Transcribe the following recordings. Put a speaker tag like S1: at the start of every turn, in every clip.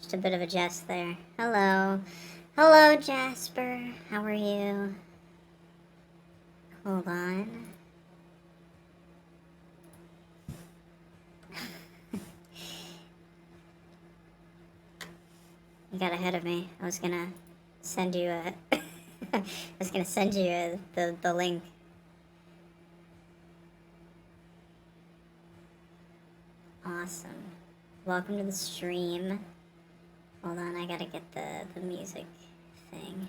S1: Just a bit of a jest there. Hello. Hello, Jasper. How are you? Hold on. You got ahead of me. I was gonna send you a... I was gonna send you the link. Awesome. Welcome to the stream. Hold on, I gotta get the music thing.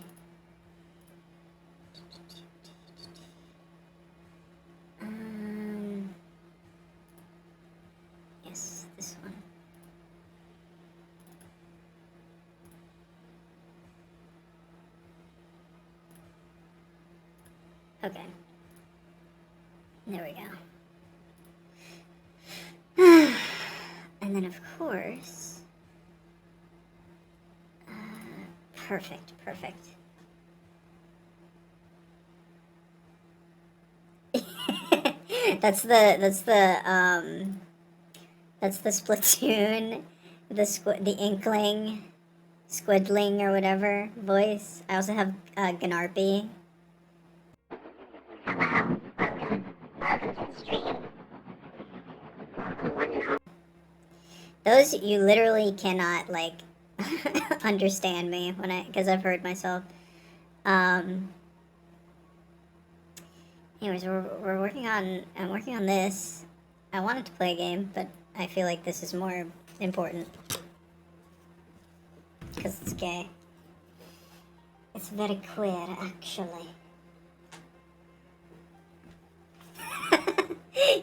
S1: Yes, this one. Okay. There we go. And then, of course... perfect, perfect. That's the Splatoon, the Inkling, Squidling or whatever voice. I also have Gnarpy. Hello, welcome to the stream. Those, you literally cannot, like, understand me because I've heard myself. Anyways, I'm working on this. I wanted to play a game, but I feel like this is more important. Because it's gay. It's very queer, actually.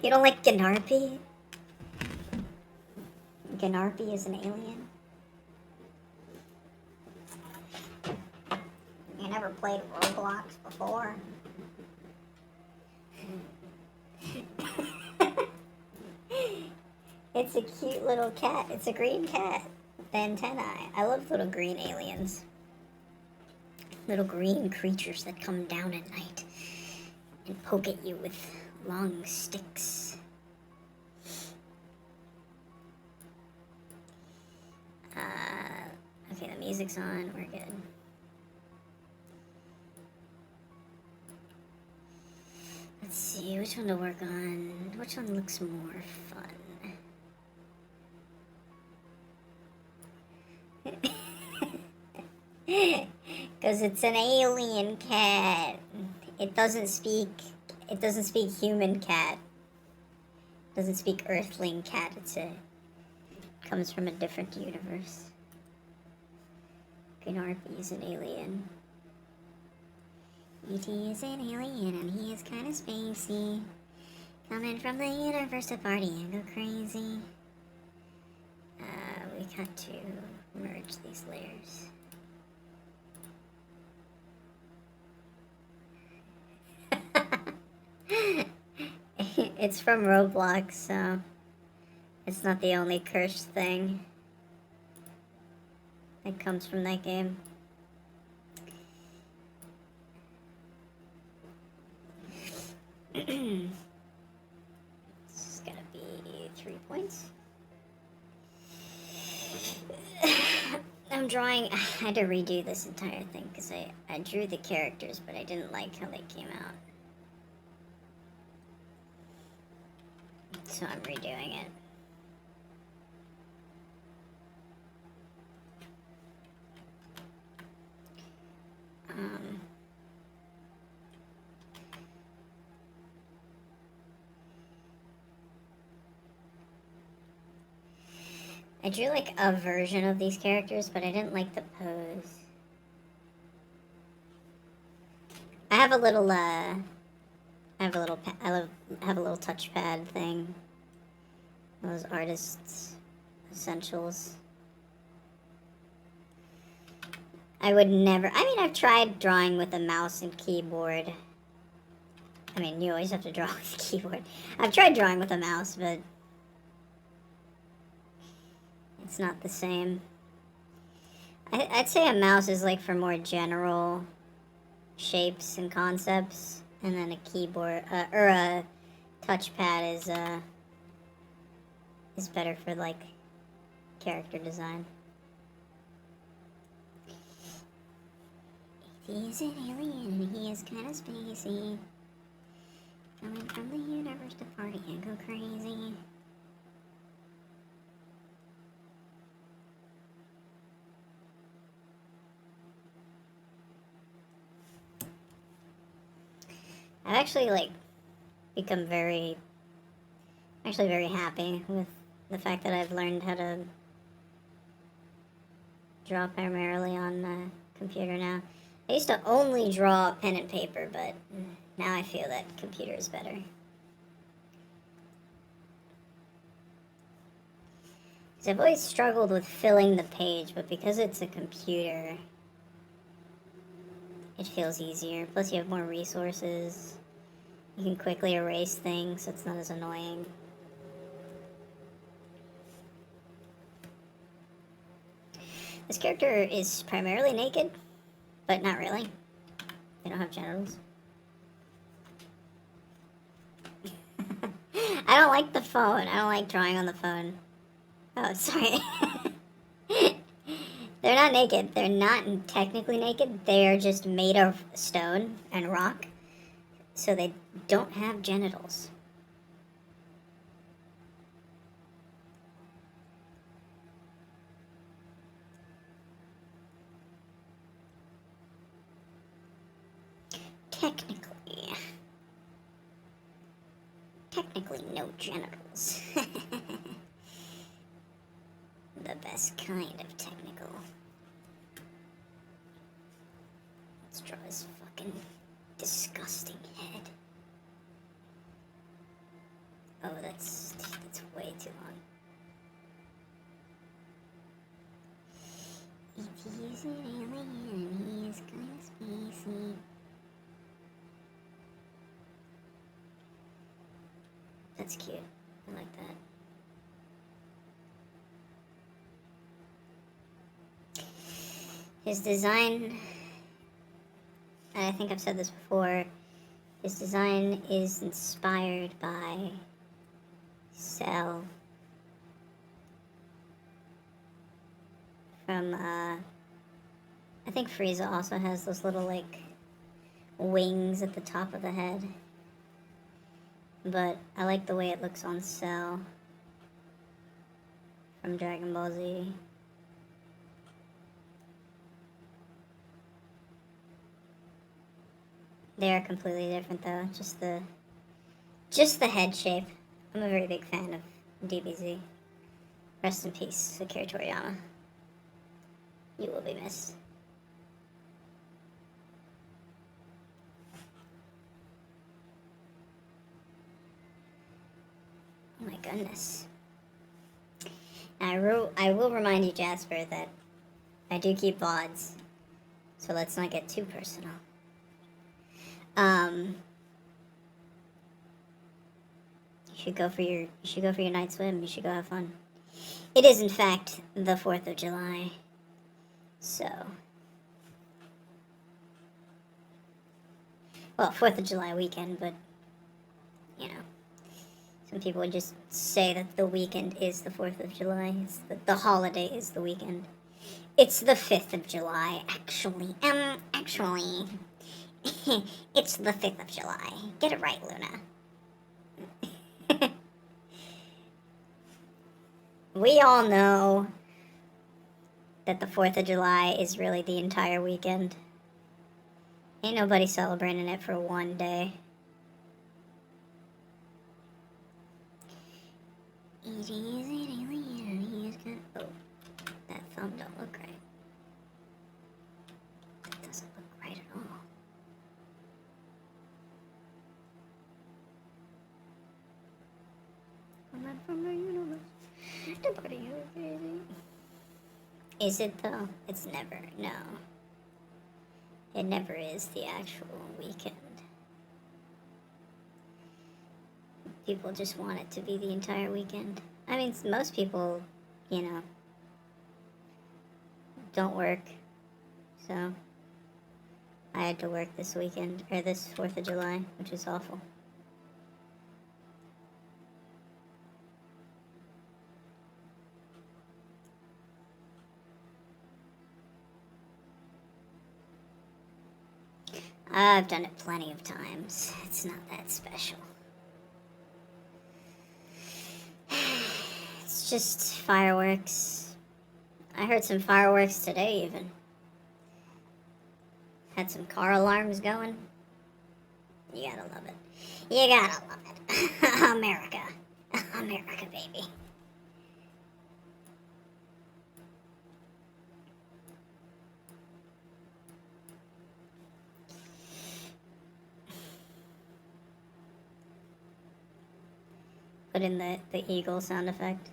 S1: You don't like Gnarpy? Gnarpy is an alien? You never played Roblox before? It's a cute little cat. It's a green cat with antennae. I love little green aliens. Little green creatures that come down at night and poke at you with long sticks. Okay, the music's on. We're good. Let's see, which one to work on? Which one looks more fun? Because it's an alien cat. It doesn't speak human cat. It doesn't speak earthling cat. Comes from a different universe. Gnarpy is an alien. E.T. is an alien and he is kind of spacey. Coming from the universe to party and go crazy. We got to merge these layers. It's from Roblox, so it's not the only cursed thing that comes from that game. It's gonna be 3 points. I'm drawing... I had to redo this entire thing because I drew the characters, but I didn't like how they came out. So I'm redoing it. I drew like a version of these characters, but I didn't like the pose. I have a little touchpad thing. Those artists' essentials. I would never... I mean, I've tried drawing with a mouse and keyboard. I mean, you always have to draw with a keyboard. I've tried drawing with a mouse, but... it's not the same. I'd say a mouse is like for more general shapes and concepts. And then a keyboard... or a touchpad is better for, like, character design. He's an alien and he is kind of spacey. Coming from the universe to party and go crazy. I've actually, like, become very happy with the fact that I've learned how to draw primarily on the computer now. I used to only draw pen and paper, but now I feel that computer is better. Because I've always struggled with filling the page, but because it's a computer, it feels easier. Plus you have more resources. You can quickly erase things, so it's not as annoying. This character is primarily naked, but not really. They don't have genitals. I don't like the phone. I don't like drawing on the phone. Oh, sorry. They're not naked. They're not technically naked. They're just made of stone and rock. So they don't have genitals. Technically no genitals. The best kind of technical. Let's draw his fucking disgusting head. Oh, that's way too long. If he's an alien, he's kind of spacey. That's cute. I like that. His design, I think I've said this before, his design is inspired by Cell from, I think Frieza also has those little, like, wings at the top of the head. But I like the way it looks on Cell from Dragon Ball Z. They are completely different though, just the head shape. I'm a very big fan of DBZ. Rest in peace, Akira Toriyama. You will be missed. Oh my goodness. I will remind you, Jasper, that I do keep VODs, so let's not get too personal. You should go for your night swim. You should go have fun. It is in fact the 4th of July. So, well, 4th of July weekend, but you know, some people would just say that the weekend is the 4th of July. It's the holiday is the weekend. It's the 5th of July, actually. Actually, it's the 5th of July. Get it right, Luna. We all know that the 4th of July is really the entire weekend. Ain't nobody celebrating it for one day. E.T. is an alien. He is good. Oh, that thumb don't look right. That doesn't look right at all. I'm from the universe. Is it though? It's never. No. It never is the actual weekend. People just want it to be the entire weekend. I mean, most people, you know, don't work. So, I had to work this weekend, or this 4th of July, which is awful. I've done it plenty of times. It's not that special. It's just fireworks. I heard some fireworks today even. Had some car alarms going. You gotta love it. You gotta love it. America. America, baby. Put in the eagle sound effect.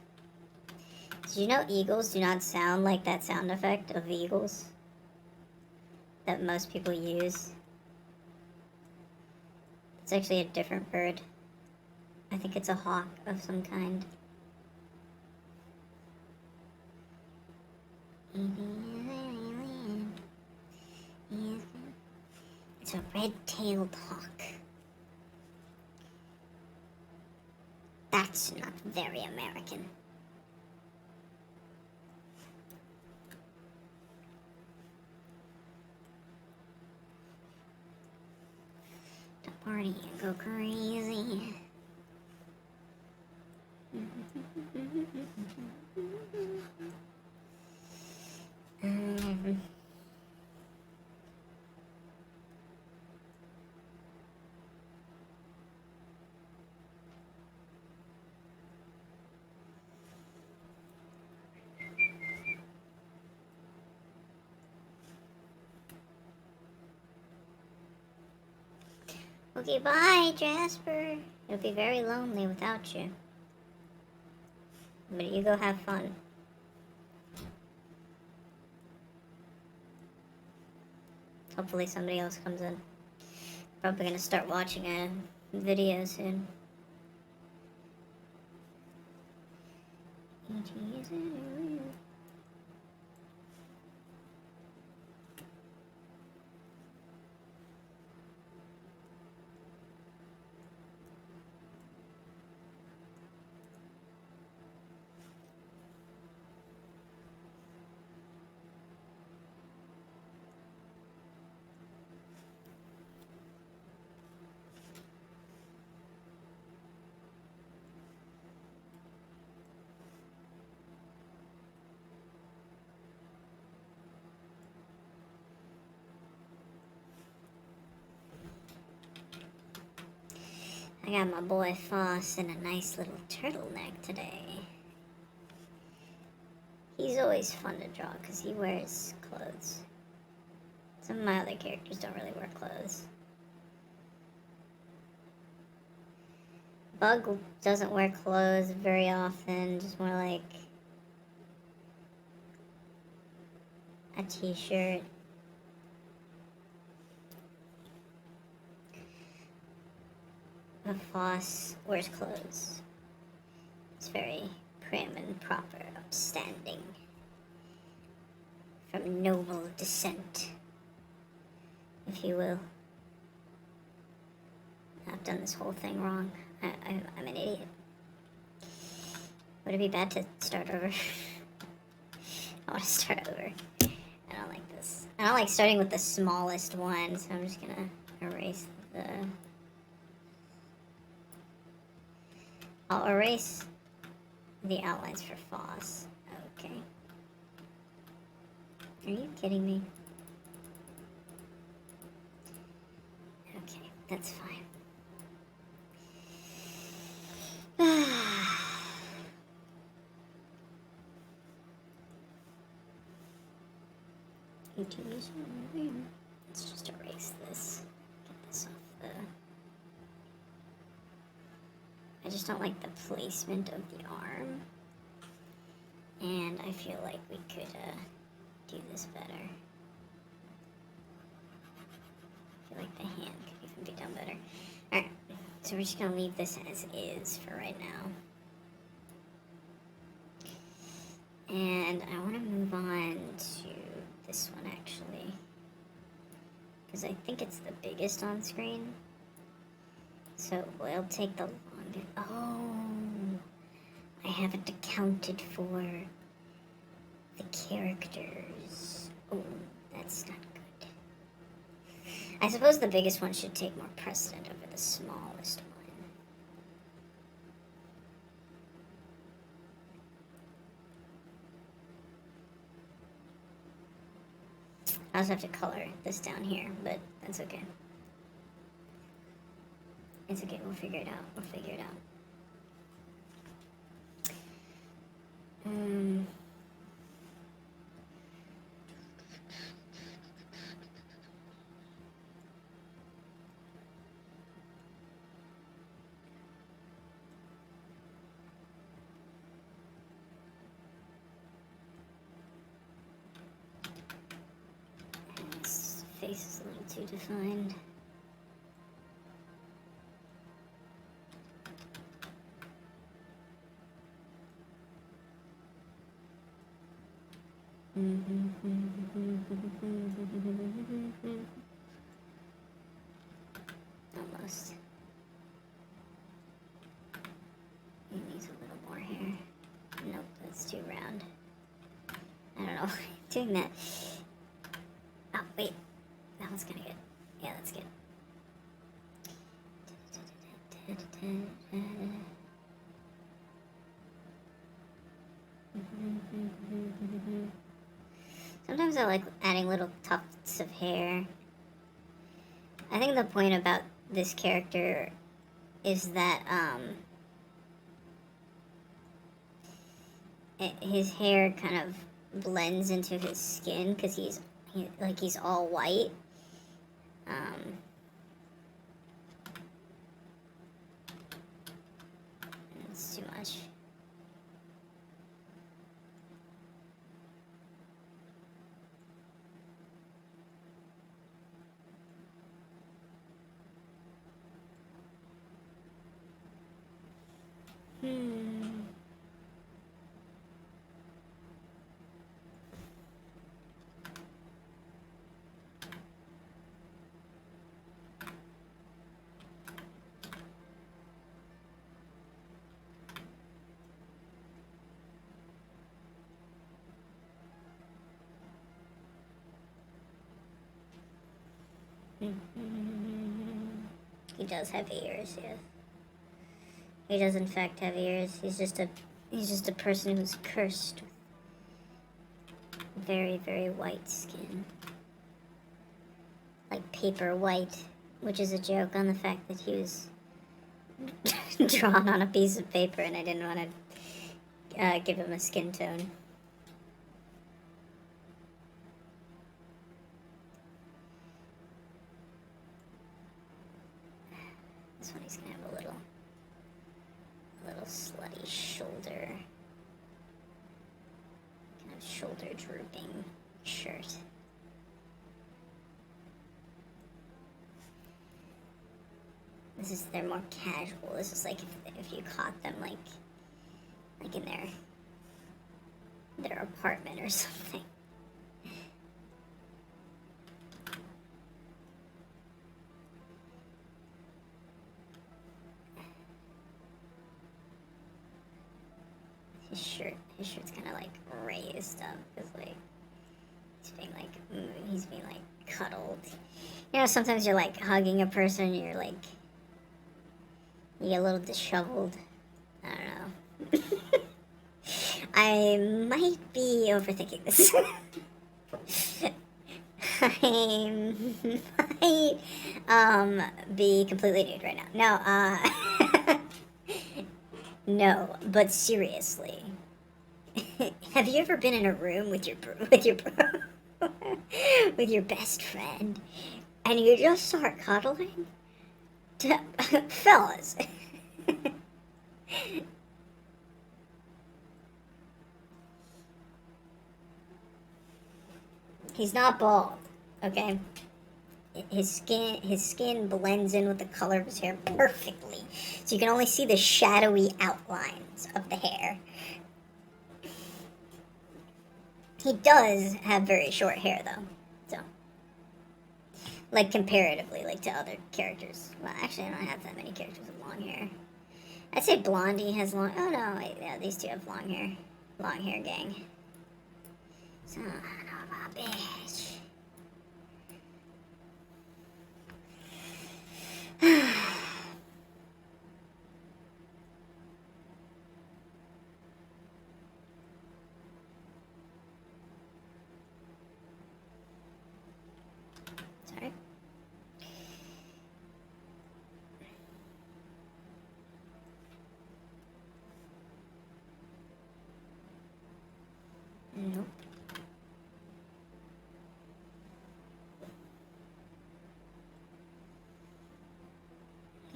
S1: Did you know eagles do not sound like that sound effect of eagles that most people use? It's actually a different bird. I think it's a hawk of some kind. It's a red-tailed hawk. That's not very American. Don't party and go crazy. Okay, bye, Jasper. It'll be very lonely without you. But you go have fun. Hopefully somebody else comes in. Probably gonna start watching a video soon. I got my boy Foss in a nice little turtleneck today. He's always fun to draw because he wears clothes. Some of my other characters don't really wear clothes. Bug doesn't wear clothes very often, just more like a t-shirt. The Foss wears clothes. It's very prim and proper, upstanding, from noble descent, if you will. I've done this whole thing wrong. I'm an idiot. Would it be bad to start over? I want to start over. I don't like this. I don't like starting with the smallest one, so I'm just gonna erase the... I'll erase the outlines for Foss. Okay. Are you kidding me? Okay, that's fine. Let's just erase this. Get this off the... I just don't like the placement of the arm. And I feel like we could do this better. I feel like the hand could even be done better. Alright, so we're just gonna leave this as is for right now. And I want to move on to this one actually. Because I think it's the biggest on screen. So we'll take the longest. Oh, I haven't accounted for the characters. Oh, that's not good. I suppose the biggest one should take more precedent over the smallest one. I also have to color this down here, but that's okay. It's okay, we'll figure it out. We'll figure it out. His face is a little too defined. Almost. He needs a little more hair. Nope, that's too round. I don't know. Doing that. Oh, wait. That one's kind of good. Yeah, that's good. Sometimes I like adding little tufts of hair. I think the point about this character is that his hair kind of blends into his skin because he's all white. It's too much. He does have ears, yes. He does in fact have ears. He's just a person who's cursed with very, very white skin. Like paper white, which is a joke on the fact that he was drawn on a piece of paper and I didn't want to give him a skin tone. This one he's gonna have a little slutty shoulder, kind of shoulder drooping shirt. They're more casual. This is like if you caught them like in their apartment or something. His shirt's kind of like raised up because like he's being like cuddled. You know, sometimes you're like hugging a person, you're like you get a little disheveled. I don't know. I might be overthinking this. I might be completely nude right now. No, no, but seriously, have you ever been in a room with your with your best friend, and you just start cuddling? Fellas. He's not bald, okay? His skin blends in with the color of his hair perfectly. So you can only see the shadowy outlines of the hair. He does have very short hair, though. So, like, comparatively, like, to other characters. Well, actually, I don't have that many characters with long hair. I'd say Blondie has long... Oh, no, wait, yeah, these two have long hair. Long hair gang. Son of a bitch.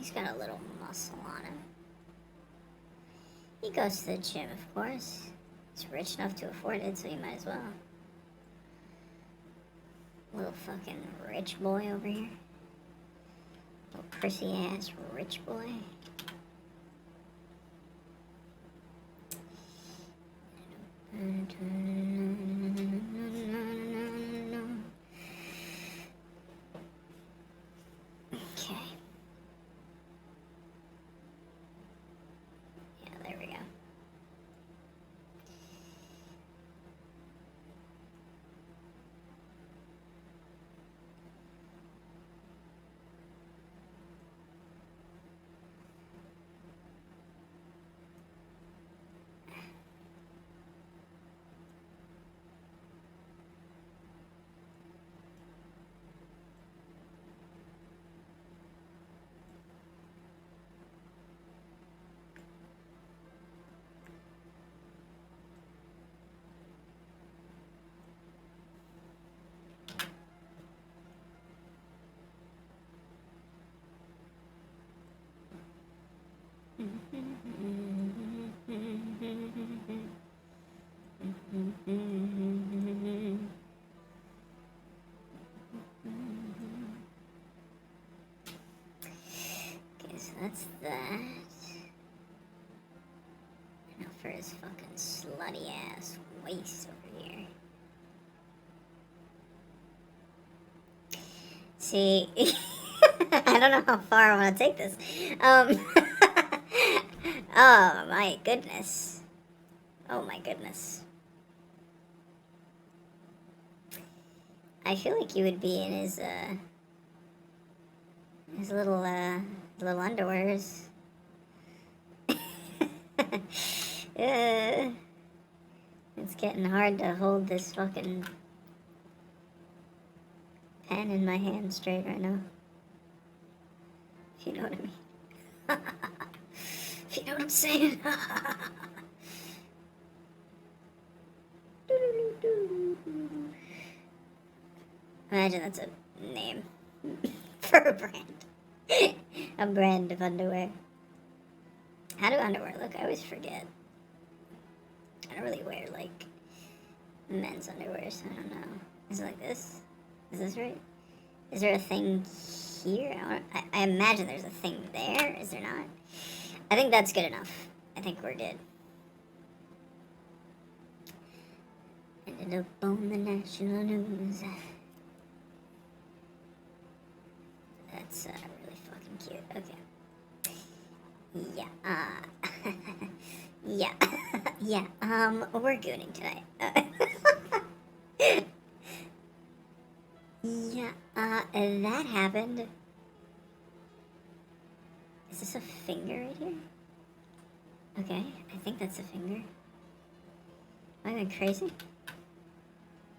S1: He's got a little muscle on him. He goes to the gym, of course. He's rich enough to afford it, so he might as well. Little fucking rich boy over here. Little prissy ass rich boy. Okay. Yeah, there we go. Okay, so that's that. Now for his fucking slutty ass waist over here. See, I don't know how far I want to take this. Oh my goodness. Oh my goodness. I feel like he would be in his little underwears. It's getting hard to hold this fucking pen in my hand straight right now. If you know what I mean. If you know what I'm saying. Imagine that's a name for a brand. A brand of underwear. How do underwear look? I always forget. I don't really wear, like, men's underwear, so I don't know. Is it like this? Is this right? Is there a thing here? I imagine there's a thing there. Is there not? I think that's good enough. I think we're good. Ended up on the national news. That's really fucking cute. Okay. Yeah. Yeah. Yeah. We're gooning tonight. Yeah. That happened. Is this a finger right here? Okay, I think that's a finger. Am I going crazy?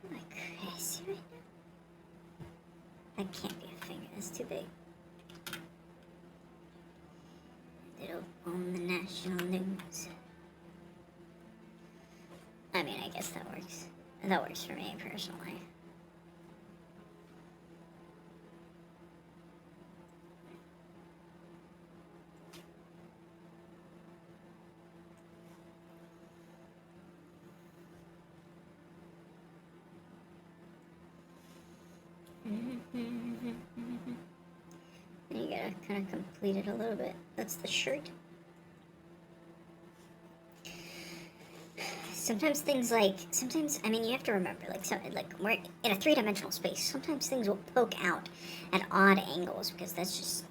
S1: Am I crazy right now? That can't be a finger. That's too big. It'll on the national news. I mean, I guess that works. That works for me personally. And you gotta kind of complete it a little bit. That's the shirt. Sometimes things I mean, you have to remember, like we're in a three-dimensional space. Sometimes things will poke out at odd angles because that's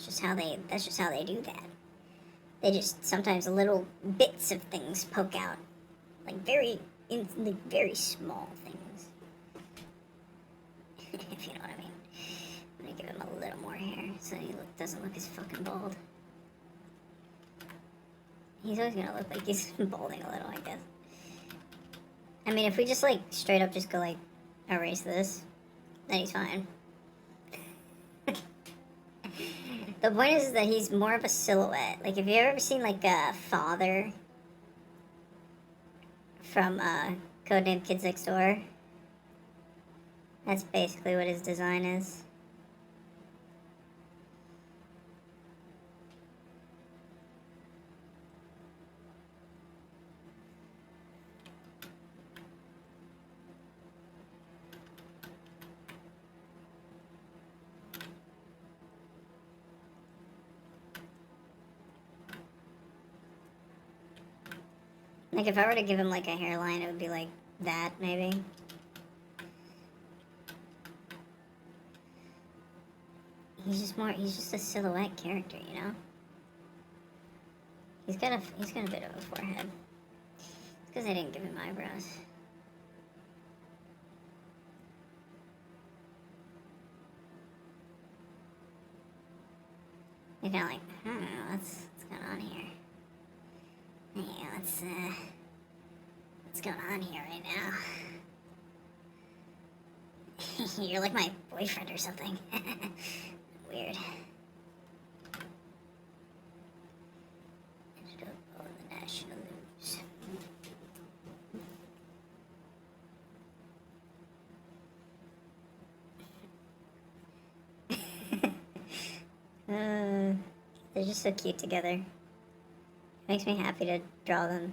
S1: just how they do that. They just, sometimes little bits of things poke out, like very small things. If you know what I mean. I'm gonna give him a little more hair so he doesn't look as fucking bald. He's always gonna look like he's balding a little, I guess. I mean, if we just, like, straight up just go, like, erase this, then he's fine. The point is that he's more of a silhouette. Like, have you ever seen, like, a father from, Codename Kids Next Door? That's basically what his design is. Like, if I were to give him, like, a hairline, it would be like that, maybe. He's just a silhouette character, you know? He's got a bit of a forehead. It's because I didn't give him eyebrows. You're kind of like, I don't know, what's going on here? Yeah, what's going on here right now? You're like my boyfriend or something. Weird. Ended up on the national news. They're just so cute together. It makes me happy to draw them.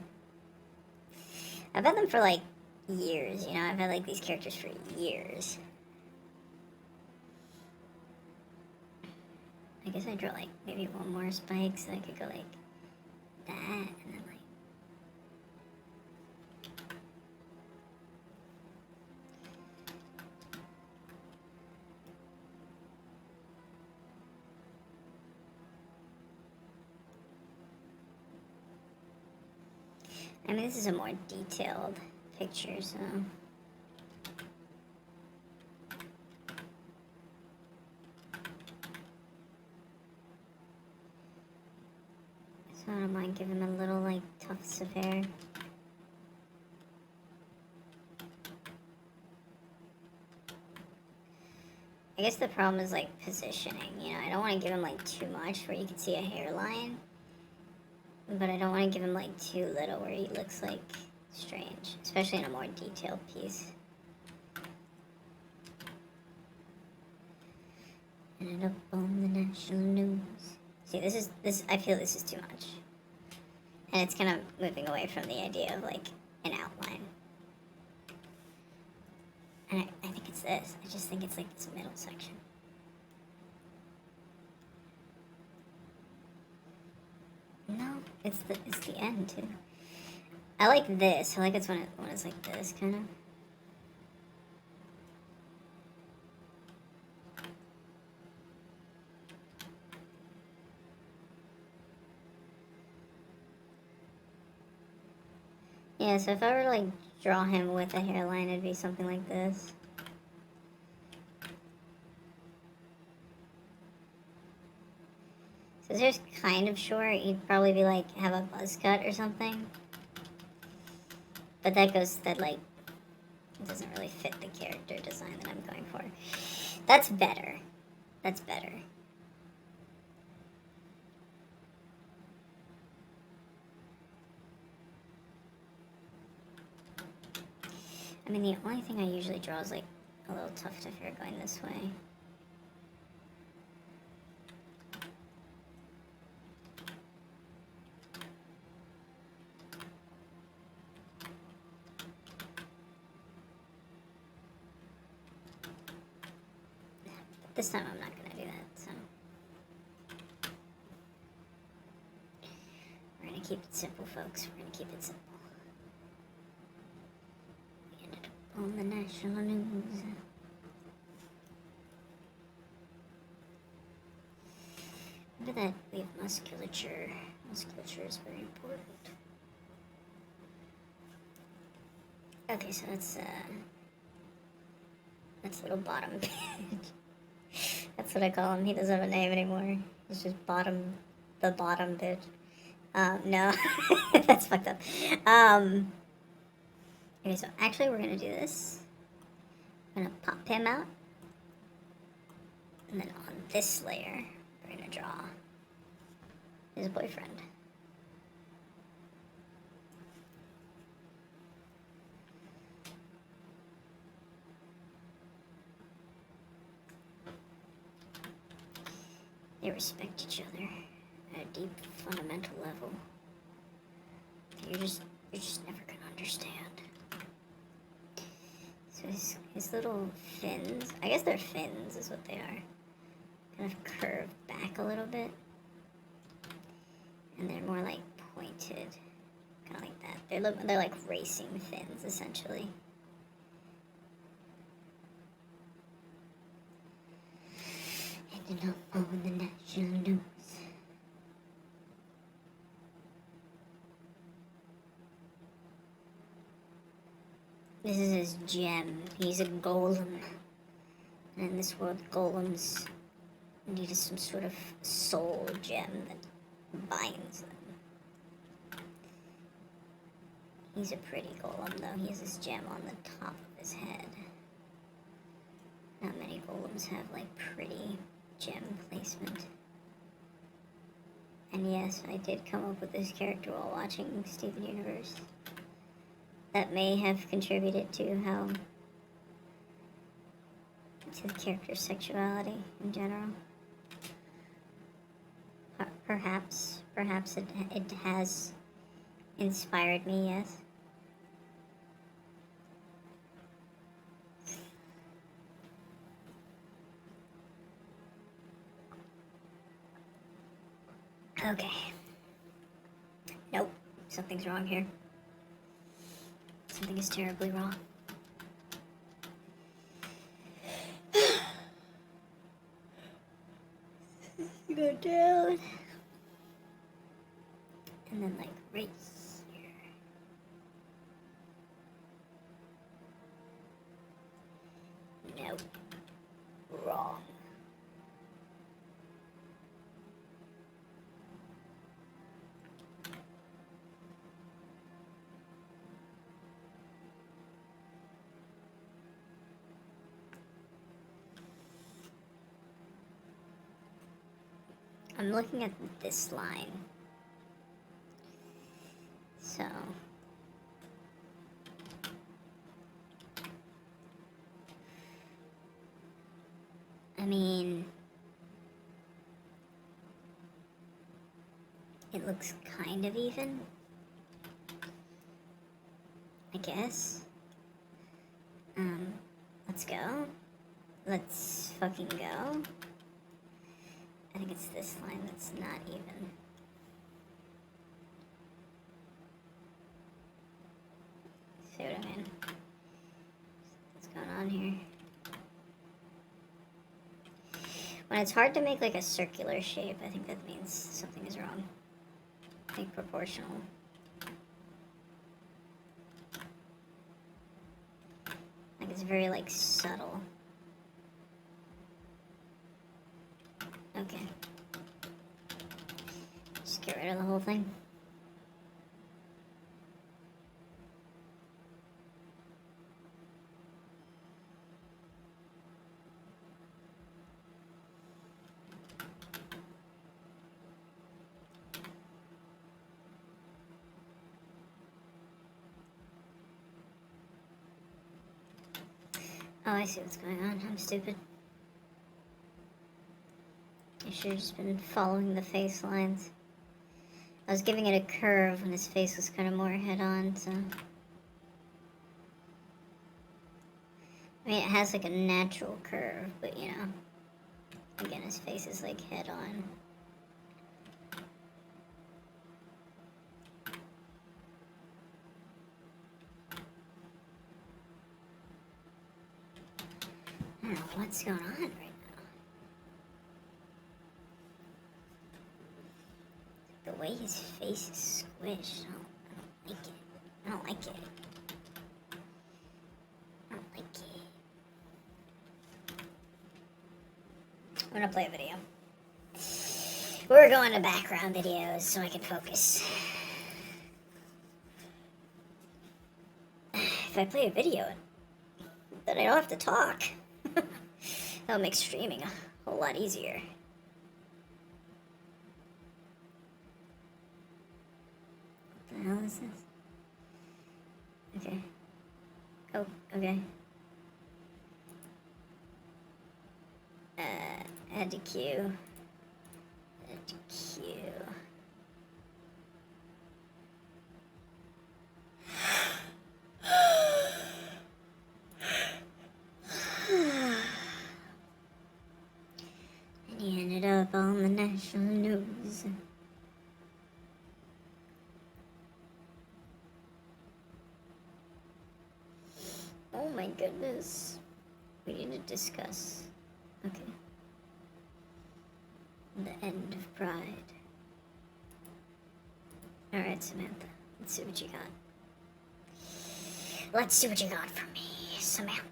S1: I've had them for like years, you know? I've had like these characters for years. I guess I draw like maybe one more spike so I could go like that and then like. I mean, this is a more detailed picture, so. So I don't mind giving him a little, like, tufts of hair. I guess the problem is, like, positioning, you know? I don't want to give him, like, too much where you can see a hairline. But I don't want to give him, like, too little where he looks, like, strange. Especially in a more detailed piece. Ended up on the national news. See, I feel this is too much. And it's kind of moving away from the idea of, like, an outline. And I think it's this. I just think it's, like, this middle section. No, it's the end, too. I like this. I like it's when it's like this, kind of. Yeah, so if I were to, like, draw him with a hairline, it'd be something like this. So his hair's kind of short. He'd probably be, like, have a buzz cut or something. But that like, it doesn't really fit the character design that I'm going for. That's better. That's better. I mean, the only thing I usually draw is, like, a little tuft of hair going this way. But this time I'm not going to do that, so. We're going to keep it simple, folks. We're going to keep it simple. On the national news. Remember that we have musculature. Musculature is very important. Okay, so that's little bottom bitch. That's what I call him. He doesn't have a name anymore. He's just the bottom bitch. No, that's fucked up. Okay, so actually we're gonna do this. I'm gonna pop him out. And then on this layer, we're gonna draw his boyfriend. They respect each other at a deep, fundamental level. You're just never gonna understand. So his little fins, I guess they're fins is what they are, kind of curved back a little bit. And they're more like pointed, kind of like that. They're like racing fins, essentially. Ended up on the national news. This is his gem. He's a golem. And in this world, golems needed some sort of soul gem that binds them. He's a pretty golem, though. He has his gem on the top of his head. Not many golems have, like, pretty gem placement. And yes, I did come up with this character while watching Steven Universe. That may have contributed to the character's sexuality in general. Perhaps it has inspired me, yes. Okay. Nope. Something's wrong here. Something is terribly wrong. Go down. And then, like, right here. Nope. Wrong. I'm looking at this line. So, I mean, it looks kind of even, I guess. Let's go. Let's fucking go. I think it's this line that's not even. See what I mean? What's going on here? When it's hard to make like a circular shape, I think that means something is wrong. Make proportional. Like it's very like subtle. Okay. Just get rid of the whole thing. Oh, I see what's going on. I'm stupid. I should have just been following the face lines. I was giving it a curve when his face was kind of more head-on, so... I mean, it has like a natural curve, but you know... Again, his face is like head-on. I don't know what's going on right now. The way his face is squished, I don't like it. I don't like it. I don't like it. I'm gonna play a video. We're going to background videos so I can focus. If I play a video, then I don't have to talk. That'll make streaming a whole lot easier. What the hell is this? Okay. Oh, okay. Add to queue. Add to queue. And he ended up on the national news. my goodness. We need to discuss. Okay. The end of Pride. Alright, Samantha. Let's see what you got. Let's see what you got for me, Samantha.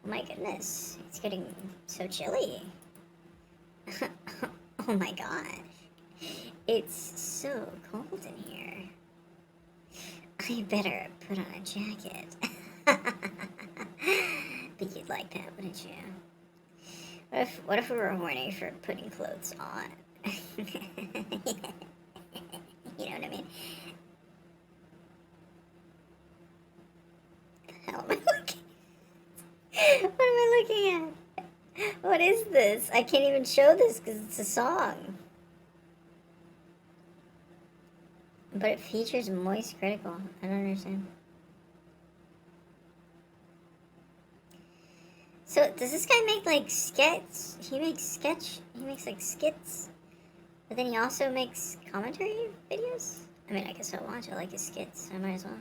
S1: My goodness, it's getting so chilly. Oh my gosh. It's so cold in here. I better put on a jacket. Think you'd like that, wouldn't you? What if we were horny for putting clothes on? You know what I mean? The hell am I looking? What am I looking at? What is this? I can't even show this because it's a song. But it features Moist Critical. I don't understand. So, does this guy make, like, skits? He makes like, skits. But then he also makes commentary videos? I mean, I guess I'll watch it. I like his skits. I might as well.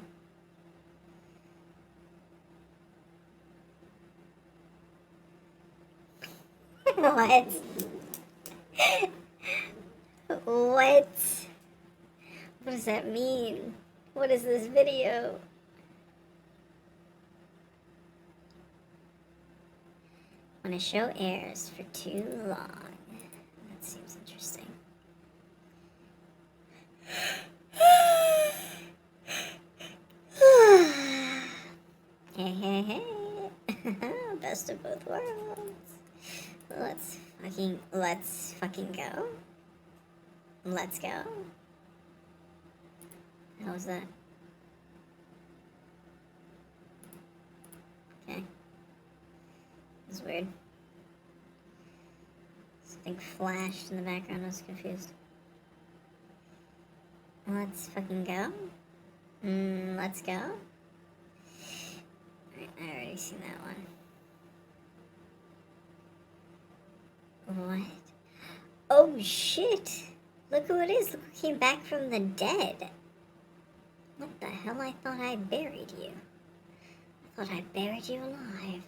S1: What? What? What does that mean? What is this video? When a show airs for too long. That seems interesting. Hey, hey, hey. Best of both worlds. Let's fucking go. Let's go. How was that? Okay. That's weird. Something flashed in the background. I was confused. Let's fucking go. Let's go. Alright, I already seen that one. What? Oh shit! Look who it is. Look who came back from the dead. What the hell? I thought I buried you. I thought I buried you alive.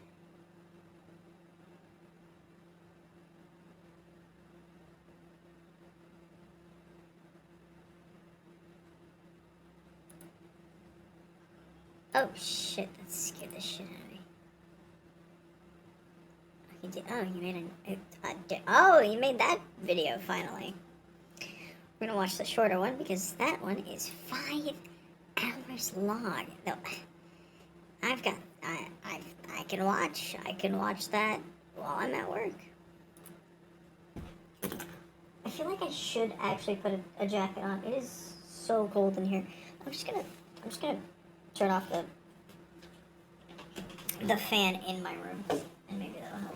S1: Oh shit, that scared the shit out of me. Oh, you made you made that video finally. We're gonna watch the shorter one because that one is 5 hours long. No, I can watch that while I'm at work. I feel like I should actually put a jacket on. It is so cold in here. I'm just gonna turn off the fan in my room, and maybe that'll help.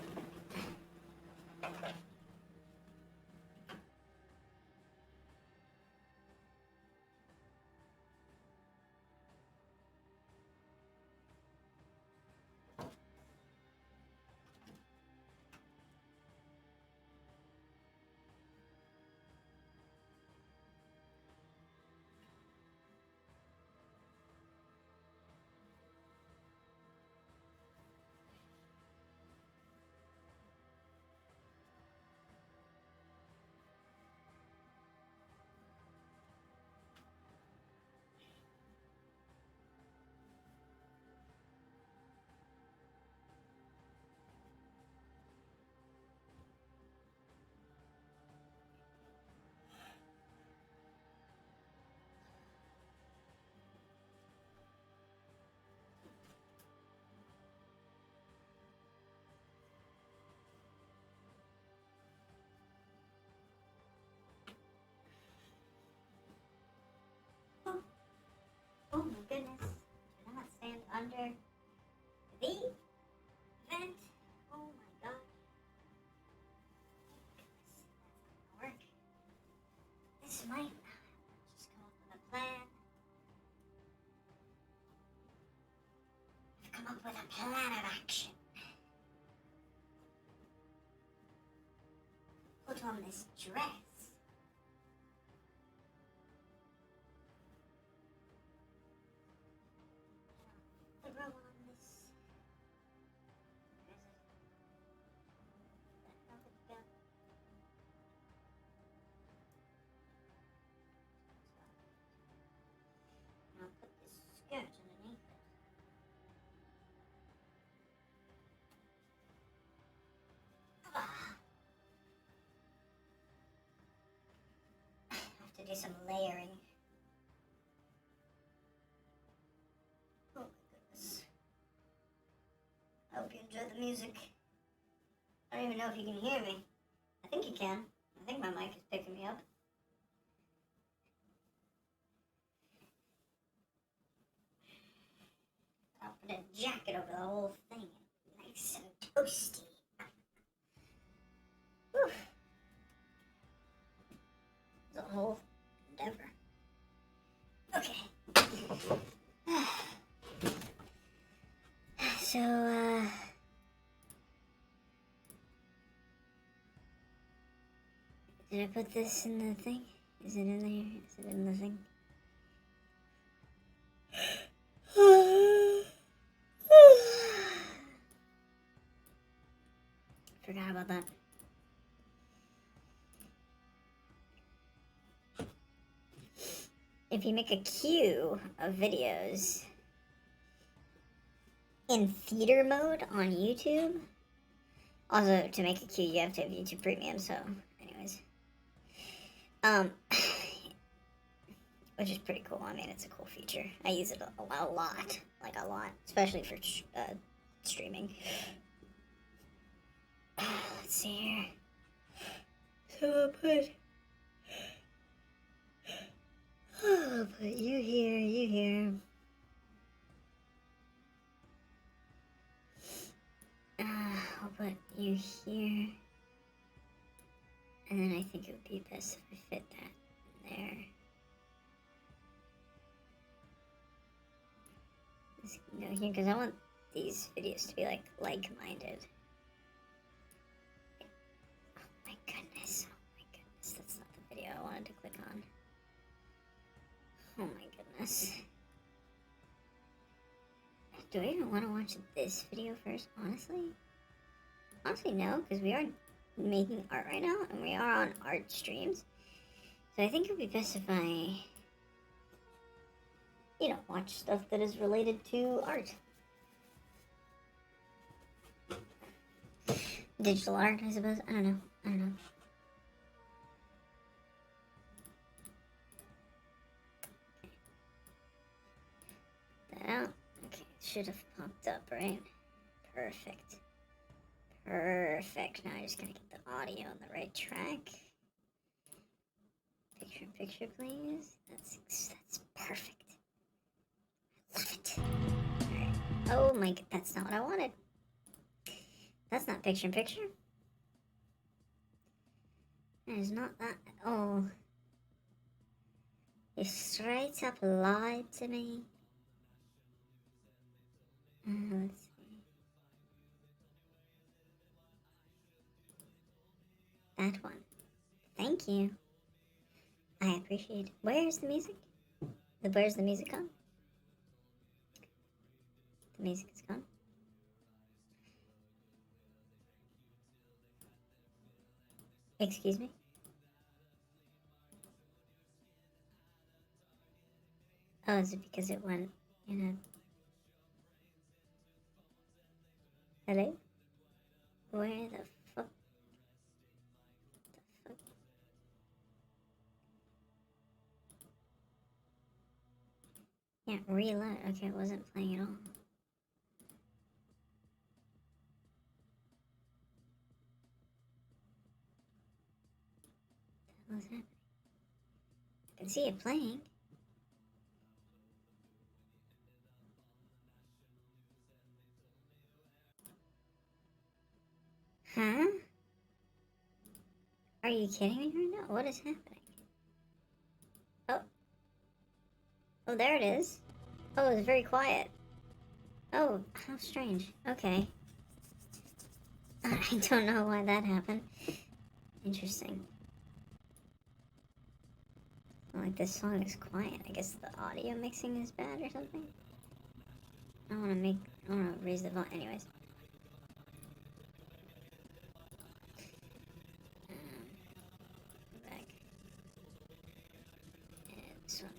S1: the vent. Oh my god. Goodness, that's not gonna work. This might just come up with a plan. I've come up with a plan of action. Put on this dress. Throw on this. Where is it? That velvet gown. Now put this skirt underneath it. I have to do some layering. Oh my goodness. I hope you enjoy the music. I don't even know if you can hear me. I think you can. I think my mic is picking me up. I'll put a jacket over the whole thing. Nice and toasty. Whew. The whole endeavor. Okay. So, did I put this in the thing? Is it in there? Is it in the thing? Forgot about that. If you make a queue of videos in theater mode on YouTube, also to make a queue you have to have YouTube Premium, so anyways. Which is pretty cool. I mean, it's a cool feature. I use it a lot, like a lot, especially for streaming. Let's see here. So I'll put you here, you here. I'll put you here. And then I think it would be best if I fit that in there. This can go here because I want these videos to be like-minded. Oh my goodness, that's not the video I wanted to click on. Oh my goodness. Do I even want to watch this video first, honestly? Honestly, no, because we are making art right now, and we are on art streams. So I think it would be best if I, watch stuff that is related to art. Digital art, I suppose. I don't know. That out. Okay, it should have popped up, right? Perfect. Now I just gotta get the audio on the right track. Picture in picture, please. That's perfect. I love it. Alright. Oh my god, that's not what I wanted. That's not picture in picture. That is not that at all. You straight up lied to me. Let's see. That one. Thank you. I appreciate it. Where's the music? Where's the music gone? The music is gone. Excuse me? Oh, is it because it went in a... Hello? Where the fuck? Yeah, reload. Okay, it wasn't playing at all. What was happening? I can see it playing. Are you kidding me right now? What is happening? Oh. Oh, there it is. Oh, it's very quiet. Oh, how strange. Okay. I don't know why that happened. Interesting. Like, this song is quiet. I guess the audio mixing is bad or something? I wanna raise the volume. Anyways. Back. And this one.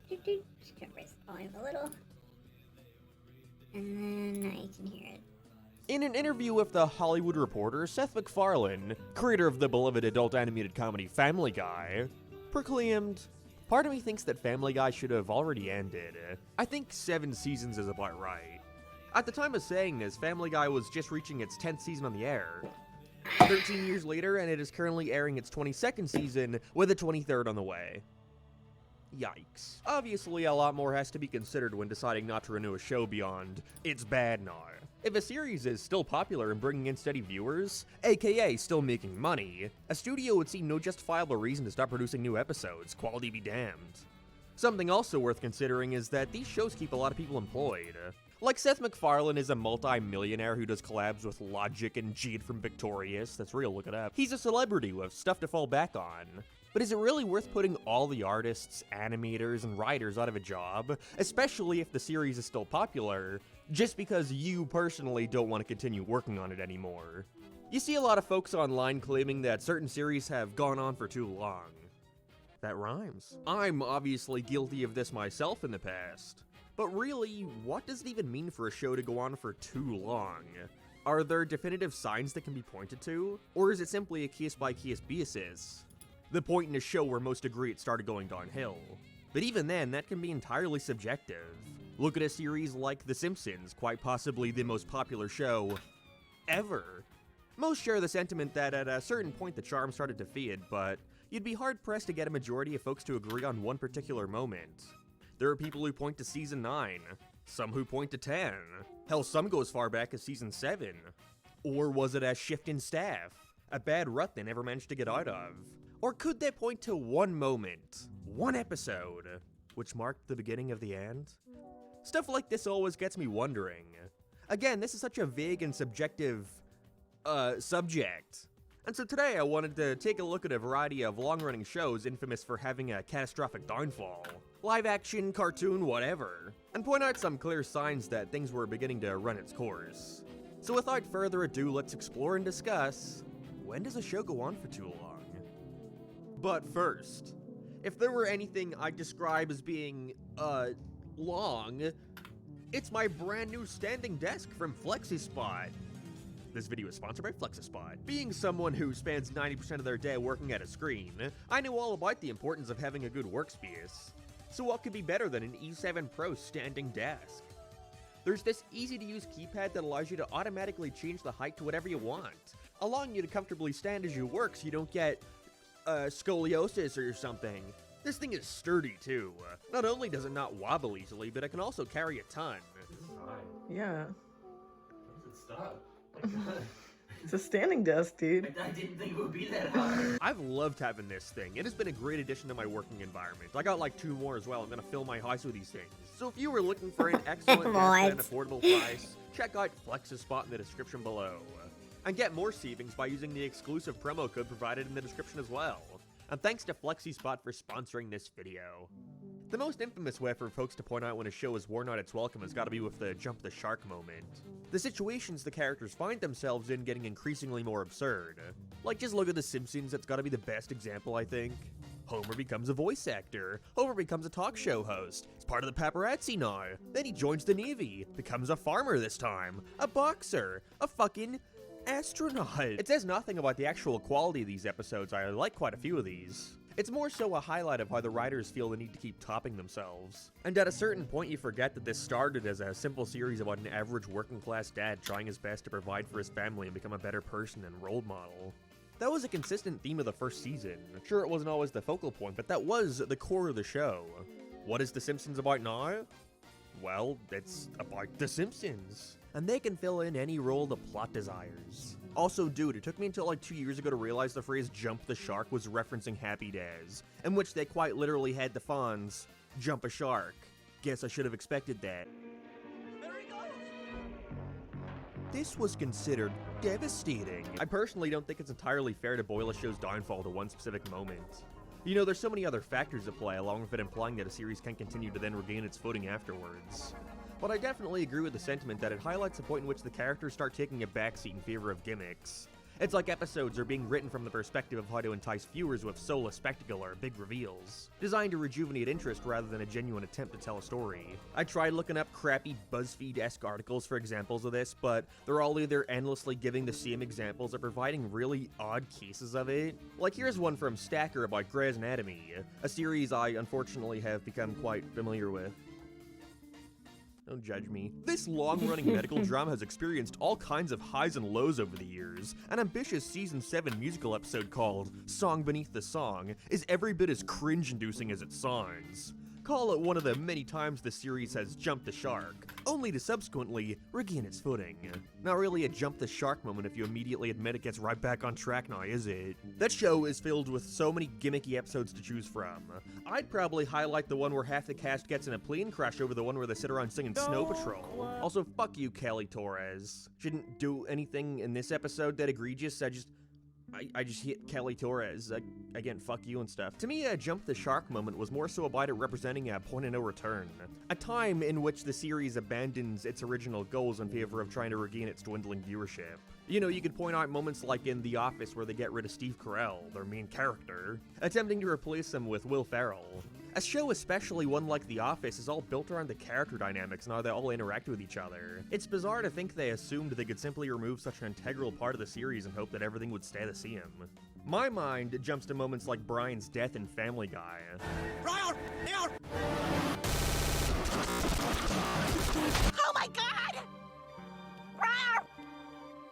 S1: Just gonna raise the volume a little. And then now you can hear it.
S2: In an interview with The Hollywood Reporter, Seth MacFarlane, creator of the beloved adult animated comedy Family Guy, proclaimed, "Part of me thinks that Family Guy should have already ended. I think 7 seasons is about right. At the time of saying this, Family Guy was just reaching its 10th season on the air. 13 years later, and it is currently airing its 22nd season, with a 23rd on the way." Yikes. Obviously, a lot more has to be considered when deciding not to renew a show beyond, "it's bad now." If a series is still popular and bringing in steady viewers, aka still making money, a studio would see no justifiable reason to stop producing new episodes, quality be damned. Something also worth considering is that these shows keep a lot of people employed. Like, Seth MacFarlane is a multi-millionaire who does collabs with Logic and Jade from Victorious. That's real, look it up. He's a celebrity with stuff to fall back on. But is it really worth putting all the artists, animators, and writers out of a job, especially if the series is still popular, just because you personally don't want to continue working on it anymore? You see a lot of folks online claiming that certain series have gone on for too long. That rhymes. I'm obviously guilty of this myself in the past. But really, what does it even mean for a show to go on for too long? Are there definitive signs that can be pointed to? Or is it simply a case-by-case basis? The point in a show where most agree it started going downhill. But even then, that can be entirely subjective. Look at a series like The Simpsons, quite possibly the most popular show ever. Most share the sentiment that at a certain point the charm started to fade, but you'd be hard-pressed to get a majority of folks to agree on one particular moment. There are people who point to Season 9, some who point to 10, hell, some go as far back as Season 7. Or was it a shift in staff? A bad rut they never managed to get out of? Or could they point to one moment, one episode, which marked the beginning of the end? Stuff like this always gets me wondering. Again, this is such a vague and subjective, subject. And so today I wanted to take a look at a variety of long-running shows infamous for having a catastrophic downfall. Live action, cartoon, whatever. And point out some clear signs that things were beginning to run its course. So without further ado, let's explore and discuss, when does a show go on for too long? But first, if there were anything I'd describe as being, long, it's my brand new standing desk from FlexiSpot. This video is sponsored by FlexiSpot. Being someone who spends 90% of their day working at a screen, I know all about the importance of having a good workspace. So what could be better than an E7 Pro standing desk? There's this easy-to-use keypad that allows you to automatically change the height to whatever you want, allowing you to comfortably stand as you work so you don't get scoliosis or something. This thing is sturdy too. Not only does it not wobble easily, but it can also carry a ton.
S3: This is high.
S4: Yeah.
S3: How does it stop?
S4: It's a standing desk, dude.
S3: I didn't think it would be that high.
S2: I've loved having this thing. It has been a great addition to my working environment. I got like 2 more as well. I'm gonna fill my house with these things. So if you were looking for an excellent desk at an affordable price, check out FlexiSpot in the description below. And get more savings by using the exclusive promo code provided in the description as well. And thanks to FlexiSpot for sponsoring this video. The most infamous way for folks to point out when a show is worn out its welcome has got to be with the jump the shark moment. The situations the characters find themselves in getting increasingly more absurd. Like, just look at The Simpsons, that's got to be the best example, I think. Homer becomes a voice actor. Homer becomes a talk show host. He's part of the paparazzi now. Then he joins the Navy, becomes a farmer this time, a boxer, a fucking astronaut. It says nothing about the actual quality of these episodes. I like quite a few of these. It's more so a highlight of how the writers feel the need to keep topping themselves. And at a certain point you forget that this started as a simple series about an average working class dad trying his best to provide for his family and become a better person and role model. That was a consistent theme of the first season. Sure, it wasn't always the focal point, but that was the core of the show. What is The Simpsons about now? Well, it's about The Simpsons. And they can fill in any role the plot desires. Also, dude, it took me until like 2 years ago to realize the phrase jump the shark was referencing Happy Days, in which they quite literally had the Fonz jump a shark. Guess I should have expected that. This was considered devastating. I personally don't think it's entirely fair to boil a show's downfall to one specific moment. You know, there's so many other factors at play, along with it implying that a series can continue to then regain its footing afterwards. But I definitely agree with the sentiment that it highlights a point in which the characters start taking a backseat in favor of gimmicks. It's like episodes are being written from the perspective of how to entice viewers with soulless spectacle or big reveals, designed to rejuvenate interest rather than a genuine attempt to tell a story. I tried looking up crappy BuzzFeed-esque articles for examples of this, but they're all either endlessly giving the same examples or providing really odd cases of it. Like here's one from Stacker about Grey's Anatomy, a series I unfortunately have become quite familiar with. Don't judge me. This long-running medical drama has experienced all kinds of highs and lows over the years. An ambitious Season 7 musical episode called Song Beneath the Song is every bit as cringe-inducing as it sounds. Call it one of the many times the series has jumped the shark, only to subsequently regain its footing. Not really a jump the shark moment if you immediately admit it gets right back on track now, is it? That show is filled with so many gimmicky episodes to choose from. I'd probably highlight the one where half the cast gets in a plane crash over the one where they sit around singing Snow Patrol. Also, fuck you, Kelly Torres. She didn't do anything in this episode that egregious. I just hit Kelly Torres. Again, fuck you and stuff. To me, a jump the shark moment was more so about it representing a point of no return. A time in which the series abandons its original goals in favor of trying to regain its dwindling viewership. You know, you could point out moments like in The Office where they get rid of Steve Carell, their main character, attempting to replace him with Will Ferrell. A show, especially one like The Office, is all built around the character dynamics and how they all interact with each other. It's bizarre to think they assumed they could simply remove such an integral part of the series and hope that everything would stay the same. My mind jumps to moments like Brian's death in Family Guy.
S5: Oh my god!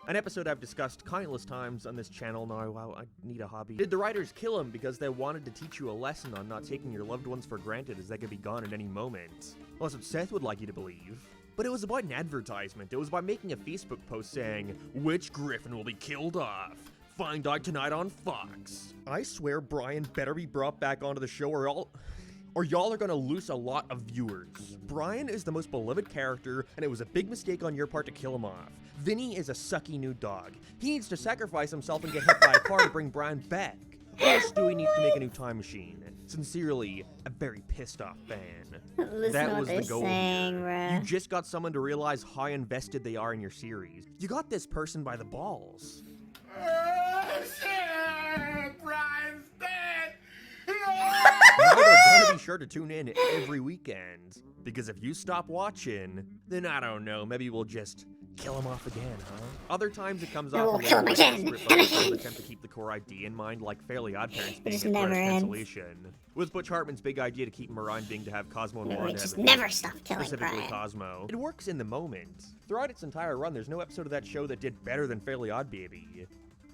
S2: An episode I've discussed countless times on this channel now. Wow, I need a hobby. Did the writers kill him because they wanted to teach you a lesson on not taking your loved ones for granted as they could be gone at any moment? Well, that's what Seth would like you to believe. But it was about an advertisement. It was about making a Facebook post saying, "Which Griffin will be killed off? Find out tonight on Fox." I swear Brian better be brought back onto the show or y'all are gonna lose a lot of viewers. Brian is the most beloved character, and it was a big mistake on your part to kill him off. Vinny is a sucky new dog. He needs to sacrifice himself and get hit by a car to bring Brian back. Or Stewie needs to make a new time machine. Sincerely, a very pissed off fan.
S1: Listen
S2: That
S1: to what
S2: was
S1: they're
S2: the goal
S1: saying,
S2: here.
S1: bruh.
S2: You just got someone to realize how invested they are in your series. You got this person by the balls.
S5: Oh shit! Brian's dead!
S2: Now they're gonna be sure to tune in every weekend. Because if you stop watching, then I don't know, maybe we'll just kill him off again, huh? Other times it comes off
S1: we'll
S2: a
S1: kill him
S2: little
S1: again,
S2: desperate, but I still attempt to keep the core idea in mind, like Fairly Odd Parents being
S1: just
S2: a
S1: never
S2: first
S1: ends.
S2: cancellation. With Butch Hartman's big idea to keep him around being to have Cosmo and
S1: No,
S2: Wanda
S1: it just
S2: have a
S1: never
S2: baby,
S1: stop killing
S2: specifically
S1: Brian.
S2: Cosmo. It works in the moment. Throughout its entire run, there's no episode of that show that did better than Fairly Odd Baby.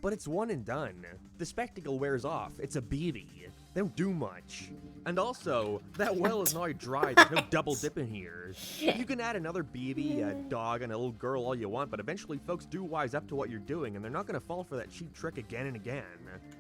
S2: But it's one and done. The spectacle wears off. It's a baby. They don't do much. And also, that well is now dry. There's no double dipping here. You can add another baby, a dog, and a little girl all you want, but eventually folks do wise up to what you're doing, and they're not going to fall for that cheap trick again and again.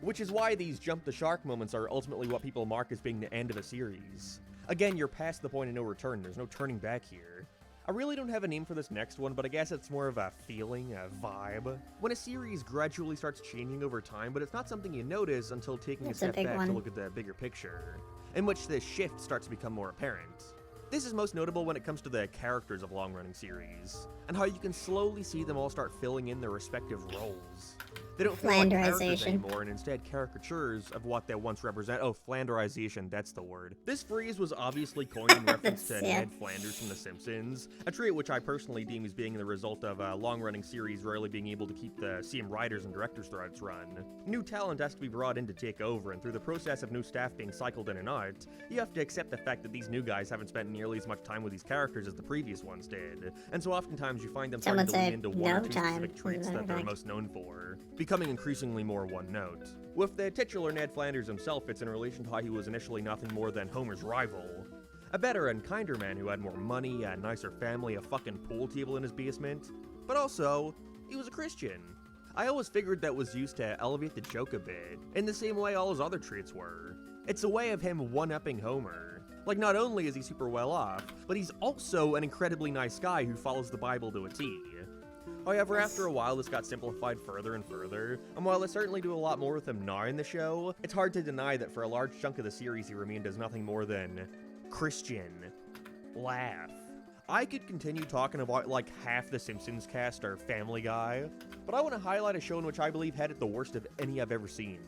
S2: Which is why these jump the shark moments are ultimately what people mark as being the end of a series. Again, you're past the point of no return. There's no turning back here. I really don't have a name for this next one, but I guess it's more of a feeling, a vibe. When a series gradually starts changing over time, but it's not something you notice until taking
S1: That's
S2: a
S1: a
S2: step
S1: big
S2: back
S1: one.
S2: to look at the bigger picture, in which this shift starts to become more apparent. This is most notable when it comes to the characters of long-running series, and how you can slowly see them all start filling in their respective roles. They don't feel like characters
S1: Flanderization.
S2: anymore, and instead caricatures of what they once represent. Oh, Flanderization, that's the word. This phrase was obviously coined in reference to
S1: Yeah.
S2: Ned Flanders from The Simpsons, a trait which I personally deem as being the result of a long-running series rarely being able to keep the same writers and directors throughout its run. New talent has to be brought in to take over, and through the process of new staff being cycled in and out, you have to accept the fact that these new guys haven't spent nearly as much time with these characters as the previous ones did, and so oftentimes you find them
S1: Someone
S2: starting to lean
S1: say
S2: into one or
S1: no
S2: two
S1: time,
S2: specific
S1: as a
S2: traits
S1: matter
S2: that
S1: of
S2: they're
S1: fact.
S2: most known for, becoming increasingly more one note. With the titular Ned Flanders himself, it's in relation to how he was initially nothing more than Homer's rival. A better and kinder man who had more money, a nicer family, a fucking pool table in his basement, but also, he was a Christian. I always figured that was used to elevate the joke a bit, in the same way all his other traits were. It's a way of him one-upping Homer. Like, not only is he super well off, but he's also an incredibly nice guy who follows the Bible to a T. However, after a while, this got simplified further and further, and while they certainly do a lot more with him now in the show, it's hard to deny that for a large chunk of the series he remained as nothing more than Christian. Laugh. I could continue talking about like half the Simpsons cast or Family Guy, but I want to highlight a show in which I believe had it the worst of any I've ever seen,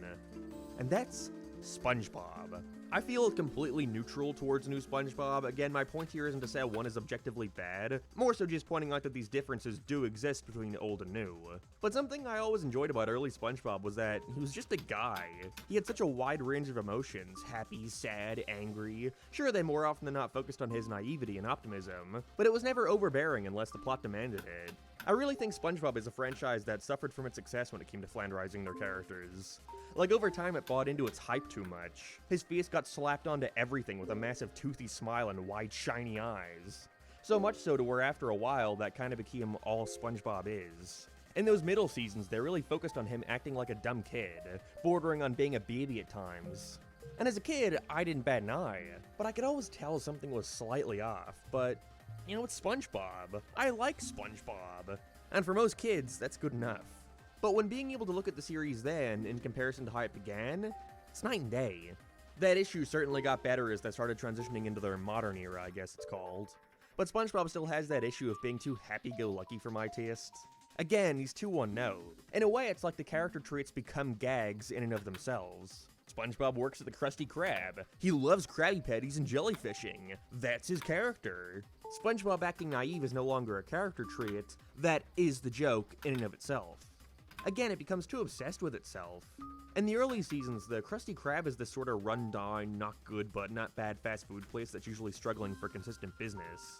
S2: and that's SpongeBob. I feel completely neutral towards new SpongeBob. Again, my point here isn't to say one is objectively bad, more so just pointing out that these differences do exist between old and new. But something I always enjoyed about early SpongeBob was that he was just a guy. He had such a wide range of emotions, happy, sad, angry. Sure, they more often than not focused on his naivety and optimism, but it was never overbearing unless the plot demanded it. I really think SpongeBob is a franchise that suffered from its success when it came to flanderizing their characters. Like, over time it bought into its hype too much. His face got slapped onto everything with a massive toothy smile and wide shiny eyes. So much so to where after a while that kind of became all SpongeBob is. In those middle seasons, they really focused on him acting like a dumb kid, bordering on being a baby at times. And as a kid, I didn't bat an eye, but I could always tell something was slightly off, but you know, it's SpongeBob. I like SpongeBob. And for most kids, that's good enough. But when being able to look at the series then, in comparison to how it began, it's night and day. That issue certainly got better as they started transitioning into their modern era, I guess it's called. But SpongeBob still has that issue of being too happy-go-lucky for my taste. Again, he's too one-note. In a way, it's like the character traits become gags in and of themselves. SpongeBob works at the Krusty Krab. He loves Krabby Patties and jellyfishing. That's his character. SpongeBob acting naive is no longer a character trait. That is the joke in and of itself. Again, it becomes too obsessed with itself. In the early seasons, the Krusty Krab is this sort of run-down, not good but not bad fast food place that's usually struggling for consistent business.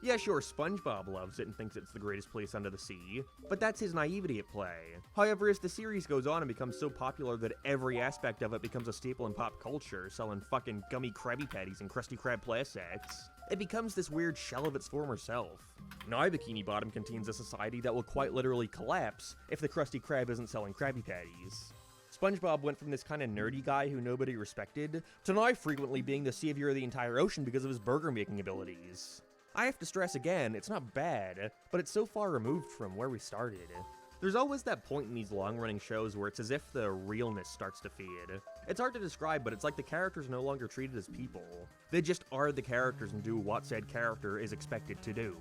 S2: Yeah, sure, SpongeBob loves it and thinks it's the greatest place under the sea, but that's his naivety at play. However, as the series goes on and becomes so popular that every aspect of it becomes a staple in pop culture, selling fucking gummy Krabby Patties and Krusty Krab play sets, it becomes this weird shell of its former self. Now Bikini Bottom contains a society that will quite literally collapse if the Krusty Krab isn't selling Krabby Patties. SpongeBob went from this kind of nerdy guy who nobody respected, to now frequently being the savior of the entire ocean because of his burger-making abilities. I have to stress again, it's not bad, but it's so far removed from where we started. There's always that point in these long-running shows where it's as if the realness starts to fade. It's hard to describe, but it's like the characters no longer treated as people. They just are the characters and do what said character is expected to do.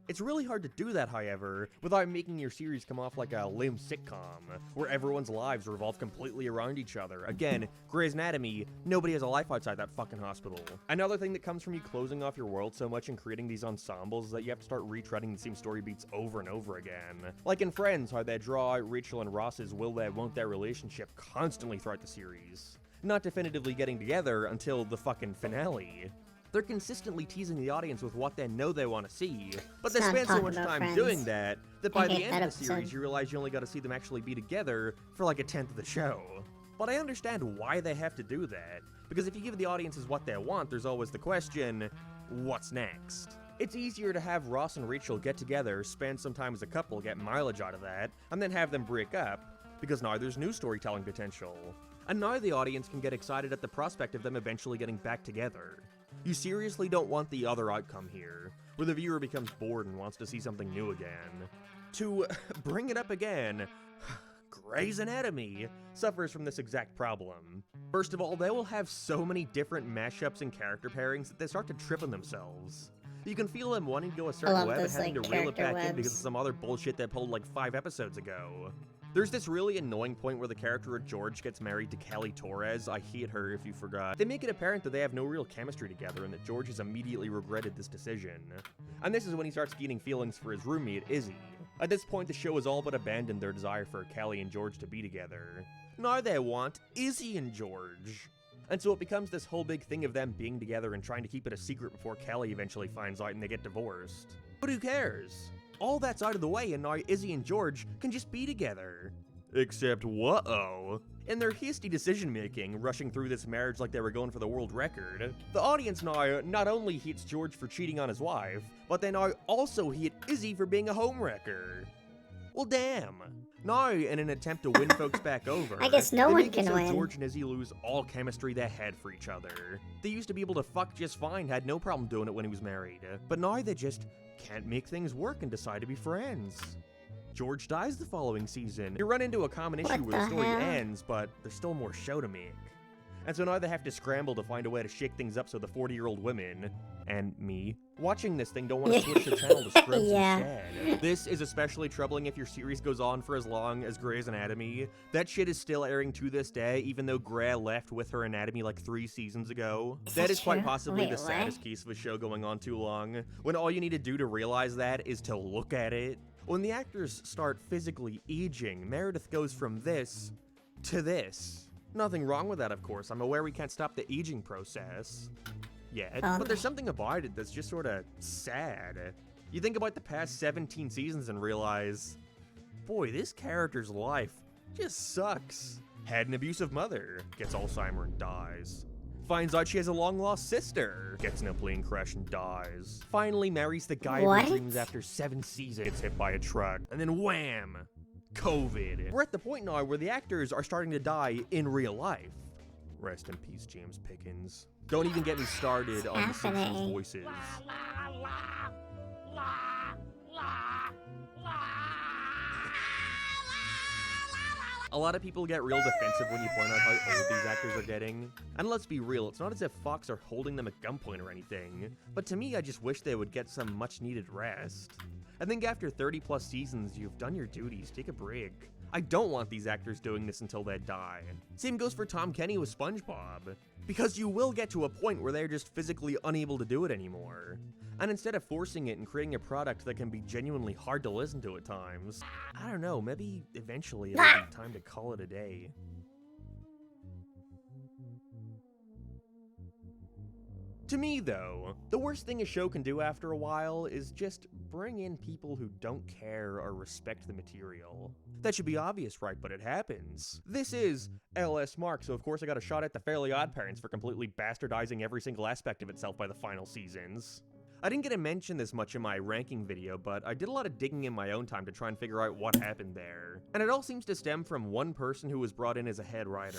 S2: It's really hard to do that, however, without making your series come off like a lame sitcom, where everyone's lives revolve completely around each other. Again, Grey's Anatomy, nobody has a life outside that fucking hospital. Another thing that comes from you closing off your world so much and creating these ensembles is that you have to start retreading the same story beats over and over again. Like in Friends, how they draw out Rachel and Ross's will-they, won't-they relationship constantly throughout the series, not definitively getting together until the fucking finale. They're consistently teasing the audience with what they know they want to see, but they spend so much time doing that by the end of the series you realize you only got to see them actually be together for like a tenth of the show. But I understand why they have to do that, because if you give the audiences what they want, there's always the question, what's next? It's easier to have Ross and Rachel get together, spend some time as a couple, get mileage out of that, and then have them break up, because now there's new storytelling potential. And now the audience can get excited at the prospect of them eventually getting back together. You seriously don't want the other outcome here, where the viewer becomes bored and wants to see something new again. To bring it up again, Grey's Anatomy suffers from this exact problem. First of all, they will have so many different mashups and character pairings that they start to trip on themselves. You can feel them wanting to go a certain web and having to reel it back in because of some other bullshit they pulled like 5 episodes ago. There's this really annoying point where the character of George gets married to Kelly Torres. I hate her if you forgot. They make it apparent that they have no real chemistry together and that George has immediately regretted this decision. And this is when he starts gaining feelings for his roommate, Izzy. At this point, the show has all but abandoned their desire for Kelly and George to be together. Now they want Izzy and George. And so it becomes this whole big thing of them being together and trying to keep it a secret before Kelly eventually finds out and they get divorced. But who cares? All that's out of the way and now Izzy and George can just be together. Except, whoa. In their hasty decision-making, rushing through this marriage like they were going for the world record, the audience now not only hates George for cheating on his wife, but they now also hate Izzy for being a homewrecker. Well, damn. Now, in an attempt to win folks back over,
S1: I guess no
S2: they
S1: one
S2: make it
S1: can
S2: so
S1: win.
S2: George and Izzy lose all chemistry they had for each other. They used to be able to fuck just fine, had no problem doing it when he was married, but now they just can't make things work and decide to be friends. George dies the following season. You run into a common issue
S1: What
S2: where the
S1: the
S2: story
S1: hell?
S2: ends, but there's still more show to make. And so now they have to scramble to find a way to shake things up so the 40-year-old women, and me, watching this thing don't want to switch the channel to Scrubs
S1: Yeah.
S2: instead. This is especially troubling if your series goes on for as long as Grey's Anatomy. That shit is still airing to this day, even though Grey left with her anatomy like 3 seasons ago.
S1: Is
S2: That
S1: that
S2: is quite
S1: true?
S2: possibly
S1: Wait,
S2: the
S1: what?
S2: saddest case of a show going on too long, when all you need to do to realize that is to look at it. When the actors start physically aging, Meredith goes from this to this. Nothing wrong with that, of course. I'm aware we can't stop the aging process yet, but there's something about it that's just sort of sad. You think about the past 17 seasons and realize, boy, this character's life just sucks. Had an abusive mother, gets Alzheimer's and dies. Finds out she has a long-lost sister, gets in a plane crash and dies. Finally marries the guy of
S1: What?
S2: her dreams after 7 seasons, gets hit by a truck, and then wham! COVID. We're at the point now where the actors are starting to die in real life. Rest in peace, James Pickens. Don't even get me started on the Simpsons
S1: happening?
S2: voices. A lot of people get real defensive when you point out how old these actors are getting. And let's be real, it's not as if Fox are holding them at gunpoint or anything. But to me, I just wish they would get some much needed rest. I think after 30 plus seasons, you've done your duties, take a break. I don't want these actors doing this until they die. Same goes for Tom Kenny with SpongeBob. Because you will get to a point where they're just physically unable to do it anymore. And instead of forcing it and creating a product that can be genuinely hard to listen to at times, I don't know, maybe eventually it'll be time to call it a day. To me, though, the worst thing a show can do after a while is just bring in people who don't care or respect the material. That should be obvious, right? But it happens. This is LS Mark, so of course I got a shot at the Fairly Odd Parents for completely bastardizing every single aspect of itself by the final seasons. I didn't get to mention this much in my ranking video, but I did a lot of digging in my own time to try and figure out what happened there. And it all seems to stem from one person who was brought in as a head writer.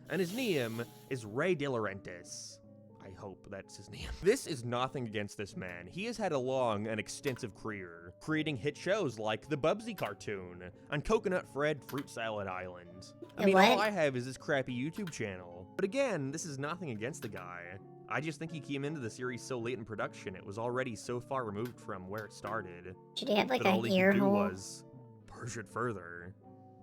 S2: And his name is Ray De Laurentiis. I hope that's his name. This is nothing against this man. He has had a long and extensive career, creating hit shows like the Bubsy cartoon and Coconut Fred Fruit Salad Island. I mean, all
S1: What?
S2: I have is this crappy YouTube channel. But again, this is nothing against the guy. I just think he came into the series so late in production, it was already so far removed from where it started,
S1: Should he have like
S2: that all
S1: an
S2: he
S1: ear
S2: could do
S1: hole?
S2: was push it further.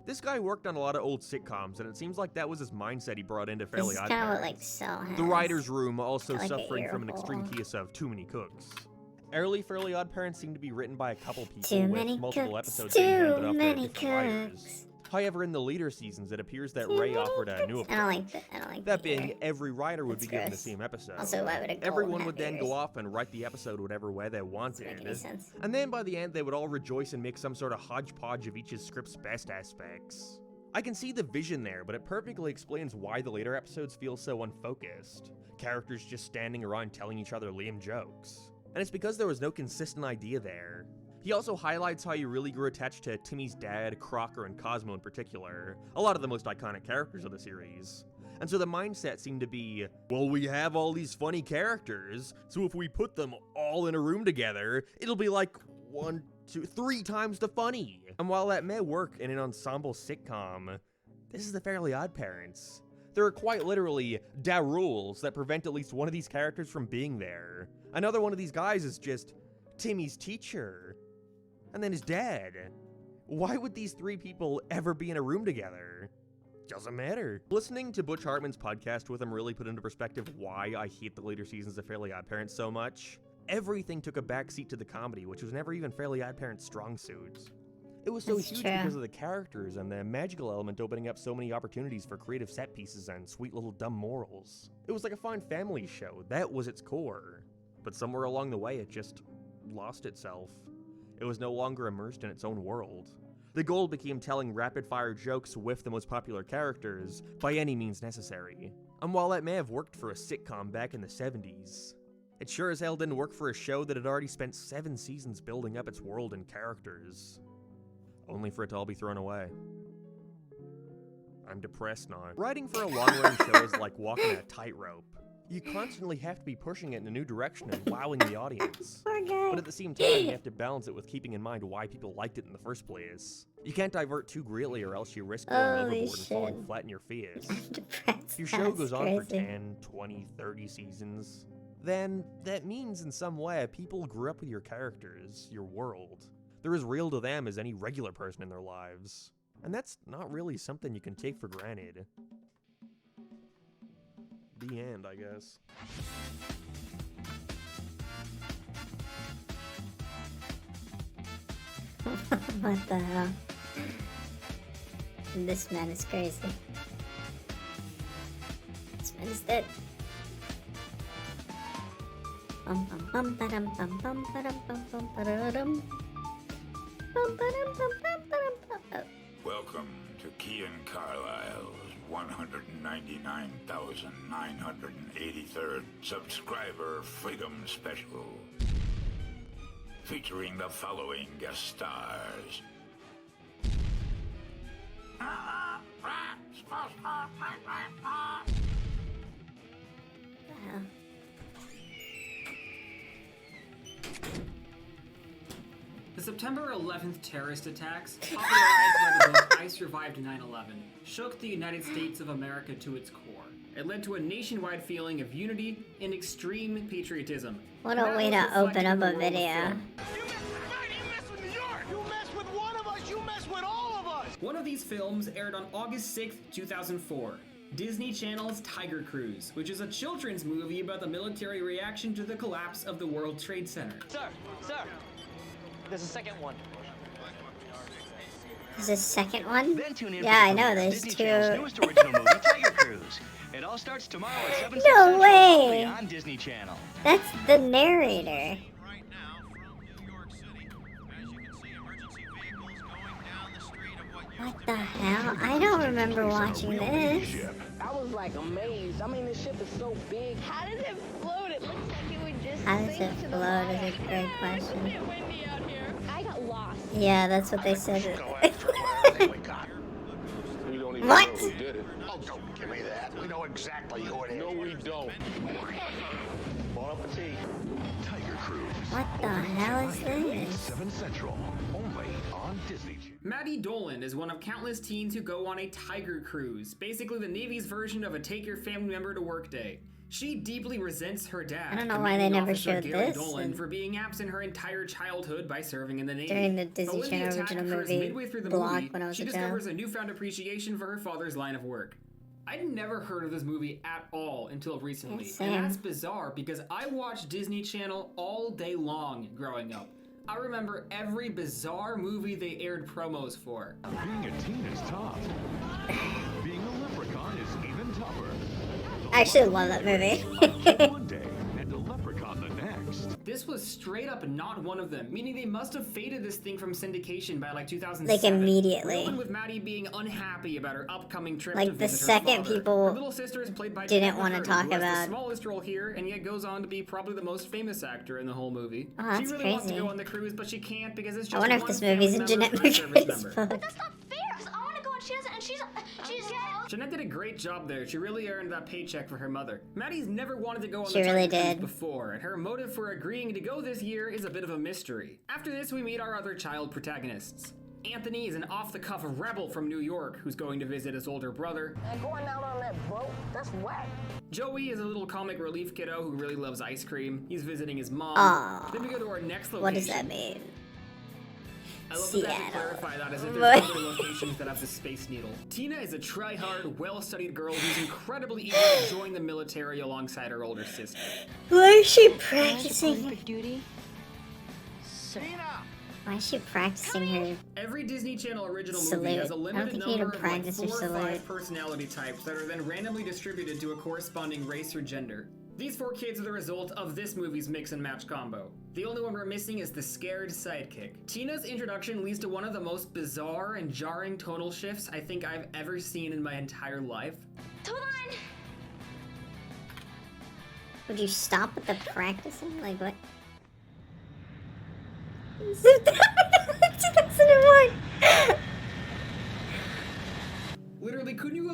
S2: This guy worked on a lot of old sitcoms, and it seems like that was his mindset he brought into
S1: This
S2: Fairly
S1: is
S2: Odd
S1: kind of what
S2: Parents.
S1: like Cell has.
S2: The writer's room also
S1: Like an
S2: suffering from an
S1: ear
S2: extreme
S1: hole.
S2: case of too many cooks. Early Fairly Odd Parents seem to be written by a couple people
S1: Too
S2: with
S1: many
S2: multiple
S1: cooks,
S2: episodes being handed
S1: too
S2: off to
S1: many
S2: different writers.
S1: cooks.
S2: However, in the later seasons, it appears that
S1: Too
S2: Ray
S1: many
S2: offered a new
S1: cooks. I don't like that. I don't like
S2: that
S1: the ear.
S2: being, every writer would
S1: That's
S2: be given the
S1: gross.
S2: same episode.
S1: Also, why would a gold
S2: Everyone
S1: have
S2: would then
S1: ears?
S2: go off and write the episode whatever way they
S1: Doesn't make any
S2: wanted.
S1: sense.
S2: And then by the end, they would all rejoice and make some sort of hodgepodge of each's script's best aspects. I can see the vision there, but it perfectly explains why the later episodes feel so unfocused. Characters just standing around telling each other lame jokes. And it's because there was no consistent idea there. He also highlights how he really grew attached to Timmy's dad, Crocker, and Cosmo in particular, a lot of the most iconic characters of the series. And so the mindset seemed to be, well, we have all these funny characters, so if we put them all in a room together, it'll be like 1, 2, 3 times the funny. And while that may work in an ensemble sitcom, this is the Fairly Odd Parents. There are quite literally da rules that prevent at least one of these characters from being there. Another one of these guys is just Timmy's teacher, and then his dad. Why would these 3 people ever be in a room together? Doesn't matter. Listening to Butch Hartman's podcast with him really put into perspective why I hate the later seasons of Fairly Odd Parents so much. Everything took a backseat to the comedy, which was never even Fairly Odd Parents' strong suit. It was so
S1: That's
S2: huge
S1: true.
S2: because of the characters and the magical element opening up so many opportunities for creative set pieces and sweet little dumb morals. It was like a fine family show, that was its core. But somewhere along the way it just lost itself. It was no longer immersed in its own world. The goal became telling rapid-fire jokes with the most popular characters by any means necessary. And while that may have worked for a sitcom back in the 70s, it sure as hell didn't work for a show that had already spent 7 seasons building up its world and characters. only for it to all be thrown away. I'm depressed now. Writing for a long-running show is like walking a tightrope. You constantly have to be pushing it in a new direction and wowing the audience.
S1: Poor guy.
S2: But at the same time, you have to balance it with keeping in mind why people liked it in the first place. You can't divert too greatly or else you risk going
S1: Holy
S2: overboard and
S1: shit.
S2: falling flat in your face.
S1: I'm depressed.
S2: If your show
S1: That's
S2: goes on for
S1: crazy.
S2: 10, 20, 30 seasons, then that means in some way people grew up with your characters, your world. They're as real to them as any regular person in their lives. And that's not really something you can take for granted. The end, I guess.
S1: What the hell? This man is crazy. This man is dead. Bum bum bum ba-dum bum bum ba-dum bum bum ba-da-dum. Bum ba-dum bum bum ba-dum bum. Oh.
S6: Welcome to Kean Carlisle's 199,983rd Subscriber Freedom Special. Featuring the following guest stars.
S1: Wow.
S7: The September 11th terrorist attacks, popularized by the book I Survived 9/11, shook the United States of America to its core. It led to a nationwide feeling of unity and extreme patriotism.
S1: What a
S7: That
S1: way
S7: was
S1: to open
S7: reflected
S1: up
S7: in the
S1: a
S7: world of
S1: video.
S7: film.
S5: You mess with mine, you mess with New York! You mess with one of us, you mess with all of us!
S7: One of these films aired on August 6th, 2004. Disney Channel's Tiger Cruise, which is a children's movie about the military reaction to the collapse of the World Trade Center.
S8: Sir, there's a second one.
S1: Is this second one?
S8: Then tune in
S1: Yeah,
S8: for
S1: I know.
S8: the
S1: There's
S8: Disney
S1: two.
S8: Channel's newest original movie, Tiger Cruise. It all starts tomorrow at 7
S1: No
S8: Central,
S1: way.
S8: only on Disney Channel.
S1: That's the narrator.
S9: Right now from New York City. As you can see, emergency vehicles going down the street of what
S1: What the hell? I don't remember watching this.
S10: I was like amazed. I mean, this ship is so big. How does it float? It looks like it would just
S1: How does
S10: sink
S1: it
S10: to the
S1: float is
S10: bottom.
S1: a great question.
S10: It's a bit windy out here. I got lost.
S1: Yeah, that's what they said.
S11: We don't even
S1: What?
S11: know who did it. Oh, don't give me that. We know exactly who it is. No, we don't. Bon appetit. Tiger Cruise.
S1: What the hell is this?
S11: 7 Central. Only on Disney Channel.
S7: Maddie Dolan is one of countless teens who go on a Tiger Cruise, basically the Navy's version of a take your family member to work day. She deeply resents her dad,
S1: I don't know why they
S7: commanding
S1: never
S7: officer
S1: showed
S7: Gary
S1: this
S7: Dolan,
S1: in-
S7: for being absent her entire childhood by serving in the Navy.
S1: During the
S7: But
S1: Disney
S7: when the
S1: Channel
S7: attack
S1: original
S7: occurs
S1: movie
S7: midway through the
S1: block
S7: movie,
S1: when I was
S7: she
S1: a child.
S7: discovers a newfound appreciation for her father's line of work. I'd never heard of this movie at all until recently,
S1: Yeah, same.
S7: and that's bizarre because I watched Disney Channel all day long growing up. I remember every bizarre movie they aired promos for.
S11: Being a teen is tough. Being a leprechaun is even tougher.
S1: I actually love that movie.
S11: One day, and a leprechaun the next.
S7: This was straight up not one of them, meaning they must have faded this thing from syndication by like 2007.
S1: Like, immediately.
S7: We open with Maddie being unhappy about her upcoming trip
S1: Like,
S7: to
S1: the
S7: visit her
S1: second
S7: father.
S1: people
S7: Her little sister is played by
S1: didn't
S7: Jennifer
S1: wanna
S7: Hurd,
S1: talk
S7: who has
S1: about-
S7: the smallest role here, and yet goes on to be probably the most famous actor in the whole movie.
S1: Oh, that's
S7: she really wants to
S1: crazy.
S7: go on the cruise, but she can't because it's just
S1: I wonder if
S7: one
S1: this
S7: family
S1: movie's in
S7: member
S1: Jeanette
S7: per service
S1: McCurdy's
S7: member.
S1: book.
S12: That's not fair. I want to go and she doesn't, and she's
S7: Jeanette did a great job there. She really earned that paycheck for her mother. Maddie's never wanted to go on
S1: She
S7: the
S1: really
S7: Tiger Cruise
S1: did.
S7: before, and her motive for agreeing to go this year is a bit of a mystery. After this, we meet our other child protagonists. Anthony is an off-the-cuff rebel from New York who's going to visit his older brother.
S10: And going out on that boat, that's whack.
S7: Joey is a little comic relief kiddo who really loves ice cream. He's visiting his mom.
S1: Aw.
S7: Then we go to our next location.
S1: What does that mean?
S7: I love that they have to
S1: Seattle.
S7: clarify that as if
S1: What?
S7: there's other locations that have the Space Needle. Tina is a try-hard, well-studied girl who's incredibly eager to join the military alongside her older sister.
S1: Why is she practicing?
S12: duty.
S1: Why is she practicing her?
S7: Every Disney Channel original
S1: Salute.
S7: movie has a
S1: I don't
S7: limited
S1: think you need to
S7: number of like
S1: practice
S7: 4
S1: your
S7: or
S1: salute.
S7: 5 personality types that are then randomly distributed to a corresponding race or gender. These 4 kids are the result of this movie's mix and match combo. The only one we're missing is the scared sidekick. Tina's introduction leads to one of the most bizarre and jarring tonal shifts I think I've ever seen in my entire life.
S12: Hold on.
S1: Would you stop with the practicing? Like what? 2001.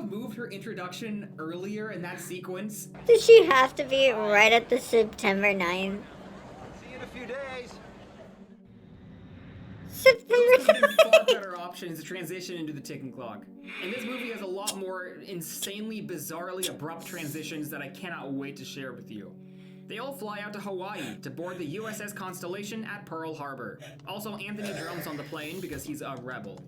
S7: have moved her introduction earlier in that sequence?
S1: Did she have to be right at the September 9th?
S5: See you in a few days.
S1: September
S7: Those would have been far
S1: 9th!
S7: better options to transition into the ticking clock. And this movie has a lot more insanely, bizarrely abrupt transitions that I cannot wait to share with you. They all fly out to Hawaii to board the USS Constellation at Pearl Harbor. Also, Anthony drums on the plane because he's a rebel.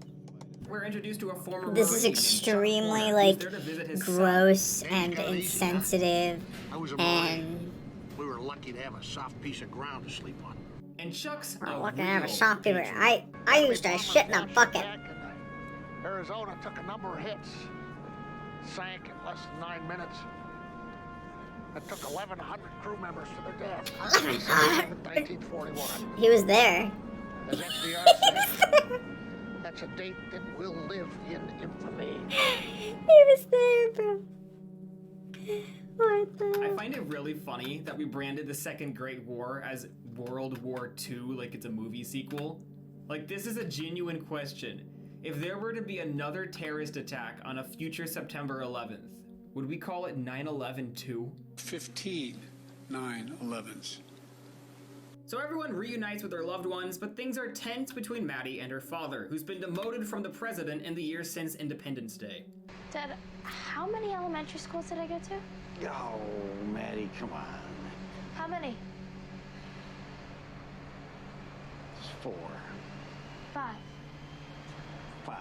S7: We're introduced to a former
S1: This is
S7: Marine named Chuck
S1: extremely,
S7: Horner, who's
S1: like,
S7: there to visit his son.
S1: gross and insensitive,
S11: I was a
S1: and
S11: Marine. We were lucky to have a soft piece of ground to sleep on.
S7: And Chuck's
S1: we're
S7: a
S1: looking at a
S7: real
S1: soft paper.
S7: patriot.
S1: I used to shit in a bucket.
S11: Arizona took a number of hits. Sank in less than 9 minutes. It took 1,100 crew members to their death. 1941.
S1: He was there.
S11: As FDR said, that's a date that will live in infamy.
S1: He was there, bro. What the?
S7: I find it really funny that we branded the Second Great War as World War II like it's a movie sequel. Like, this is a genuine question. If there were to be another terrorist attack on a future September 11th, would we call it 9/11-2?
S13: 15 9/11s.
S7: So everyone reunites with their loved ones, but things are tense between Maddie and her father, who's been demoted from the president in the years since Independence Day.
S12: Dad, how many elementary schools did I go to?
S11: Oh, Maddie, come on.
S12: How many?
S11: 4,
S12: 5.
S11: 5.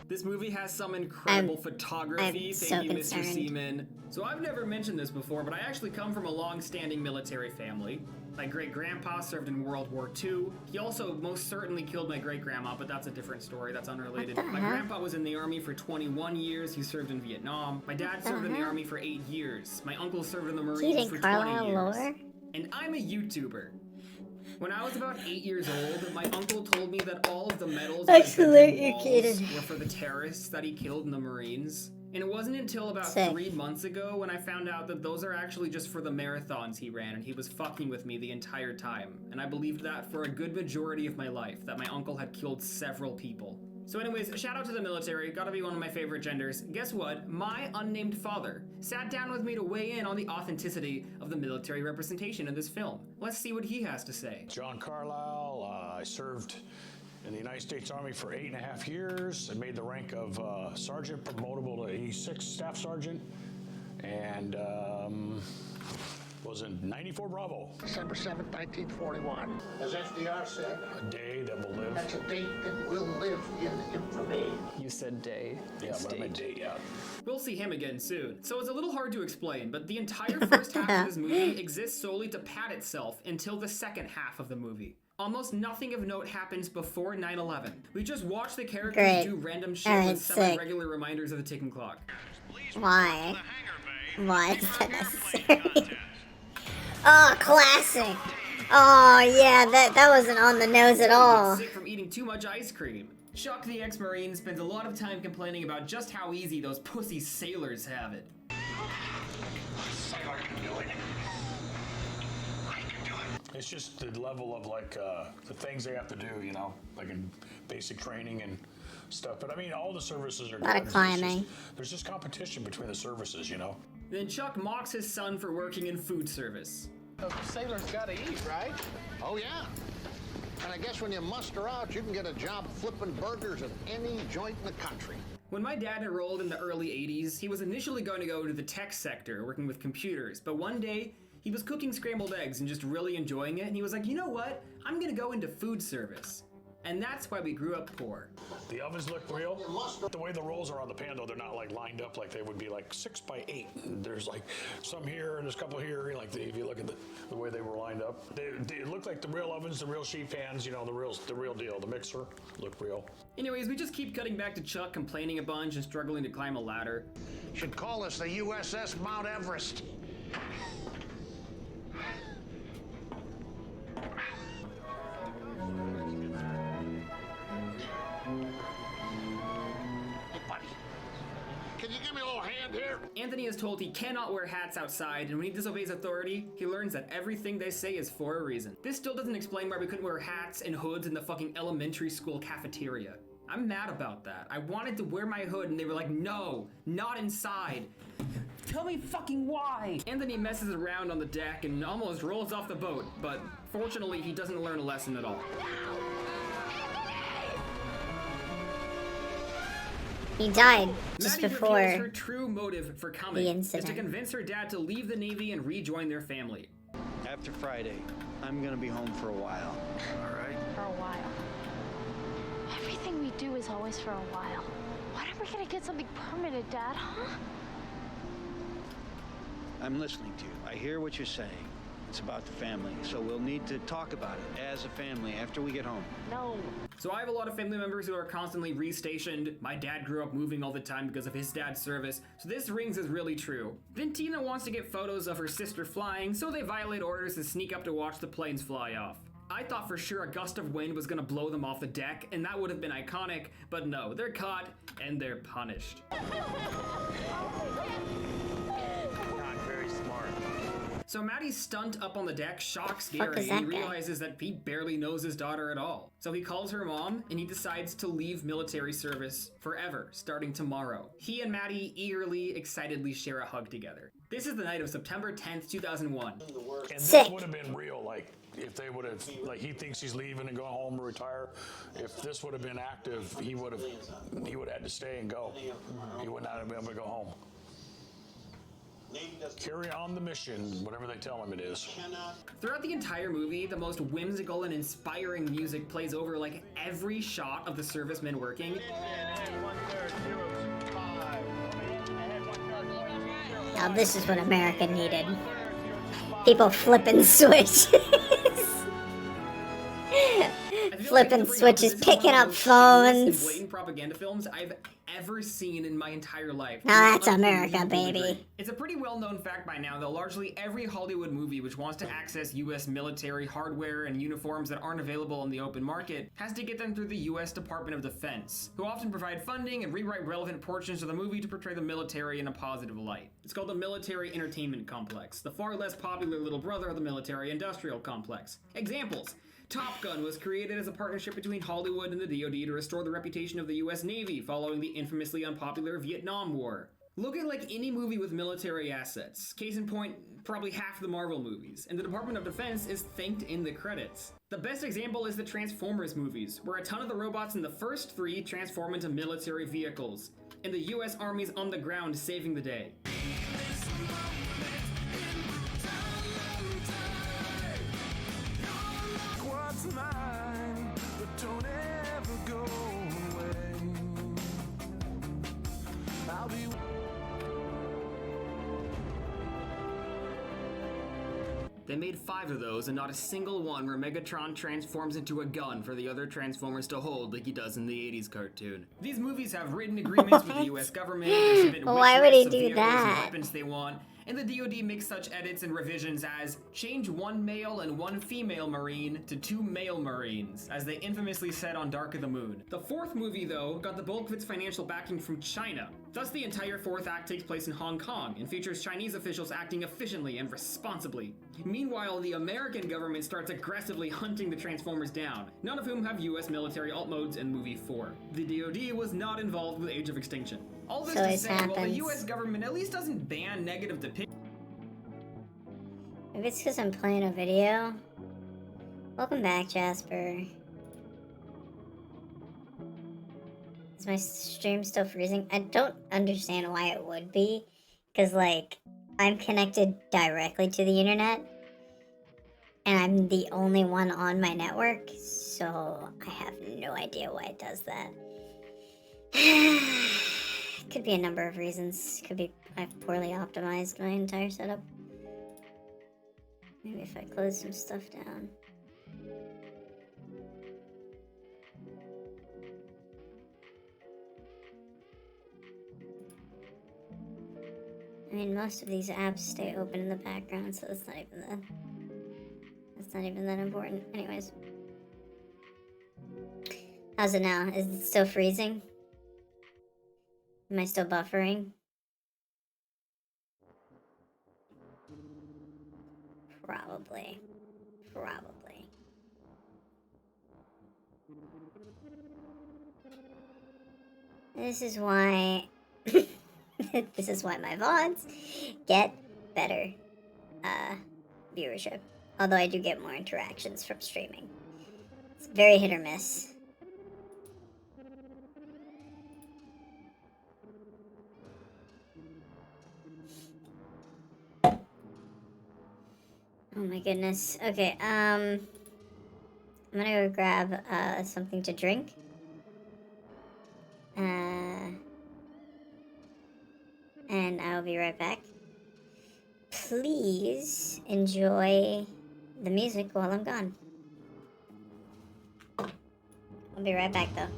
S7: This movie has some incredible photography.
S1: I'm
S7: Thank
S1: so
S7: you, Mr.
S1: concerned.
S7: Seaman. So I've never mentioned this before, but I actually come from a long-standing military family. My great-grandpa served in World War II. He also most certainly killed my great-grandma, but that's a different story. That's unrelated.
S1: What the
S7: My
S1: heck?
S7: grandpa was in the Army for 21 years. He served in Vietnam. My dad served in the
S1: heck?
S7: Army for 8 years. My uncle served in the Marines
S1: Keating
S7: for 20
S1: Carlisle
S7: years.
S1: lore?
S7: And I'm a YouTuber. When I was about 8 years old, my uncle told me that all of the medals on
S1: I
S7: his bedroom
S1: salute you,
S7: walls
S1: Keaton.
S7: were for the terrorists that he killed in the Marines. And it wasn't until about
S1: Sick.
S7: 3 months ago when I found out that those are actually just for the marathons he ran, and he was fucking with me the entire time. And I believed that for a good majority of my life, that my uncle had killed several people. So anyways, shout out to the military, gotta be one of my favorite genders. Guess what? My unnamed father sat down with me to weigh in on the authenticity of the military representation in this film. Let's see what he has to say.
S14: John Carlisle, I served in the United States Army for 8.5 years. I made the rank of sergeant, promotable to 86 staff sergeant, and was in 94 Bravo.
S11: December 7th, 1941. As FDR said,
S14: A day that will live.
S11: that's a date that will live in infamy.
S7: You said day.
S14: Yeah, but I meant date, yeah.
S7: We'll see him again soon. So it's a little hard to explain, but the entire first half of this movie exists solely to pad itself until the second half of the movie. Almost nothing of note happens before 9/11. We just watch the characters
S1: Great.
S7: do random shit
S1: Alright,
S7: with
S1: sick.
S7: semi-regular reminders of the ticking clock.
S1: Why? Why is that necessary? Oh, classic. Oh, yeah, that wasn't on the nose at all.
S7: Sick from eating too much ice cream. Chuck the ex-Marine spends a lot of time complaining about just how easy those pussy sailors have it.
S11: Sailor can do it. I can do it.
S14: It's just the level of like the things they have to do, you know, like in basic training and stuff. But I mean, all the services are
S1: A lot of
S14: good.
S1: climbing.
S14: There's just competition between the services, you know.
S7: Then Chuck mocks his son for working in food service.
S5: Sailors gotta eat, right?
S11: Oh, yeah. And I guess when you muster out, you can get a job flipping burgers at any joint in the country.
S7: When my dad enrolled in the early 80s, he was initially going to go to the tech sector, working with computers, but one day, he was cooking scrambled eggs and just really enjoying it, and he was like, you know what? I'm gonna go into food service. And that's why we grew up poor.
S14: The ovens look real. The way the rolls are on the pan, though, they're not like lined up like they would be like 6 by 8. There's like some here and there's a couple here. Like if you look at the way they were lined up, they look like the real ovens, the real sheet pans. You know, the real deal. The mixer look real.
S7: Anyways, we just keep cutting back to Chuck complaining a bunch and struggling to climb a ladder.
S11: Should call this the USS Mount Everest. Hey, buddy. Can you give me a little hand here?
S7: Anthony is told he cannot wear hats outside, and when he disobeys authority, he learns that everything they say is for a reason. This still doesn't explain why we couldn't wear hats and hoods in the fucking elementary school cafeteria. I'm mad about that. I wanted to wear my hood and they were like, no, not inside. Tell me fucking why! And then he messes around on the deck and almost rolls off the boat, but fortunately he doesn't learn a lesson at all.
S1: He died just
S7: Maddie
S1: before
S7: reveals her true motive for coming
S1: the
S7: is to
S1: incident.
S7: convince her dad to leave the Navy and rejoin their family.
S8: After Friday, I'm gonna be home for a while.
S9: All right.
S12: For a while. Everything we do is always for a while. When are we gonna get something permanent, Dad, huh?
S8: I'm listening to you. I hear what you're saying. It's about the family, so we'll need to talk about it as a family after we get home.
S12: No.
S7: So I have a lot of family members who are constantly restationed. My dad grew up moving all the time because of his dad's service, so this rings as really true. Then Tina wants to get photos of her sister flying, so they violate orders and sneak up to watch the planes fly off. I thought for sure a gust of wind was gonna blow them off the deck, and that would have been iconic, but no, they're caught and they're punished.
S9: Not very smart.
S7: So Maddie's stunt up on the deck shocks
S1: Fuck
S7: Gary,
S1: is
S7: and he
S1: that guy?
S7: realizes that he barely knows his daughter at all. So he calls her mom, and he decides to leave military service forever, starting tomorrow. He and Maddie eagerly, excitedly share a hug together. This is the night of September 10th, 2001.
S14: And
S1: Sick.
S14: this would have been real, like, if they would have, like, he thinks he's leaving and going home to retire. If this would have been active, he would have had to stay and go. He would not have been able to go home. Carry on the mission, whatever they tell him it is.
S7: Throughout the entire movie, the most whimsical and inspiring music plays over like every shot of the servicemen working.
S1: Now this is what America needed. People flipping switches. Flipping switches, picking up
S7: And
S1: phones.
S7: blatant propaganda films I've ever seen in my entire life.
S1: Now that's
S7: It's
S1: America,
S7: unbelievably
S1: baby.
S7: great. It's a pretty well-known fact by now that largely every Hollywood movie which wants to access U.S. military hardware and uniforms that aren't available in the open market has to get them through the U.S. Department of Defense, who often provide funding and rewrite relevant portions of the movie to portray the military in a positive light. It's called the Military Entertainment Complex, the far less popular little brother of the Military Industrial Complex. Examples. Top Gun was created as a partnership between Hollywood and the DoD to restore the reputation of the US Navy following the infamously unpopular Vietnam War. Looking like any movie with military assets. Case in point, probably half the Marvel movies, and the Department of Defense is thanked in the credits. The best example is the Transformers movies, where a ton of the robots in the first three transform into military vehicles, and the US Army's on the ground saving the day.
S5: Mine, but don't ever go away. I'll be.
S7: They made 5 of those, and not a single one where Megatron transforms into a gun for the other Transformers to hold like he does in the 80s cartoon. These movies have written agreements with the US government to submit
S1: Why would he
S7: wish lists of
S1: do
S7: vehicles and
S1: that?
S7: weapons they want, and the DoD makes such edits and revisions as change 1 male and 1 female Marine to 2 male Marines, as they infamously said on Dark of the Moon. The 4th movie, though, got the bulk of its financial backing from China. Thus, the entire 4th act takes place in Hong Kong and features Chinese officials acting efficiently and responsibly. Meanwhile, the American government starts aggressively hunting the Transformers down, none of whom have US military alt modes in movie 4. The DoD was not involved with Age of Extinction. All this
S1: So
S7: to
S1: it
S7: say, while the
S1: happens.
S7: US government at least doesn't ban negative depictions.
S1: Maybe it's because I'm playing a video. Welcome back, Jasper. Is my stream still freezing? I don't understand why it would be. Because, like, I'm connected directly to the internet. And I'm the only one on my network. So I have no idea why it does that. Could be a number of reasons. Could be I've poorly optimized my entire setup. Maybe if I close some stuff down. I mean, most of these apps stay open in the background, so that's not even that important. Anyways. How's it now? Is it still freezing? Am I still buffering? Probably. This is why this is why my VODs get better viewership. Although I do get more interactions from streaming. It's very hit or miss. Oh my goodness. Okay, I'm gonna go grab something to drink. And I'll be right back. Please enjoy the music while I'm gone. I'll be right back though.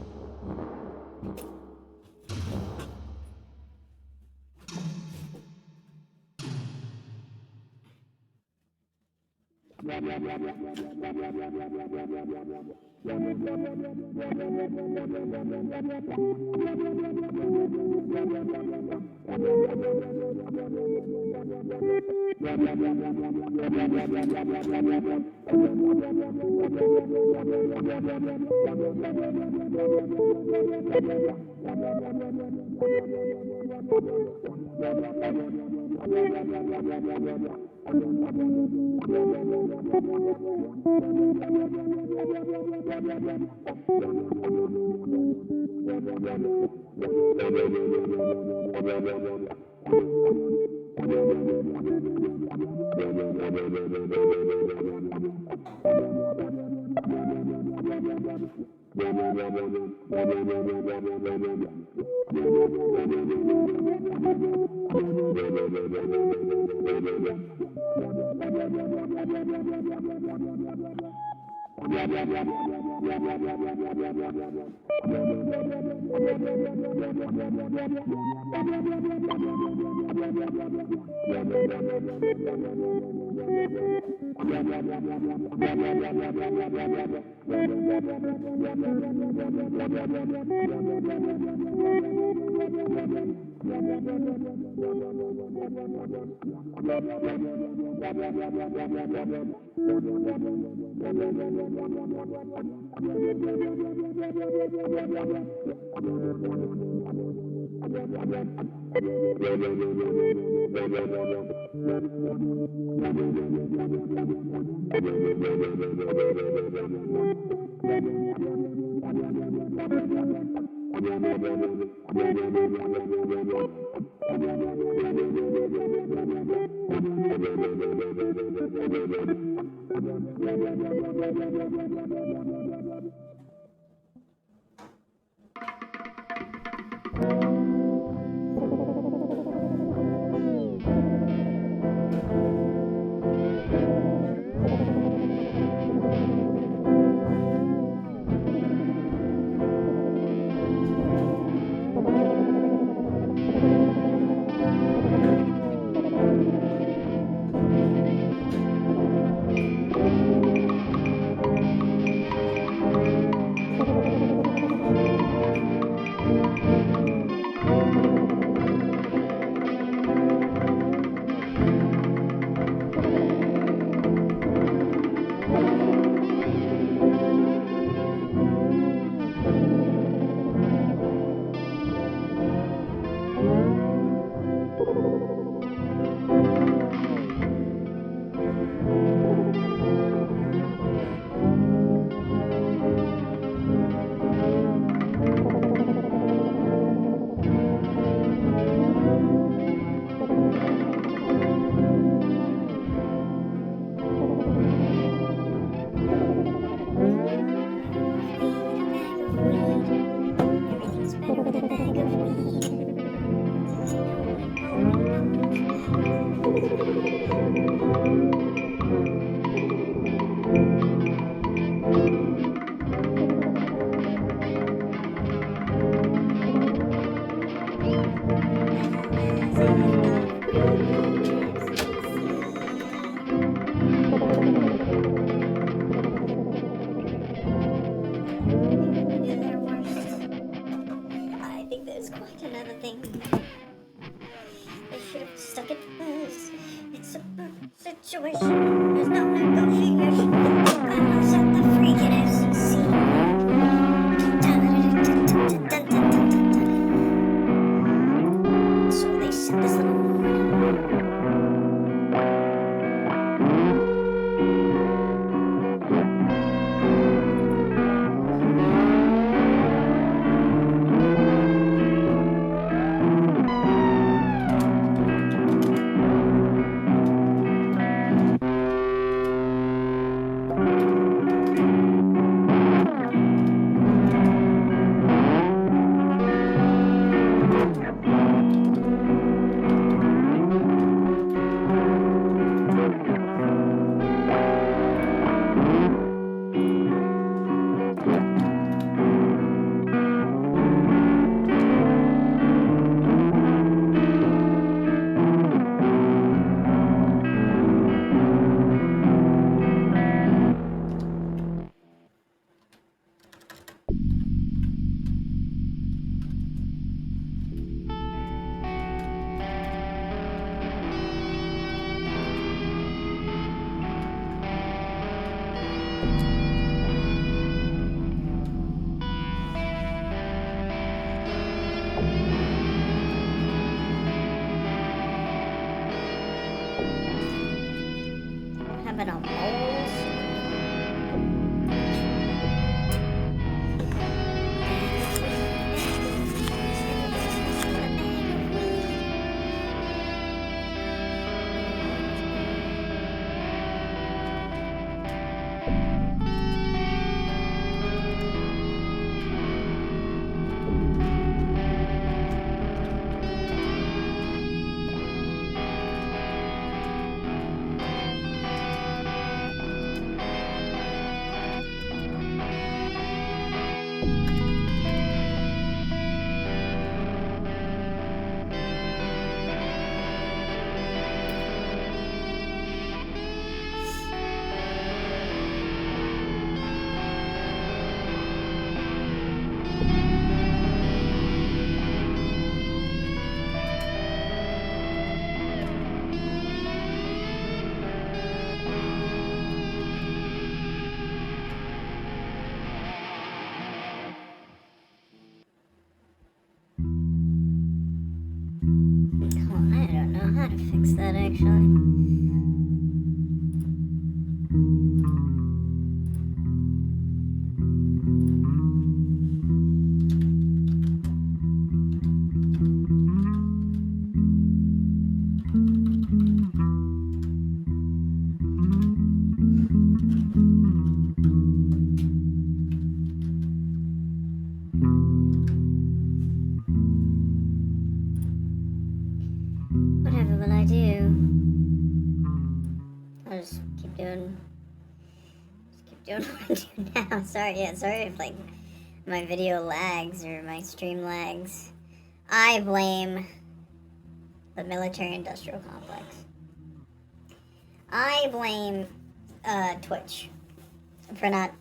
S1: I think there's quite another thing. They should have stuck it first. It's a perfect situation. There's no negotiation. I must have the freaking FCC. Having a moles. I don't know how to fix that actually. Whatever will I do? I'll just keep doing what I do now. Sorry if like my video lags or my stream lags. I blame the military-industrial complex. I blame Twitch for not,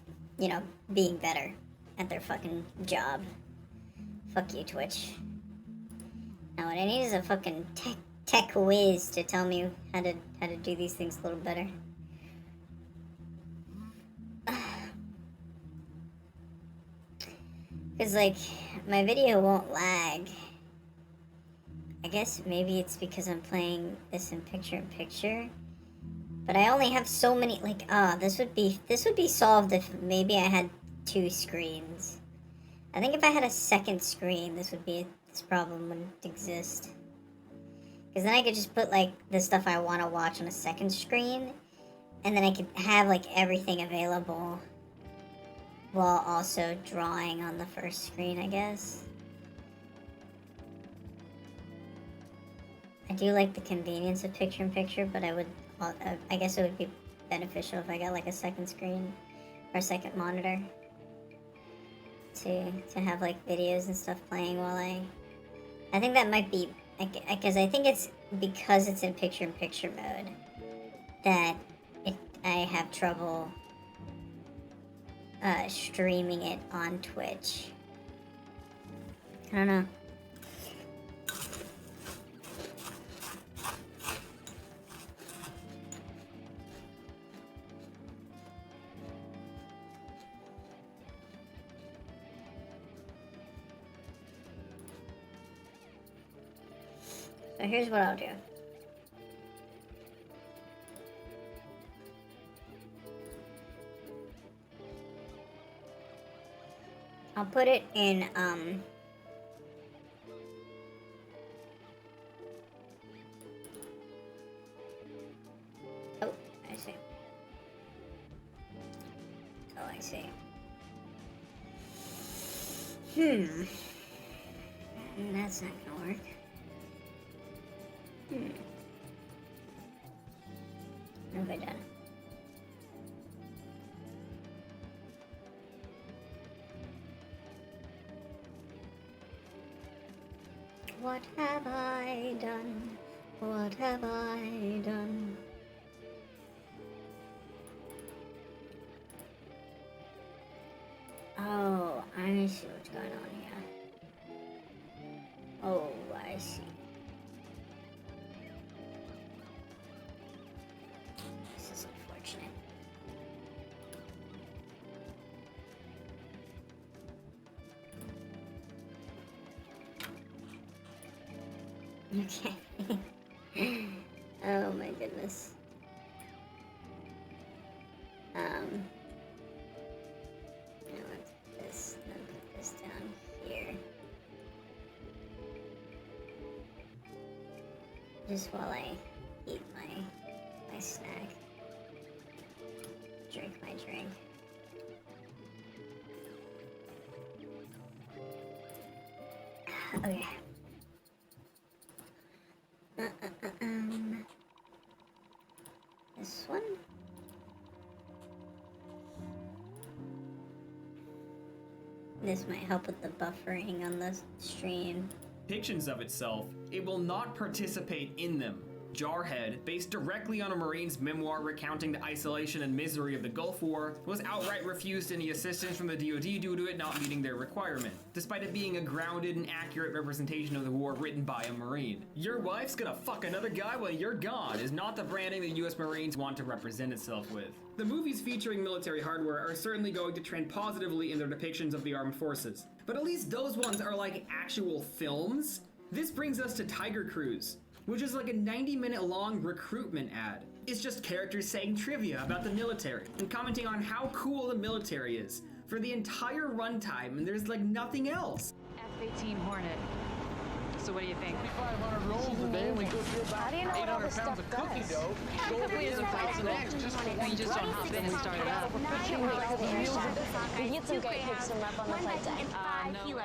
S1: being better at their fucking job. Fuck you, Twitch. Now what I need is a fucking tech whiz to tell me how to do these things a little better. Cause like my video won't lag. I guess maybe it's because I'm playing this in picture-in-picture. But I only have so many, like, this would be solved if maybe I had 2 screens. I think if I had a second screen, this problem wouldn't exist. Because then I could just put, like, the stuff I want to watch on a second screen, and then I could have, like, everything available while also drawing on the first screen, I guess. I do like the convenience of picture-in-picture, but I guess it would be beneficial if I got, like, a second screen or a second monitor to have, like, videos and stuff playing while I think that might be, because I think it's because it's in picture-in-picture mode that I have trouble streaming it on Twitch. I don't know. So here's what I'll do. I'll put it in, oh, I see. Oh, I see. That's not gonna work. What have I done? What have I done? What have I done? Oh, I see what's going on here. Oh, I see. This is unfortunate. Okay. Oh my goodness. Let's put this, then put this down here. Just while I eat my snack. Drink my drink. Okay. This one? This might help with the buffering on the stream.
S7: Depictions of itself, it will not participate in them. Jarhead, based directly on a Marine's memoir recounting the isolation and misery of the Gulf War, was outright refused any assistance from the DoD due to it not meeting their requirement, despite it being a grounded and accurate representation of the war written by a Marine. Your wife's gonna fuck another guy while you're gone is not the branding the US Marines want to represent itself with. The movies featuring military hardware are certainly going to trend positively in their depictions of the armed forces, but at least those ones are like actual films. This brings us to Tiger Cruise, which is like a 90-minute long recruitment ad. It's just characters saying trivia about the military and commenting on how cool the military is for the entire runtime, and there's like nothing else.
S15: F-18 Hornet. So what do you think?
S11: 2,500 rolls a day, and we go through about 800 pounds of cookie dough.
S15: Hopefully it fights an eggs just before you just don't hop in and start it up.
S10: We get some great hits and up on the flight deck.
S15: No.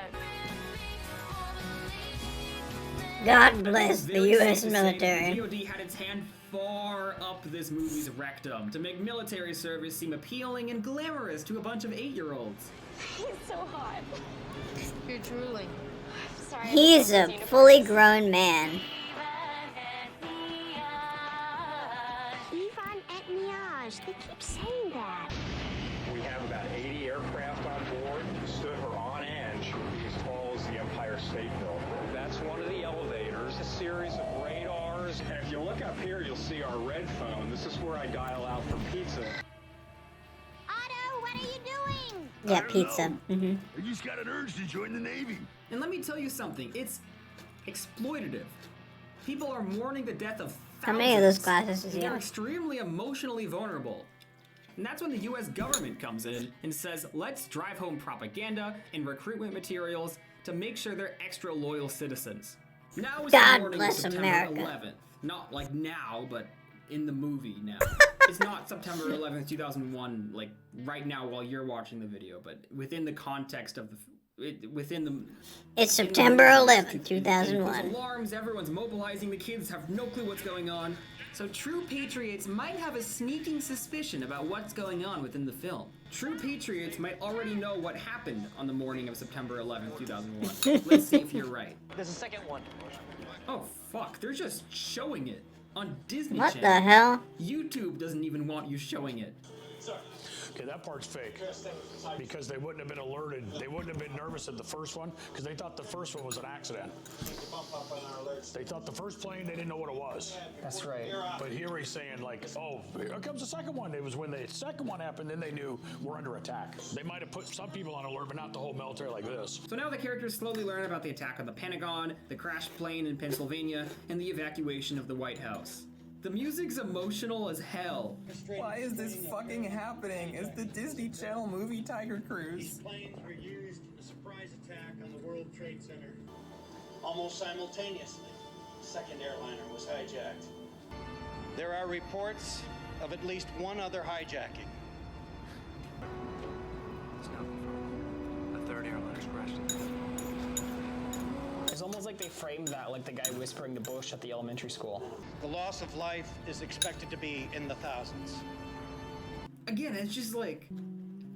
S1: God bless the
S7: Very
S1: U.S.
S7: safe to say
S1: military.
S7: the DoD had its hand far up this movie's rectum to make military service seem appealing and glamorous to a bunch of 8-year-olds.
S10: He's so hot.
S15: You're drooling.
S10: Sorry.
S1: He's a fully grown man.
S10: Yvonne et Miage. They keep saying that.
S16: We have about 80 aircraft on board. Stood her on end. She would be as tall as the Empire State Building. That's one of the elevators. A series of radars. And if you look up here, you'll see our red phone. This is where I dial out for pizza.
S10: Otto, what are you doing?
S1: Yeah, pizza. Mm-hmm.
S5: I just got an urge to join the Navy.
S7: And let me tell you something, it's exploitative. People are mourning the death of thousands.
S1: How many of those glasses does he
S7: They're
S1: have?
S7: extremely emotionally vulnerable. And that's when the US government comes in and says, let's drive home propaganda and recruitment materials to make sure they're extra loyal citizens. Now is
S1: God
S7: the morning
S1: bless
S7: of September
S1: America.
S7: 11th. Not like now, but in the movie now. It's not September 11th, 2001, like right now while you're watching the video, but within the context of the...
S1: It's September 11th, 2001.
S7: Alarms, everyone's mobilizing, the kids have no clue what's going on. So true patriots might have a sneaking suspicion about what's going on within the film. True patriots might already know what happened on the morning of September 11th, 2001. Let's see if you're right.
S17: There's a second one.
S7: Oh fuck, they're just showing it on Disney
S1: What
S7: Channel.
S1: the hell?
S7: YouTube doesn't even want you showing it.
S14: Okay, that part's fake. Because they wouldn't have been alerted. They wouldn't have been nervous at the first one because they thought the first one was an accident. They thought the first plane, they didn't know what it was.
S17: That's right.
S14: But here he's saying like, oh, here comes the second one. It was when the second one happened, then they knew we're under attack. They might have put some people on alert, but not the whole military like this.
S7: So now the characters slowly learn about the attack on the Pentagon, the crashed plane in Pennsylvania, and the evacuation of the White House. The music's emotional as hell.
S18: Why is this fucking happening? It's the Disney Channel movie Tiger Cruise.
S19: These planes were used in a surprise attack on the World Trade Center. Almost simultaneously, the second airliner was hijacked.
S17: There are reports of at least one other hijacking. A third airliner's crashed.
S18: It's almost like they framed that like the guy whispering to Bush at the elementary school.
S17: The loss of life is expected to be in the thousands.
S7: Again, it's just like,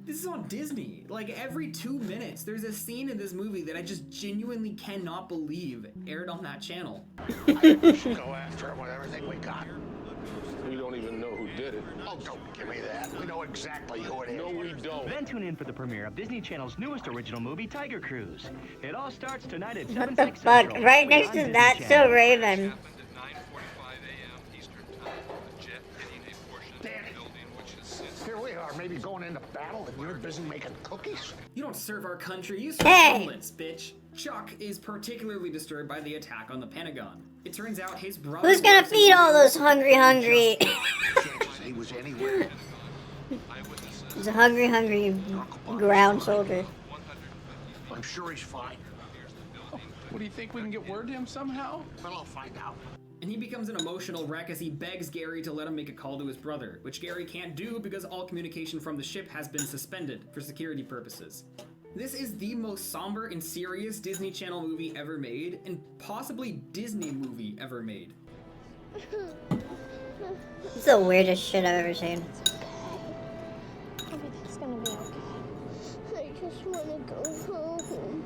S7: This is on Disney. Like, every 2 minutes, there's a scene in this movie that I just genuinely cannot believe aired on that channel.
S11: I think we should go after him with everything we got.
S5: We don't even know who did it.
S11: Oh, don't give me that. We know exactly who it is.
S5: No, we don't.
S20: Then tune in for the premiere of Disney Channel's newest original movie, Tiger Cruise. It all starts tonight at 7,
S1: What the
S20: 6
S1: fuck?
S20: Central.
S1: Right
S20: Free
S1: next
S20: on
S1: to
S20: Disney
S1: That's So
S20: Channel.
S1: Raven.
S11: Here we are, maybe going into battle, and you're busy making cookies?
S7: You don't serve our country, you serve
S1: Hey!
S7: homeless, bitch. Chuck is particularly disturbed by the attack on the Pentagon. It turns out his brother...
S1: Who's gonna
S7: works in
S1: feed
S7: the
S1: all those
S7: Air Force.
S1: hungry?
S11: He was anywhere.
S1: He's a hungry ground soldier.
S11: I'm sure he's fine.
S18: What do you think, we can get word to him somehow?
S11: Well, I'll find out.
S7: And he becomes an emotional wreck as he begs Gary to let him make a call to his brother, which Gary can't do because all communication from the ship has been suspended for security purposes. This is the most somber and serious Disney Channel movie ever made, and possibly Disney movie ever made.
S1: It's the weirdest shit I've ever seen.
S12: Everything's gonna be okay. I just wanna go home.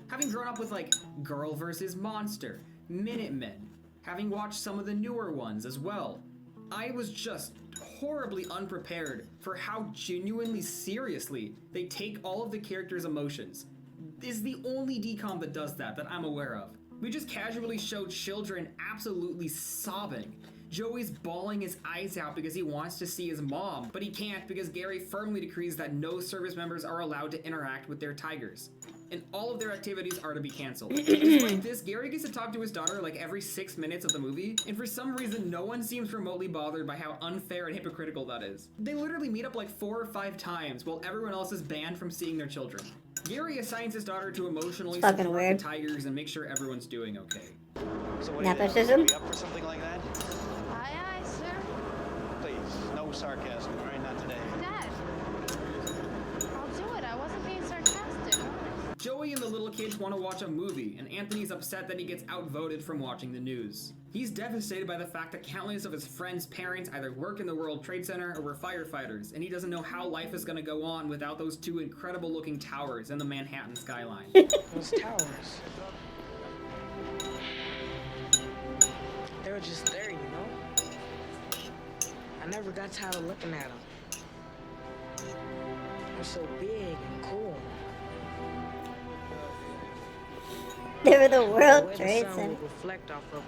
S7: Having grown up with like Girl vs. Monster, Minutemen, having watched some of the newer ones as well, I was just horribly unprepared for how genuinely seriously they take all of the characters' emotions. This is the only DCOM that does that I'm aware of. We just casually show children absolutely sobbing. Joey's bawling his eyes out because he wants to see his mom, but he can't because Gary firmly decrees that no service members are allowed to interact with their tigers. And all of their activities are to be canceled. Despite this, Gary gets to talk to his daughter like every 6 minutes of the movie, and for some reason no one seems remotely bothered by how unfair and hypocritical that is. They literally meet up like 4 or 5 times while everyone else is banned from seeing their children. Gary assigns his daughter to emotionally
S1: Fucking
S7: support
S1: weird.
S7: the tigers and make sure everyone's doing okay.
S8: So what
S1: Nepotism?
S8: Be up for something like that?
S12: Aye, aye, sir.
S8: Please, no sarcasm, all right? Not today.
S12: Dad. I'll do it. I wasn't being sarcastic.
S7: Joey and the little kids want to watch a movie, and Anthony's upset that he gets outvoted from watching the news. He's devastated by the fact that countless of his friends' parents either work in the World Trade Center or were firefighters, and he doesn't know how life is going to go on without those 2 incredible looking towers and the Manhattan skyline.
S18: Those towers. They were just there, you know? I never got tired of looking at them. They're so big and cool.
S1: They were the
S18: The
S1: World
S18: way the
S1: Trade
S18: sun
S1: Center.
S18: would reflect off of them.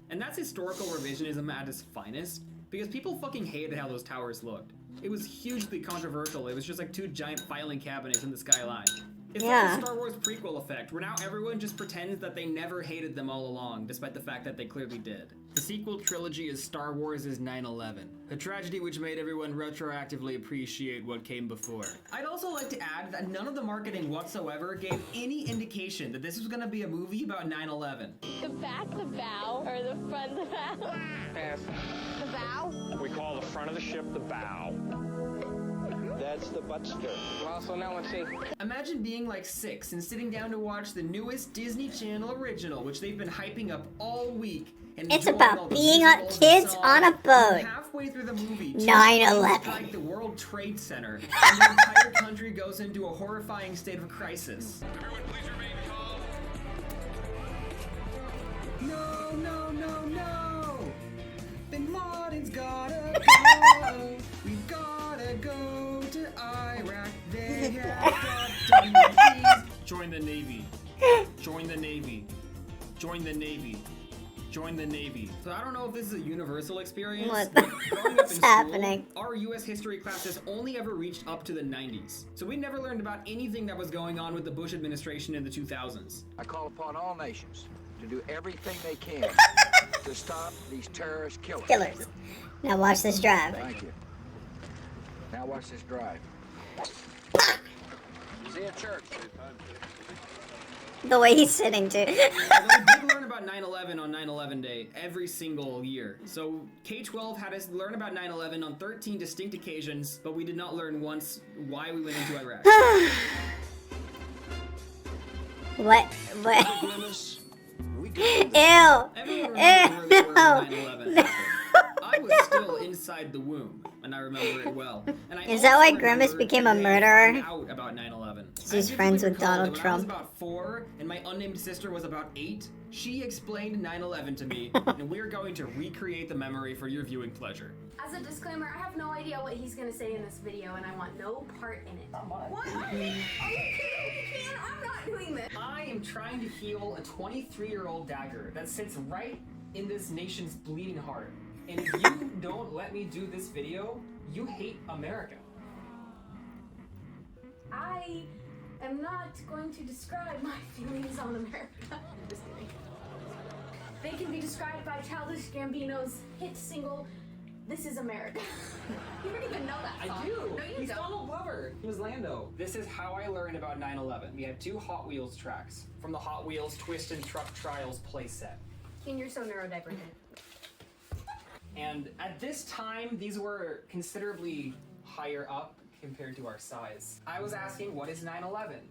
S7: And that's historical revisionism at its finest, because people fucking hated how those towers looked. It was hugely controversial. It was just like 2 giant filing cabinets in the skyline. It's
S1: Yeah.
S7: like the Star Wars prequel effect, where now everyone just pretends that they never hated them all along, despite the fact that they clearly did. The sequel trilogy is Star Wars' 9/11, a tragedy which made everyone retroactively appreciate what came before. I'd also like to add that none of the marketing whatsoever gave any indication that this was gonna be a movie about 9/11.
S12: The back, the bow, or the front, the bow?
S16: Pass.
S12: The bow?
S16: We call the front of the ship the bow.
S8: That's the buttster.
S18: Well, so now let's see.
S7: Imagine being like 6 and sitting down to watch the newest Disney Channel original, which they've been hyping up all week. And
S1: It's
S7: enjoying all
S1: about
S7: the
S1: being on
S7: visuals and
S1: kids
S7: songs,
S1: on a
S7: and
S1: boat.
S7: halfway through the movie,
S1: 9/11.
S7: strike the World Trade Center, and the entire country goes into a horrifying state of crisis.
S9: Everyone, please remain calm.
S7: No, no, no, no! Bin Laden's gotta go. We've gotta go to Iraq. They have got WMPs. Join the Navy. Join the Navy. Join the Navy. Join the Navy. So I don't know if this is a universal experience.
S1: What
S7: but growing up in
S1: is
S7: school,
S1: happening?
S7: our U.S. history classes only ever reached up to the 90s. So we never learned about anything that was going on with the Bush administration in the 2000s.
S21: I call upon all nations to do everything they can to stop these terrorist killers.
S1: Now watch this drive.
S21: Thank you. Now watch this drive. See you at church.
S1: The way he's sitting too.
S7: We did learn about 9/11 on 9/11 Day every single year. So K-12 had us learn about 9/11 on 13 distinct occasions, but we did not learn once why we went into Iraq.
S1: What? Ew.
S7: Everyone remembers where we were when 9/11 happened. I I was still inside the womb, and I remember it well. And I
S1: Is that why
S7: also
S1: Grimace
S7: remember
S1: became
S7: the
S1: a
S7: day I
S1: murderer?
S7: found out about 9/11.
S1: He's friends with Donald
S7: When I
S1: Trump.
S7: was about 4, and my unnamed sister was about 8, she explained 9/11 to me, and we're going to recreate the memory for your viewing pleasure.
S4: As a disclaimer, I have no idea what he's gonna say in this video, and I want no part in it. What? Are you kidding? You can't. I'm not doing this.
S7: I am trying to heal a 23-year-old dagger that sits right in this nation's bleeding heart. And if you don't let me do this video, you hate America.
S4: I am not going to describe my feelings on America. Just kidding. They can be described by Childish Gambino's hit single, "This Is America." You don't even know that song.
S7: I do.
S4: No, you
S7: He's
S4: don't.
S7: Donald Glover. He was Lando. This is how I learned about 9/11. We had 2 Hot Wheels tracks from the Hot Wheels Twist and Truck Trials playset.
S4: And you're so neurodivergent.
S7: And at this time, these were considerably higher up compared to our size. I was asking, what is 9/11?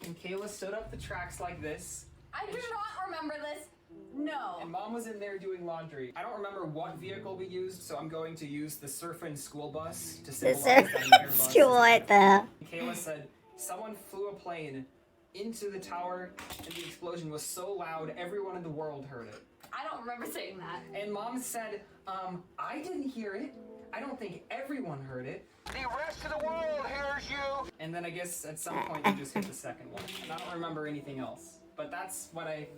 S7: And Kayla stood up the tracks like this.
S4: I do not remember this. No.
S7: And Mom was in there doing laundry. I don't remember what vehicle we used, so I'm going to use the Surfin' school bus to
S1: The
S7: symbolize that entire bus.
S1: school, what the hell?
S7: Kayla said, someone flew a plane into the tower, and the explosion was so loud, everyone in the world heard it.
S4: I don't remember saying that.
S7: And Mom said, I didn't hear it. I don't think everyone heard it.
S5: The rest of the world hears you.
S7: And then I guess at some point you just hit the second one. And I don't remember anything else. But that's what I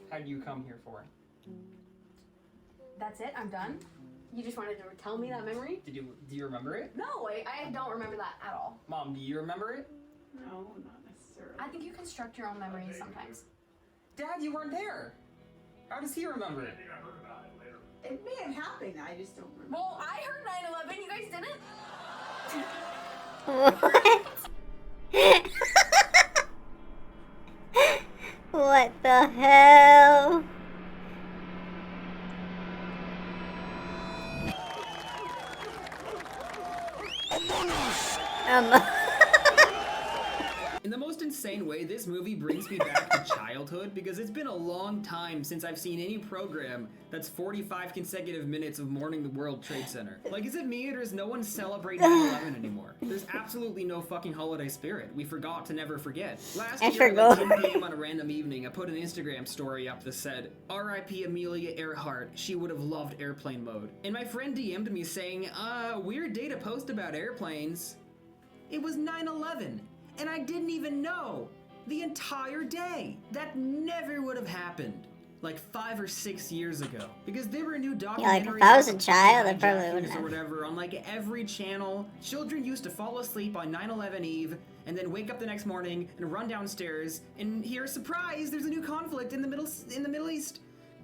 S7: had you come here for.
S4: That's it? I'm done? You just wanted to tell me that memory?
S7: Do you remember it?
S4: No, I don't remember that at all.
S7: Mom, do you remember it?
S4: No, not necessarily. I think you construct your own memories sometimes.
S7: Dad, you weren't there. How does he remember it?
S22: It may have happened, I just don't remember.
S4: Well, I heard 9/11, you guys didn't?
S1: What? What the hell?
S7: In the most insane way, this movie brings me back to childhood because it's been a long time since I've seen any program that's 45 consecutive minutes of mourning the World Trade Center. Like, is it me or does no one celebrate 9/11 anymore? There's absolutely no fucking holiday spirit. We forgot to never forget. Last year at 10 p.m. on a random evening, I put an Instagram story up that said, R.I.P. Amelia Earhart, she would have loved airplane mode. And my friend DM'd me saying, weird day to post about airplanes. It was 9/11. And I didn't even know the entire day. That never would have happened like 5 or 6 years ago. Because there were new documentaries.
S1: Yeah, like if I was a child, I probably wouldn't
S7: or
S1: have.
S7: whatever on like every channel. Children used to fall asleep on 9/11 Eve and then wake up the next morning and run downstairs and hear, surprise, there's a new conflict in the Middle East.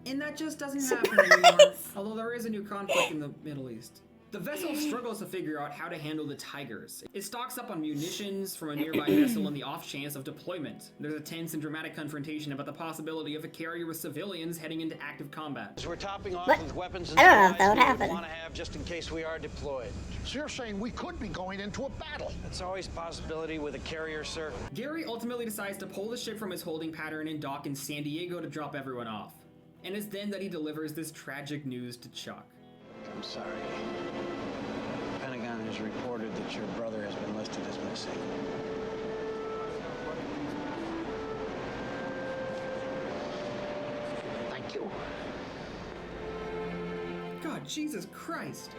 S7: And that just doesn't happen anymore. Although there is a new conflict in the Middle East. The vessel struggles to figure out how to handle the Tigers. It stocks up on munitions from a nearby vessel in the off chance of deployment. There's a tense and dramatic confrontation about the possibility of a carrier with civilians heading into active combat.
S8: So we're topping off
S1: What?
S8: with weapons and
S1: I don't know if that would
S8: supplies we
S1: happen.
S8: want to have just in case we are deployed.
S11: So you're saying we could be going into a battle?
S8: It's always a possibility with a carrier, sir.
S7: Gary ultimately decides to pull the ship from its holding pattern and dock in San Diego to drop everyone off. And it's then that he delivers this tragic news to Chuck.
S8: I'm sorry. The Pentagon has reported that your brother has been listed as missing.
S11: Thank you.
S7: God, Jesus Christ.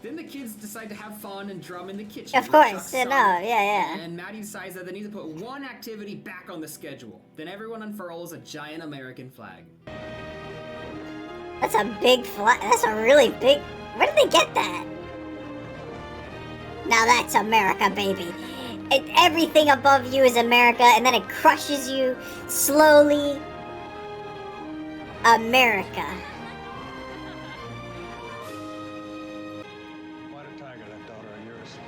S7: Then the kids decide to have fun and drum in the kitchen.
S1: Of
S7: with
S1: course,
S7: Chuck's
S1: yeah,
S7: son.
S1: no, yeah.
S7: And Maddie decides that they need to put one activity back on the schedule. Then everyone unfurls a giant American flag.
S1: That's a big flag. That's a really big. Where did they get that? Now that's America, baby. Everything above you is America, and then it crushes you slowly. America.
S8: What a tiger, that daughter of yours.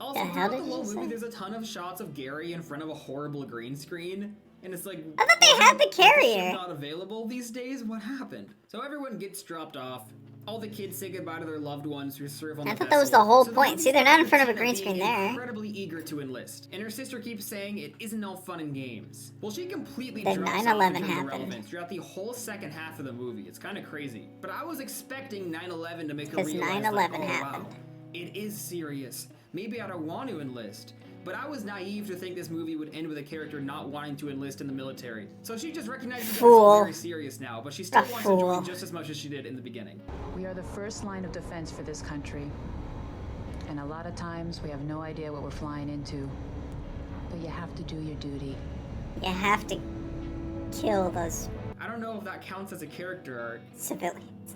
S7: Also,
S1: The hell
S7: throughout the
S1: did you
S7: whole movie,
S1: say?
S7: there's a ton of shots of Gary in front of a horrible green screen. And it's like,
S1: I thought they had the
S7: was this ship
S1: carrier.
S7: not available these days? What happened? So everyone gets dropped off, All the kids say goodbye to their loved ones who serve on
S1: I
S7: the
S1: thought that was the
S7: vessel.
S1: whole
S7: So the
S1: point.
S7: movie
S1: See, they're not in
S7: starts
S1: front of a
S7: with
S1: green
S7: Tina
S1: screen
S7: being
S1: there.
S7: incredibly eager to enlist, and her sister keeps saying it isn't all fun and games. Well, she completely
S1: Then
S7: drops
S1: 9/11
S7: off in terms of
S1: happened.
S7: relevance throughout the whole second half of the movie. It's kind of crazy. But I was expecting 9/11 to make her
S1: Because
S7: realize
S1: 9/11
S7: like, oh,
S1: happened.
S7: wow, it is serious. Maybe I don't want to enlist. But I was naive to think this movie would end with a character not wanting to enlist in the military. So she just recognizes that it's all very serious now, but she still wants to join just as much as she did in the beginning.
S2: We are the first line of defense for this country. And a lot of times we have no idea what we're flying into. But you have to do your duty.
S1: You have to kill those
S7: I don't know if that counts as a character arc.
S1: civilians.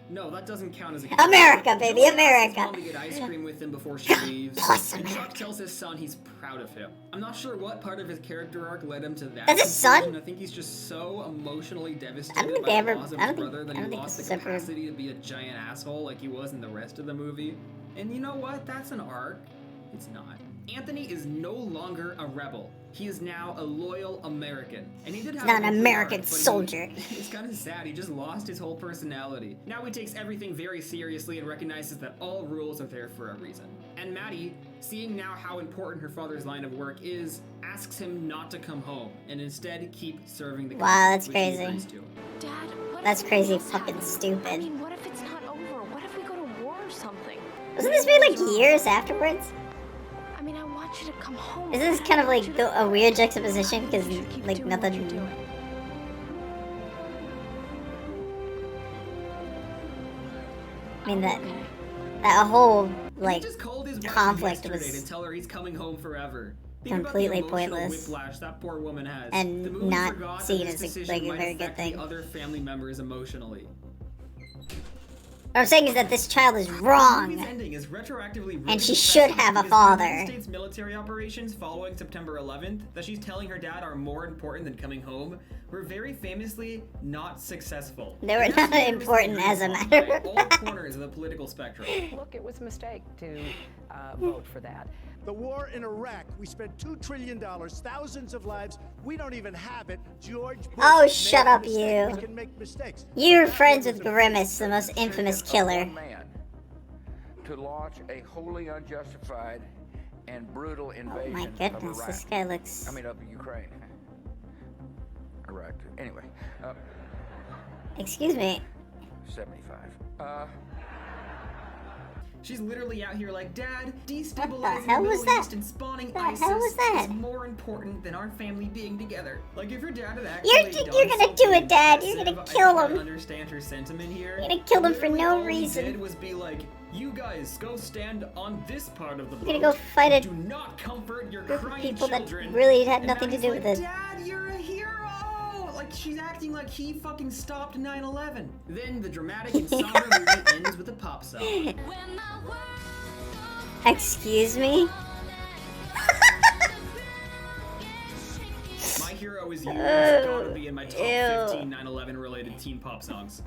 S7: No, that doesn't count as a character.
S1: America, baby, America.
S7: Mom to get ice cream with him before she leaves. And Chuck tells his son he's proud of him. I'm not sure what part of his character arc led him to that.
S1: That's his son?
S7: conclusion. I think he's just so emotionally devastated
S1: think
S7: by
S1: they
S7: the
S1: ever-
S7: loss of
S1: I
S7: his
S1: don't
S7: brother that
S1: think- I
S7: he
S1: don't think
S7: lost
S1: this
S7: the
S1: is ever-
S7: capacity to be a giant asshole like he was in the rest of the movie. And you know what? That's an arc. It's not. Anthony is no longer a rebel. He is now a loyal American. And he did have
S1: Not
S7: a
S1: an
S7: good
S1: American
S7: arc, but
S1: soldier.
S7: It's kind of sad. He just lost his whole personality. Now he takes everything very seriously and recognizes that all rules are there for a reason. And Maddie, seeing now how important her father's line of work is, asks him not to come home and instead keep serving the country.
S1: Wow, that's
S7: which he
S1: crazy.
S7: agrees to.
S12: Dad, what
S1: That's
S12: if
S1: crazy
S12: something else
S1: fucking
S12: happens?
S1: stupid.
S12: I mean, what if it's not over? What if we go to war or something?
S1: Wasn't this made like years afterwards?
S12: I mean, I want you to come home.
S1: Isn't this kind of like a weird juxtaposition? Because like nothing. I mean that whole like
S7: Just called his wife
S1: conflict
S7: yesterday to
S1: was
S7: tell her he's coming home forever. Think about
S1: completely
S7: the emotional
S1: pointless
S7: whiplash that poor woman has.
S1: and
S7: The movie
S1: not
S7: forgot that
S1: seen
S7: this
S1: as a,
S7: decision
S1: like a
S7: might
S1: very good
S7: affect
S1: thing.
S7: the other family members emotionally.
S1: What I'm saying is that this child is
S7: The movie's
S1: wrong.
S7: ending is retroactively really
S1: And she
S7: depressing
S1: should have a
S7: because the
S1: father.
S7: United States military operations following September 11th that she's telling her dad are more important than coming home were very famously not successful.
S1: They were
S7: And that's
S1: not
S7: unanimously
S1: important
S7: agreed
S1: as a
S7: upon
S1: matter
S7: by
S1: of
S7: all corners of the political spectrum.
S3: Look, it was a mistake to vote for that.
S5: The war in Iraq, we spent $2 trillion, thousands of lives. We don't even have it. George Bush
S1: Oh,
S5: made
S1: shut
S5: a
S1: up,
S5: mistake.
S1: you.
S5: We can make mistakes.
S1: You're friends with Grimace, the most infamous killer.
S21: Man to launch a wholly unjustified and brutal invasion
S1: Oh my
S21: of
S1: goodness,
S21: Iraq.
S1: this guy looks.
S21: I mean, of Ukraine. Iraq. Anyway,
S1: Excuse me.
S21: 75.
S7: She's literally out here like, Dad, destabilizing the
S1: hell was
S7: Middle
S1: that?
S7: East and spawning
S1: The
S7: ISIS
S1: hell was that?
S7: is more important than our family being together. Like, if your dad had
S1: You're
S7: actually
S1: gonna
S7: done
S1: do it,
S7: something
S1: Dad. You're
S7: impressive,
S1: gonna
S7: I
S1: kill
S7: can't
S1: him.
S7: understand her sentiment here.
S1: You're gonna kill him for
S7: Literally
S1: no
S7: all
S1: reason.
S7: He did was be like, you guys go stand on this part of the boat.
S1: You're gonna go fight a
S7: Do not comfort your
S1: group of
S7: crying
S1: people that
S7: children.
S1: really had
S7: And
S1: nothing to
S7: Maddie's
S1: do with
S7: like,
S1: it.
S7: Dad, you're a hero! Like, she's acting like he fucking stopped 9/11. Then the dramatic and somber movie ends with a pop song.
S1: Excuse me?
S7: My Hero Is You has gotta be in my top
S1: Ew.
S7: 15 9/11 related teen pop songs.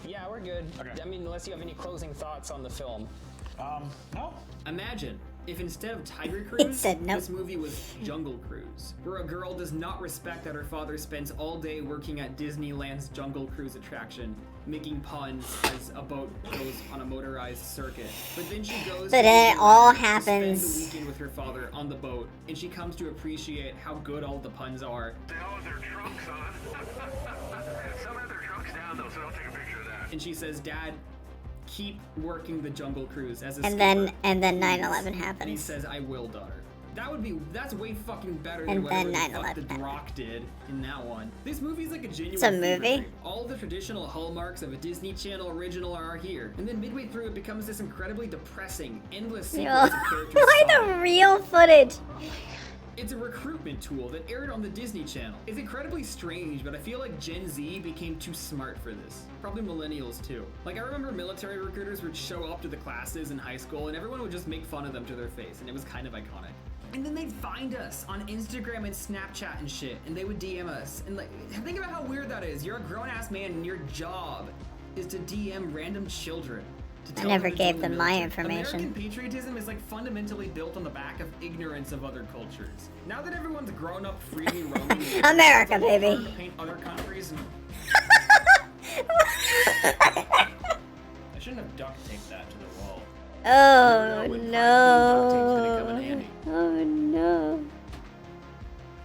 S23: Yeah, we're good. I mean, unless you have any closing thoughts on the film.
S14: No.
S7: Imagine if instead of Tiger
S1: He
S7: Cruise,
S1: said no.
S7: this movie was Jungle Cruise, where a girl does not respect that her father spends all day working at Disneyland's Jungle Cruise attraction, making puns as a boat goes on a motorized circuit. But then she goes
S1: But
S7: to
S1: then it
S7: Disneyland
S1: all
S7: to spend
S1: happens.
S7: the weekend with her father on the boat, and she comes to appreciate how good all the puns are.
S9: They all have their trunks on. Some have their trunks down though, so don't take a picture of that.
S7: And she says, Dad, keep working the Jungle Cruise as a
S1: And then
S7: skipper,
S1: 9/11
S7: please."
S1: happens.
S7: And he says, I will, daughter. That's way fucking better
S1: And
S7: than whatever
S1: then
S7: the fuck
S1: 9/11
S7: The Rock did in that one. This movie's like a genuine
S1: It's a
S7: fever
S1: movie?
S7: dream. All the traditional hallmarks of a Disney Channel original are here. And then midway through it becomes this incredibly depressing, endless
S1: Yo,
S7: sequence of characters.
S1: why the real footage?
S7: It's a recruitment tool that aired on the Disney Channel. It's incredibly strange, but I feel like Gen Z became too smart for this. Probably millennials too. Like, I remember military recruiters would show up to the classes in high school and everyone would just make fun of them to their face, and it was kind of iconic. And then they'd find us on Instagram and Snapchat and shit, and they would DM us. And like, think about how weird that is. You're a grown-ass man and your job is to DM random children. to
S1: I
S7: tell
S1: never
S7: them to
S1: gave
S7: join
S1: them
S7: the
S1: my
S7: military.
S1: information.
S7: American patriotism is like fundamentally built on the back of ignorance of other cultures. Now that everyone's grown up freely roaming,
S1: America,
S7: it's a lot
S1: baby.
S7: harder to paint other countries. I shouldn't have duct taped that to the wall.
S1: Oh
S7: Duct tape's
S1: no.
S7: gonna come in handy.
S1: Oh no.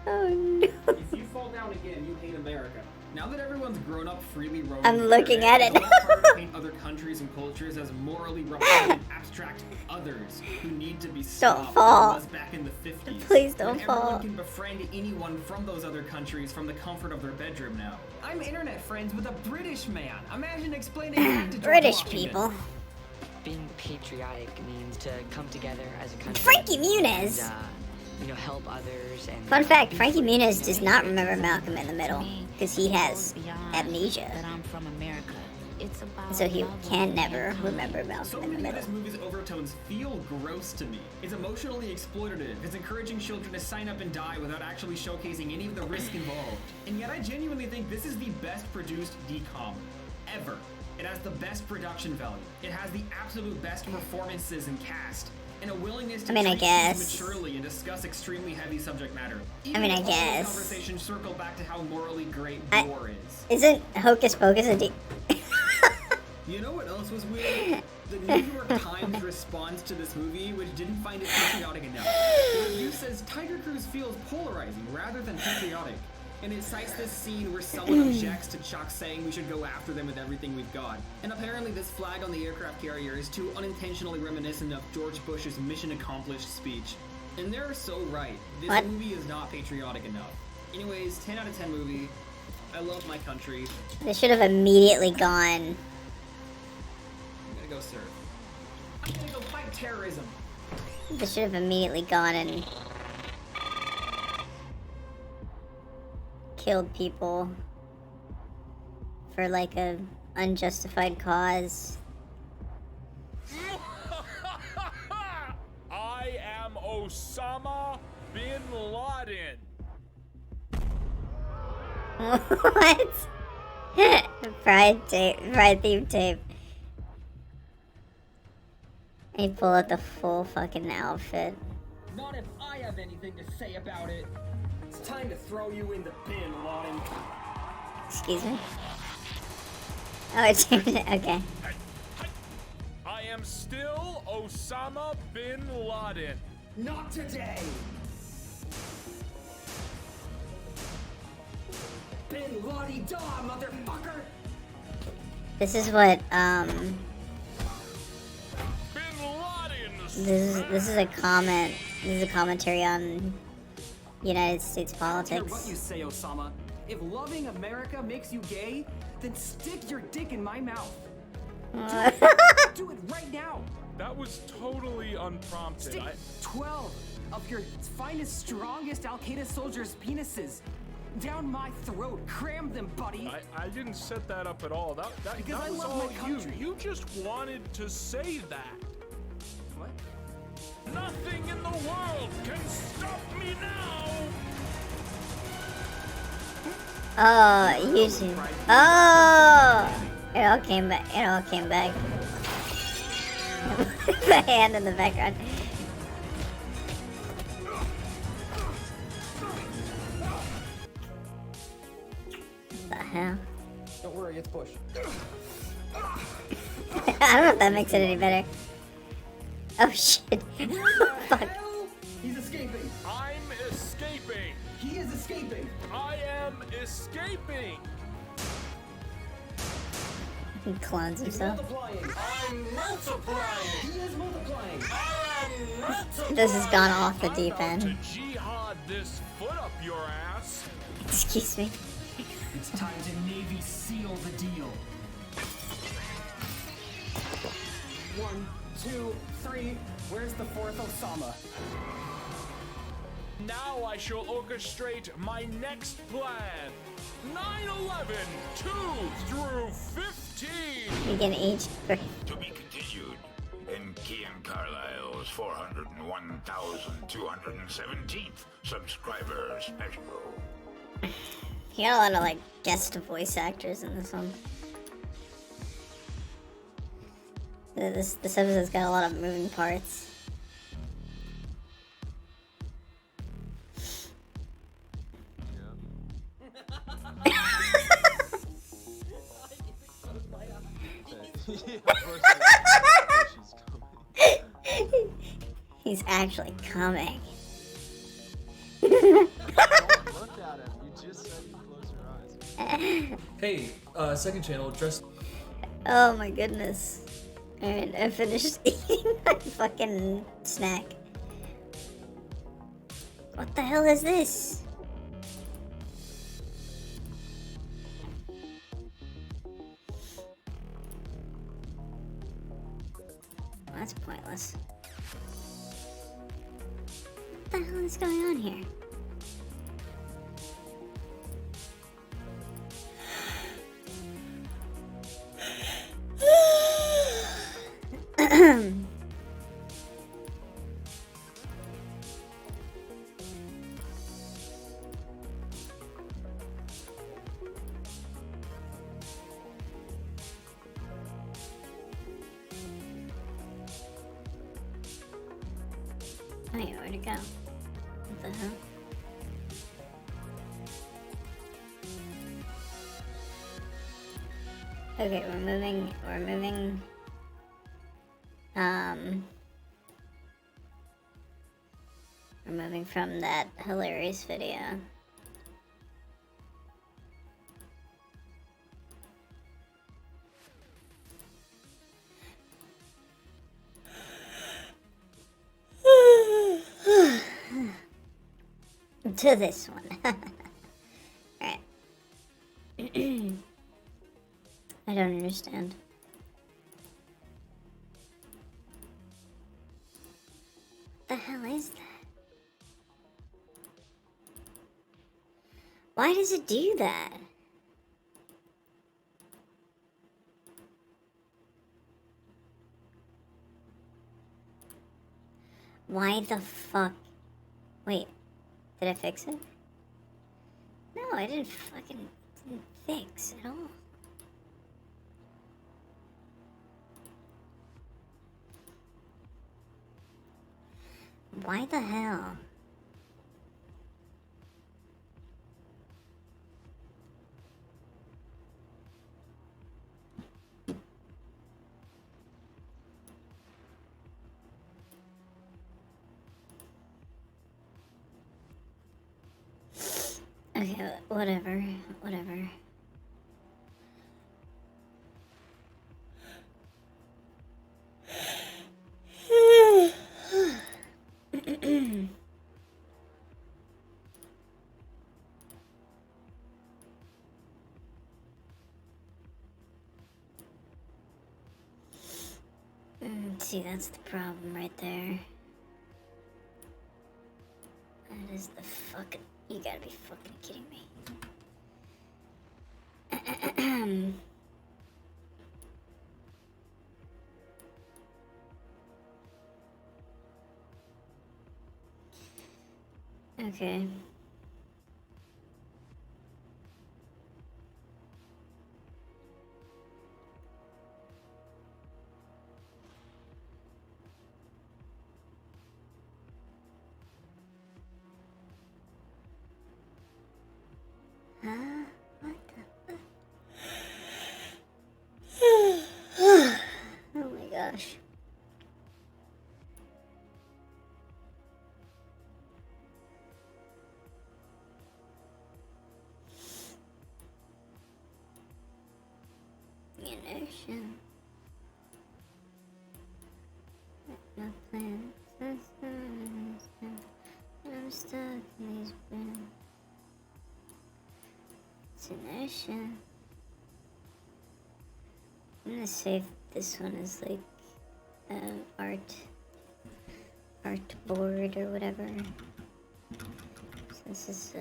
S1: Oh no.
S7: If you fall down again, you hate America. Now that everyone's grown up freely roaming,
S1: I'm looking
S7: the
S1: at
S7: internet,
S1: it.
S7: it's a lot harder to paint other countries and cultures as morally repugnant, abstract others who need to be stopped.
S1: fall.
S7: Like it was back in the 50s.
S1: Please don't
S7: when
S1: fall.
S7: Everyone can befriend anyone from those other countries from the comfort of their bedroom now. I'm internet friends with a British man. Imagine explaining that to George
S1: British
S7: Washington.
S1: people.
S6: Being patriotic means to come together as a country.
S1: Frankie Muniz.
S6: And, you know, help others and.
S1: Fun fact, Frankie Muniz does not remember Malcolm in the Middle because he has amnesia.
S13: That I'm from America. It's about
S1: So he
S13: love
S1: can
S13: of
S1: never
S13: mankind.
S1: remember
S7: So
S1: Malcolm in the
S7: many of
S1: Middle.
S7: this movie's overtones feel gross to me. It's emotionally exploitative. It's encouraging children to sign up and die without actually showcasing any of the risk involved. And yet I genuinely think this is the best produced DCOM ever. It has the best production value. It has the absolute best performances and cast. And a willingness to
S1: I mean, I
S7: treat things
S1: guess.
S7: maturely and discuss extremely heavy subject matter.
S1: I mean, I
S7: if all those
S1: guess.
S7: conversations circle back to how morally great
S1: I-
S7: war is.
S1: Isn't Hocus Pocus a
S7: You know what else was weird? The New York Times response to this movie, which didn't find it patriotic enough. The review says Tiger Cruise feels polarizing rather than patriotic. And it cites this scene where someone objects to Chuck saying we should go after them with everything we've got. And apparently this flag on the aircraft carrier is too unintentionally reminiscent of George Bush's mission accomplished speech. And they're so right. This
S1: What?
S7: movie is not patriotic enough. Anyways, 10 out of 10 movie. I love my country.
S1: They should have immediately gone.
S7: I'm gonna go serve. I'm gonna go fight terrorism.
S1: They should have immediately gone and killed people for like a unjustified cause.
S15: I am Osama bin Laden.
S1: What? Pride theme tape. He pull out the full fucking outfit.
S24: Not if I have anything to say about it. It's time to throw you in the bin, Laden.
S1: Excuse me. Oh, it's okay.
S15: I am still Osama bin Laden.
S24: Not today. Bin la-di-da, motherfucker.
S1: This is what this is a comment. This is a commentary on United States
S24: I don't care
S1: politics.
S24: what you say, Osama. If loving America makes you gay, then stick your dick in my mouth. Do it right now.
S15: That was totally unprompted.
S24: Stick 12 of your finest, strongest Al-Qaeda soldiers' penises down my throat. Cram them, buddy.
S15: I didn't set that up at all. That
S24: Because I
S15: was
S24: love
S15: all
S24: my country.
S15: you. You just wanted to say that.
S24: What?
S15: Nothing in the world can stop me now.
S1: Oh, YouTube. Oh, it all came back. It all came back. The hand in the background. The hell?
S24: Don't worry, it's Bush.
S1: I don't know if that makes it any better. Oh shit. Fuck.
S24: He's escaping.
S15: I'm escaping.
S24: He is escaping.
S15: I am escaping.
S1: He clones
S24: He's
S1: himself.
S24: multiplying. I'm multiplying. He is multiplying. I'm multiplying.
S1: This has gone off the deep
S15: To
S1: end.
S15: jihad this foot up your ass.
S1: Excuse me.
S24: It's time to Navy SEAL the deal. 1, 2, 3. Where's the fourth Osama?
S15: Now I shall orchestrate my next plan. 9/11, 2 through 15.
S1: We can each.
S25: To be continued in Kian Carlisle's 401,217th subscriber special.
S1: He got a lot of like guest voice actors in this one. This episode's got a lot of moving parts. He's actually coming.
S10: Don't look at him. You just said you close your eyes.
S16: Hey, second channel, dress.
S1: Oh my goodness. Alright, I finished eating my fucking snack. What the hell is this? That's pointless. What the hell is going on here? Wait, where'd it go? What the hell? Okay, we're moving, we're moving from that hilarious video. To this one. Alright. I don't understand. What the hell is that? Why does it do that? Why the fuck? Wait, did I fix it? No, I didn't fix at all. Why the hell? Okay, whatever. See, that's the problem right there. That is the fucking... You gotta be fucking kidding me. Okay. Huh? What the fuck? Oh my gosh. Inertia. No plan. I'm stuck in these bins. It's inertia. I'm gonna save this one as like art board or whatever. So this is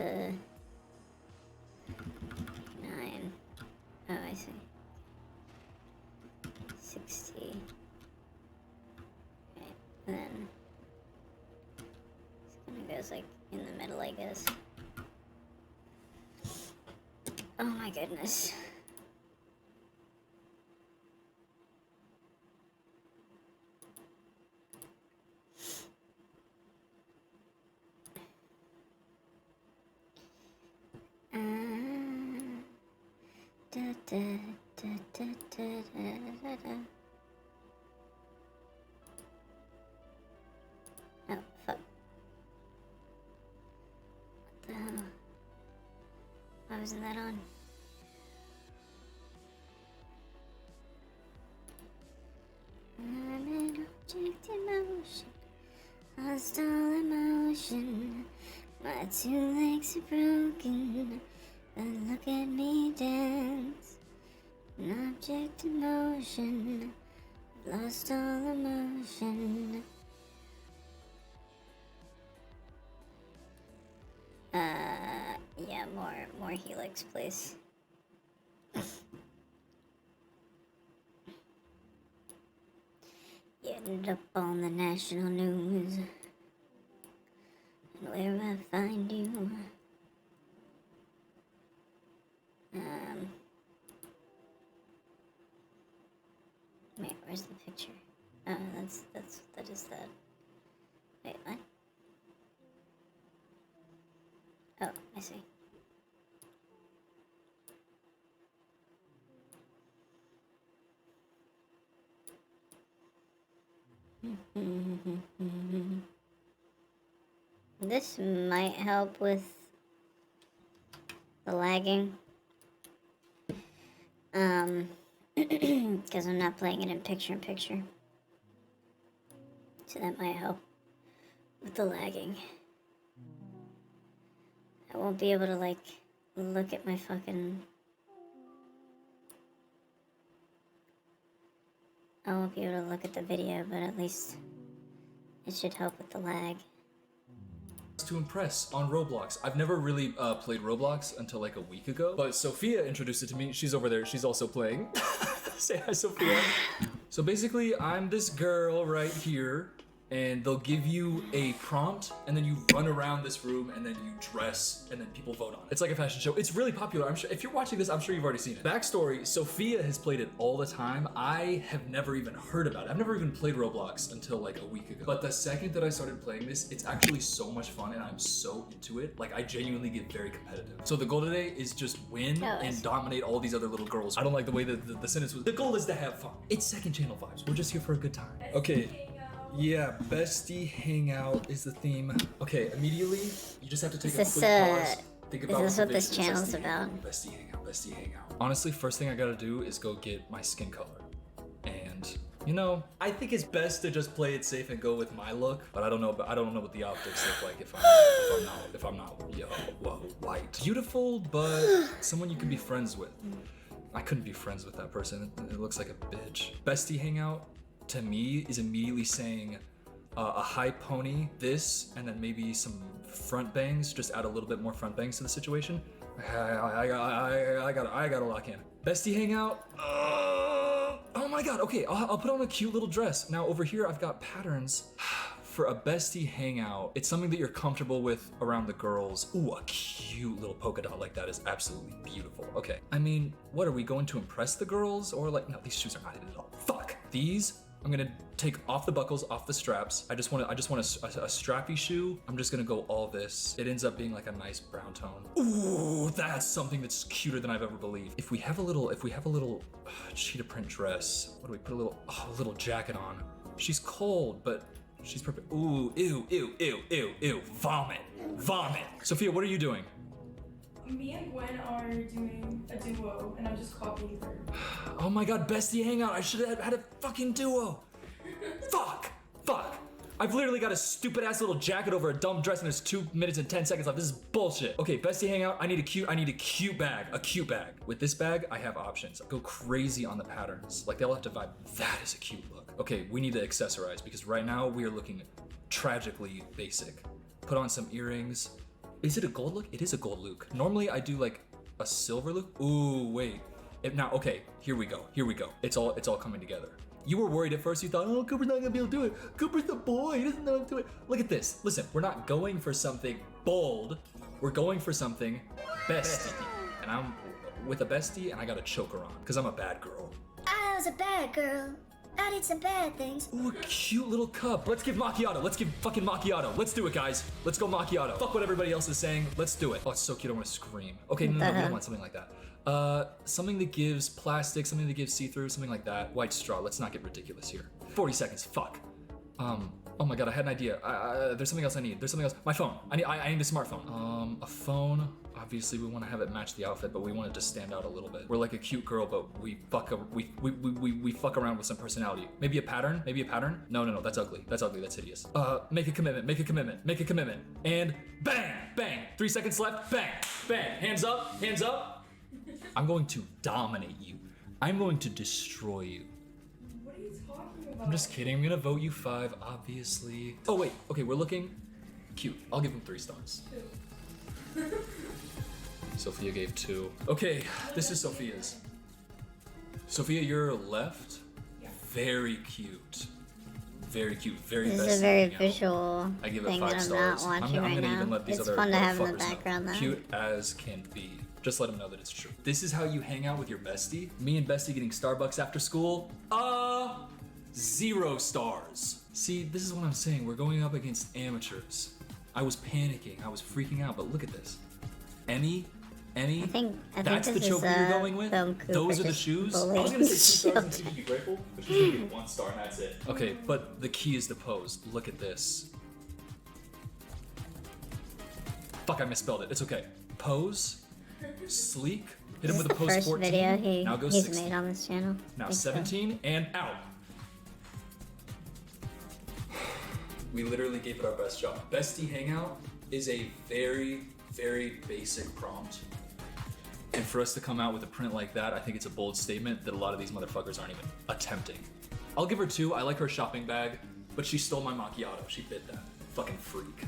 S1: 9. Oh, I see. 60. Right, and then it's gonna go like in the middle, I guess. Oh my goodness. da, da, da, da, da, da. Oh, fuck. What the hell? Why wasn't that on? I'm an object in motion, lost all emotion. My two legs are broken, but look at me dance. An object in motion, lost all emotion. Yeah, more Helix, please. You ended up on the national news. And where I find you? Wait, where's the picture? Oh, that is that. Wait, what? Oh, I see. This might help with the lagging. Because I'm not playing it in picture-in-picture. So that might help with the lagging. I won't be able to, like, look at my fucking... I won't be able to look at the video, but at least it should help with the lag.
S16: To impress on Roblox. I've never really played Roblox until like a week ago, but Sophia introduced it to me. She's over there. She's also playing. Say hi, Sophia. So basically, I'm this girl right here, and they'll give you a prompt, and then you run around this room, and then you dress, and then people vote on it. It's like a fashion show. It's really popular. I'm sure if you're watching this, I'm sure you've already seen it. Backstory, Sophia has played it all the time. I have never even heard about it. I've never even played Roblox until like a week ago. But the second that I started playing this, it's actually so much fun, and I'm so into it. Like, I genuinely get very competitive. So the goal today is just win and dominate all these other little girls. I don't like the way that the sentence was. The goal is to have fun. It's second channel vibes. We're just here for a good time. Okay. Yeah, bestie hangout is the theme. Okay, immediately, you just have to take a quick pause. Think about
S1: is this what this channel's about?
S16: Bestie hangout, bestie hangout. Honestly, first thing I gotta do is go get my skin color. And, you know, I think it's best to just play it safe and go with my look. But I don't know what the optics look like if I'm not white. Beautiful, but someone you can be friends with. I couldn't be friends with that person. It looks like a bitch. Bestie hangout, to me, is immediately saying a high pony, this, and then maybe some front bangs. Just add a little bit more front bangs to the situation. I gotta lock in. Bestie hangout. Oh my god. Okay, I'll put on a cute little dress. Now over here, I've got patterns. For a bestie hangout, it's something that you're comfortable with around the girls. Ooh, a cute little polka dot like that is absolutely beautiful. Okay, I mean, what are we going to impress the girls? Or like, no, these shoes are not it at all. Fuck. These, I'm gonna take off the buckles, off the straps. I just want a strappy shoe. I'm just gonna go all this. It ends up being like a nice brown tone. Ooh, that's something that's cuter than I've ever believed. If we have a little cheetah print dress, what do we put a little jacket on? She's cold, but she's perfect. Ooh, ew, vomit. Sophia, what are you doing?
S17: Me and Gwen are doing a duo, and I'm just copying her.
S16: Oh my god, bestie hangout. I should have had a fucking duo. Fuck. I've literally got a stupid ass little jacket over a dumb dress and there's 2 minutes and 10 seconds left. This is bullshit. Okay, bestie hangout. I need a cute bag. With this bag, I have options. Go crazy on the patterns. Like, they'll have to vibe. That is a cute look. Okay, we need to accessorize because right now we are looking tragically basic. Put on some earrings. Is it a gold look? It is a gold look. Normally I do like a silver look. Ooh, wait. Now, okay, here we go. It's all coming together. You were worried at first. You thought, oh, Cooper's not gonna be able to do it. Cooper's the boy. He doesn't know how to do it. Look at this. Listen, we're not going for something bold. We're going for something bestie. And I'm with a bestie, and I got a choker on because I'm a bad girl.
S1: I was a bad girl. I did some bad things.
S16: Ooh, a cute little cup. Let's give macchiato. Let's give fucking macchiato. Let's do it, guys. Let's go macchiato. Fuck what everybody else is saying. Let's do it. Oh, it's so cute. I want to scream. Okay, no, we don't want something like that. Something that gives plastic, something that gives see-through, something like that. White straw, let's not get ridiculous here. 40 seconds, fuck. Oh my god, I had an idea. There's something else I need. There's something else. My phone. I need a smartphone. A phone. Obviously, we want to have it match the outfit, but we want it to stand out a little bit. We're like a cute girl, but we fuck around with some personality. Maybe a pattern. Maybe a pattern. No. That's ugly. That's ugly. That's hideous. Make a commitment. Make a commitment. Make a commitment. And bang, bang. 3 seconds left. Bang, bang. Hands up. Hands up. I'm going to dominate you. I'm going to destroy you.
S17: What are you talking about?
S16: I'm just kidding. I'm gonna vote you 5, obviously. Oh wait, okay, we're looking cute. I'll give him 3 stars. Sophia gave 2. Okay, this is Sophia's. Sophia, your left. Very cute. Very cute. Very
S1: This
S16: best
S1: is a very
S16: thing out.
S1: visual
S16: I give it
S1: thing
S16: 5
S1: that I'm
S16: stars.
S1: not watching right
S16: gonna
S1: now.
S16: even let these
S1: It's
S16: other
S1: fun to have in the
S16: motherfuckers know.
S1: background, though.
S16: Cute as can be. Just let them know that it's true. This is how you hang out with your bestie. Me and bestie getting Starbucks after school. 0 stars. See, this is what I'm saying. We're going up against amateurs. I was panicking. I was freaking out, but look at this. Emmy.
S1: I think
S16: That's
S1: this
S16: the choker
S1: is,
S16: you're going with?
S1: Film Cooper
S16: Those are the
S1: just
S16: shoes? I was
S1: bullying
S16: gonna say 2 stars and
S1: children.
S16: she'd be grateful, but she's gonna give 1 star and that's it. Okay, but the key is to pose. Look at this. Fuck, I misspelled it. It's okay. Pose. Sleek. Hit him with a
S1: This is the
S16: pose
S1: first
S16: 14.
S1: video
S16: Now go
S1: he's
S16: 16.
S1: made on this channel.
S16: Now
S1: Big fan.
S16: 17 and out. We literally gave it our best shot. Bestie Hangout is a very, very basic prompt. And for us to come out with a print like that, I think it's a bold statement that a lot of these motherfuckers aren't even attempting. I'll give her 2. I like her shopping bag, but she stole my macchiato. She bit that. Fucking freak.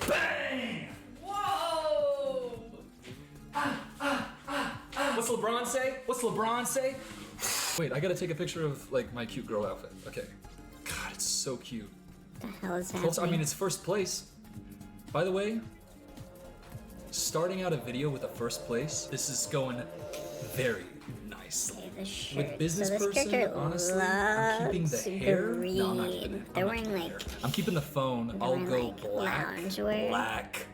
S16: Bang!
S17: Whoa!
S16: What's LeBron say? What's LeBron say? Wait, I gotta take a picture of like my cute girl outfit. Okay. God, it's so cute.
S1: The hell is
S16: Close,
S1: happening?
S16: I mean, it's first place. By the way, starting out a video with a first place, this is going very nicely. With business
S1: So this
S16: person,
S1: character
S16: honestly, I'm keeping the
S1: loves
S16: hair.
S1: green.
S16: No, I'm not keeping it.
S1: They're wearing like
S16: I'm keeping the phone. I'll
S1: wearing,
S16: go
S1: like,
S16: black,
S1: loungewear.
S16: black.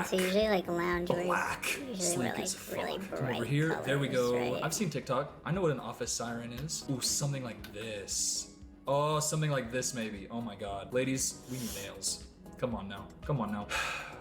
S1: So usually like loungewear.
S16: Black.
S1: Usually
S16: Sleek
S1: wear like
S16: as fuck.
S1: really
S16: Come
S1: bright
S16: over here. There we go.
S1: colors, right?
S16: I've seen TikTok. I know what an office siren is. Ooh, something like this. Oh, something like this maybe. Oh my god. Ladies, we need nails. Come on now. Come on now.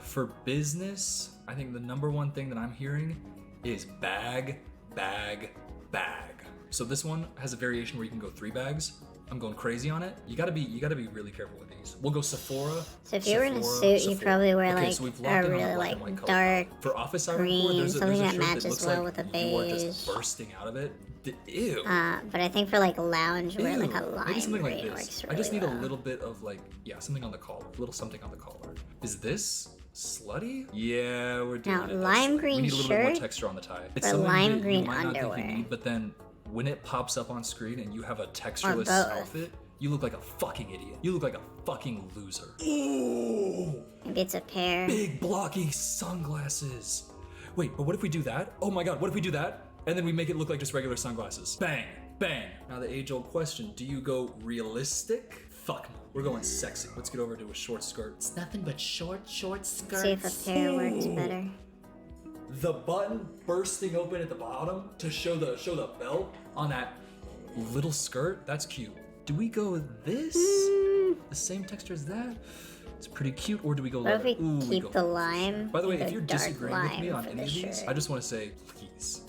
S16: For business, I think the #1 thing that I'm hearing is bag, bag, bag. So this one has a variation where you can go 3 bags. I'm going crazy on it. You gotta be really careful with these. We'll go Sephora.
S1: So if you were in a
S16: Sephora,
S1: suit, you'd probably wear
S16: Okay,
S1: like
S16: so we've
S1: a
S16: locked in on
S1: really
S16: black
S1: like
S16: and white color.
S1: dark
S16: For office siren
S1: green,
S16: core, there's a
S1: something that
S16: shirt that
S1: matches
S16: looks
S1: well
S16: like
S1: with a
S16: you are
S1: beige.
S16: just bursting out of it. Ew.
S1: But I think for like loungewear, like a
S16: Ew.
S1: lime
S16: Maybe something like
S1: green
S16: this.
S1: works
S16: I
S1: really
S16: just need
S1: well.
S16: a little bit of like, yeah, something on the collar. A little something on the collar. Is this slutty? Yeah, we're doing
S1: Now,
S16: it.
S1: lime
S16: We
S1: green
S16: need a little bit more
S1: shirt
S16: texture on the tie.
S1: or
S16: something
S1: lime
S16: that
S1: green
S16: you might not think
S1: underwear?
S16: you need, but then when it pops up on screen and you have a textureless
S1: both.
S16: outfit, you look like a fucking idiot. You look like a fucking loser. Ooh.
S1: Maybe it's a pair.
S16: Big blocky sunglasses. Wait, but what if we do that? Oh my god, what if we do that? And then we make it look like just regular sunglasses. Bang, bang. Now the age-old question, do you go realistic? Fuck no, we're going sexy. Let's get over to a short skirt. It's nothing but short skirts.
S1: See if a pair works better.
S16: The button bursting open at the bottom to show the belt on that little skirt, that's cute. Do we go this? The same texture as that? It's pretty cute, or do we go
S1: What if
S16: leather?
S1: we
S16: Ooh,
S1: keep
S16: go
S1: the lime?
S16: By the way,
S1: and
S16: if
S1: go
S16: you're
S1: dark
S16: disagreeing with me
S1: lime
S16: on
S1: for
S16: any
S1: the
S16: of these,
S1: shirt?
S16: I just want to say,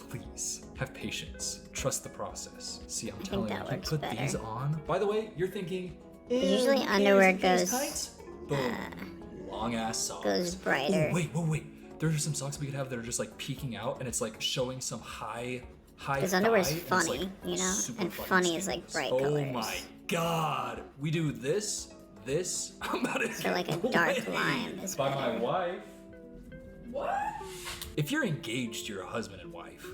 S16: please, have patience. Trust the process. See, I'm
S1: think
S16: telling you,
S1: that
S16: if you
S1: works
S16: put these
S1: better.
S16: on. By the way, you're thinking,
S1: Usually
S16: who cares?
S1: underwear
S16: Who cares?
S1: goes,
S16: Tights? Boom. Long ass socks.
S1: goes brighter.
S16: Oh, wait. There are some socks we could have that are just like peeking out, and it's like showing some high.
S1: Because underwear's
S16: thigh, and it's,
S1: funny,
S16: like,
S1: you know?
S16: super
S1: And
S16: fucking
S1: funny is
S16: skinny.
S1: like bright
S16: Oh
S1: colors.
S16: my god. We do this. I'm about to
S1: So like a
S16: get
S1: dark
S16: wet
S1: lime is
S16: by my
S1: better.
S16: wife.
S17: What?
S16: If you're engaged, you're a husband and wife.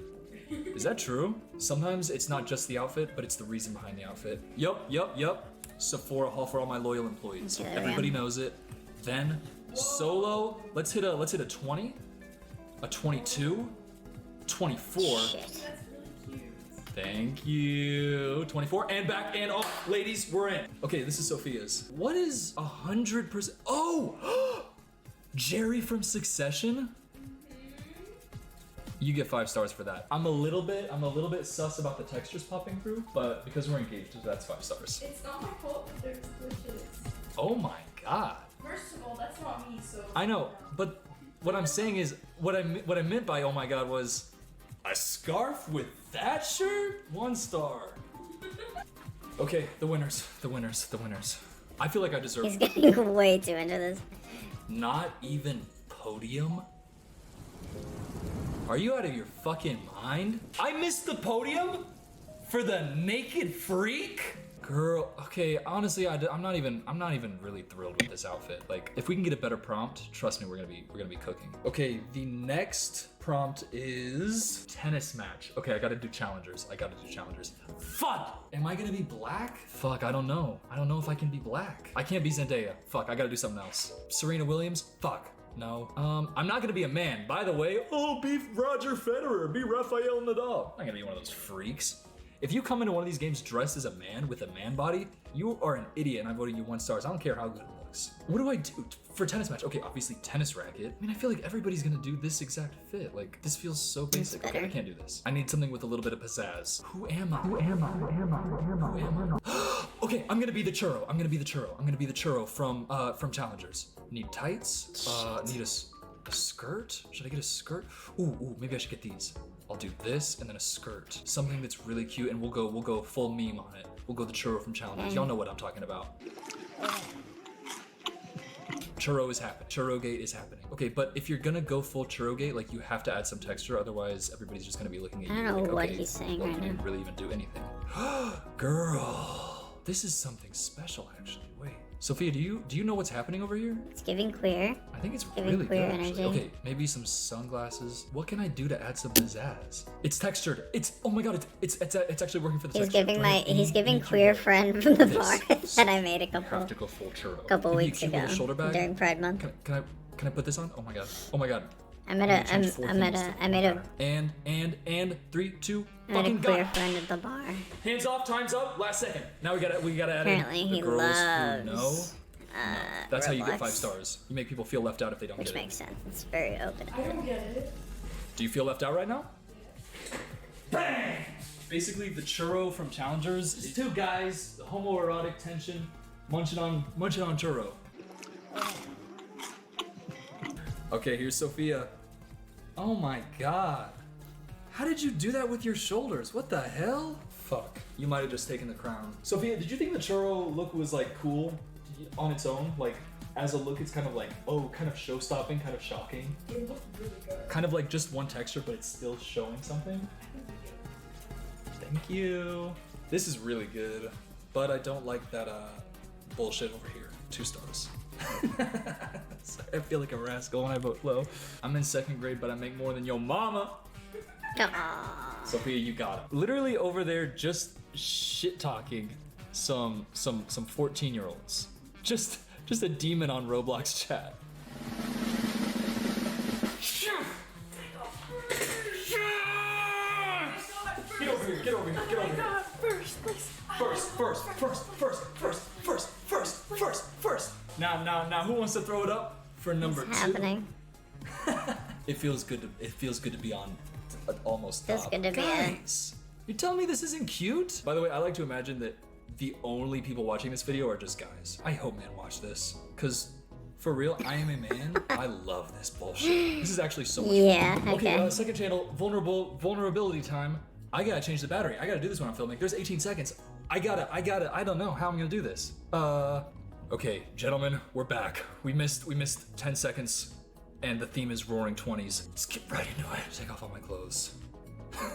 S16: Is that true? Sometimes it's not just the outfit, but it's the reason behind the outfit. Yup. Sephora haul for all my loyal employees.
S1: Okay,
S16: Everybody
S1: yeah.
S16: knows it. Then solo, let's hit a 20, a 22, 24.
S1: Shit.
S16: Thank you. 24 and back and off. Ladies, we're in. Okay, this is Sophia's. What is 100%? Oh! Jerry from Succession? You get 5 stars for that. I'm a little bit sus about the textures popping through, but because we're engaged, that's 5 stars.
S17: It's not my fault that there's glitches.
S16: Oh my god.
S17: First of all, that's not me, so.
S16: I know, but what I'm saying is, what I meant by oh my god was a scarf with that shirt? 1 star. Okay, the winners. I feel like I deserve.
S1: He's getting way too into this.
S16: Not even podium? Are you out of your fucking mind? I missed the podium for the naked freak? Girl, okay, honestly, I'm not even really thrilled with this outfit. Like, if we can get a better prompt, trust me, we're gonna be cooking. Okay, the next prompt is tennis match. Okay, I gotta do challengers. Fuck! Am I gonna be black? Fuck, I don't know. I don't know if I can be black. I can't be Zendaya. Fuck, I gotta do something else. Serena Williams? Fuck. No. I'm not gonna be a man. By the way, be Roger Federer, be Rafael Nadal. I'm not gonna be one of those freaks. If you come into one of these games dressed as a man with a man body, you are an idiot and I'm voting you 1 star. I don't care how good it looks. What do I do for tennis match? Okay, obviously tennis racket. I mean, I feel like everybody's gonna do this exact fit. Like, this feels so basic. Okay, I can't do this. I need something with a little bit of pizzazz. Who am I? Okay, I'm gonna be the churro. I'm gonna be the churro from Challengers. Need tights. Need a skirt. Should I get a skirt? Ooh, maybe I should get these. I'll do this and then a skirt. Something that's really cute, and we'll go full meme on it. We'll go the churro from Challengers. Y'all know what I'm talking about. Churro is happening. Churrogate is happening. Okay, but if you're gonna go full Churrogate, like, you have to add some texture, otherwise everybody's just gonna be looking at you.
S1: I don't know
S16: like,
S1: what
S16: okay,
S1: he's saying
S16: well,
S1: right
S16: you didn't
S1: now.
S16: really even do anything. Girl, this is something special, actually. Wait, Sophia, do you know what's happening over here?
S1: It's giving queer.
S16: I think it's
S1: giving
S16: really
S1: queer
S16: good,
S1: energy.
S16: actually. Okay, maybe some sunglasses. What can I do to add some pizzazz? It's textured. Oh my god, it's actually working for the
S1: He's
S16: texture.
S1: he's giving queer friend from the bar that I made a
S16: Practical full churro.
S1: couple
S16: Maybe a
S1: weeks
S16: cute
S1: ago
S16: little shoulder bag?
S1: during Pride Month.
S16: Can I put this on? Oh my god.
S1: I made a
S16: And 3, 2,
S1: I
S16: fucking
S1: made a queer
S16: go.
S1: friend at the bar.
S16: Hands off, time's up, last second. Now we gotta add
S1: Apparently
S16: in
S1: he
S16: the girls
S1: loves,
S16: who know. That's how you get
S1: Roblox.
S16: 5 stars. You make people feel left out if they don't
S1: Which
S16: get it.
S1: makes sense. It's very open.
S17: I don't get it.
S16: Do you feel left out right now? Bang! Basically, the churro from Challengers is 2 guys, homoerotic tension, munching on churro. Okay, here's Sophia. Oh my god. How did you do that with your shoulders? What the hell? Fuck. You might have just taken the crown. Sophia, did you think the churro look was like cool on its own? Like, as a look, it's kind of like, kind of show-stopping, kind of shocking.
S17: It looked really good.
S16: Kind of like just one texture, but it's still showing something. Thank you. This is really good, but I don't like that bullshit over here. 2 stars. Sorry, I feel like a rascal when I vote low. I'm in 2nd grade, but I make more than your mama. Sophia, you got it. Literally over there, just shit talking some 14-year-olds. Just a demon on Roblox chat. Get over here, get over here, get over here. First. Now, who wants to throw it up for number 2?
S1: What's happening?
S16: It feels good to be on almost
S1: Feels
S16: top.
S1: good to be
S16: Guys, you telling me this isn't cute? By the way, I like to imagine that the only people watching this video are just guys. I hope men watch this, because for real, I am a man. I love this bullshit. This is actually so much fun.
S1: Yeah,
S16: Okay,
S1: okay.
S16: second channel, vulnerability time. I gotta change the battery. I gotta do this when I'm filming. There's 18 seconds. I don't know how I'm gonna do this. Okay, gentlemen, we're back. We missed 10 seconds, and the theme is Roaring 20s. Let's get right into it. Take off all my clothes.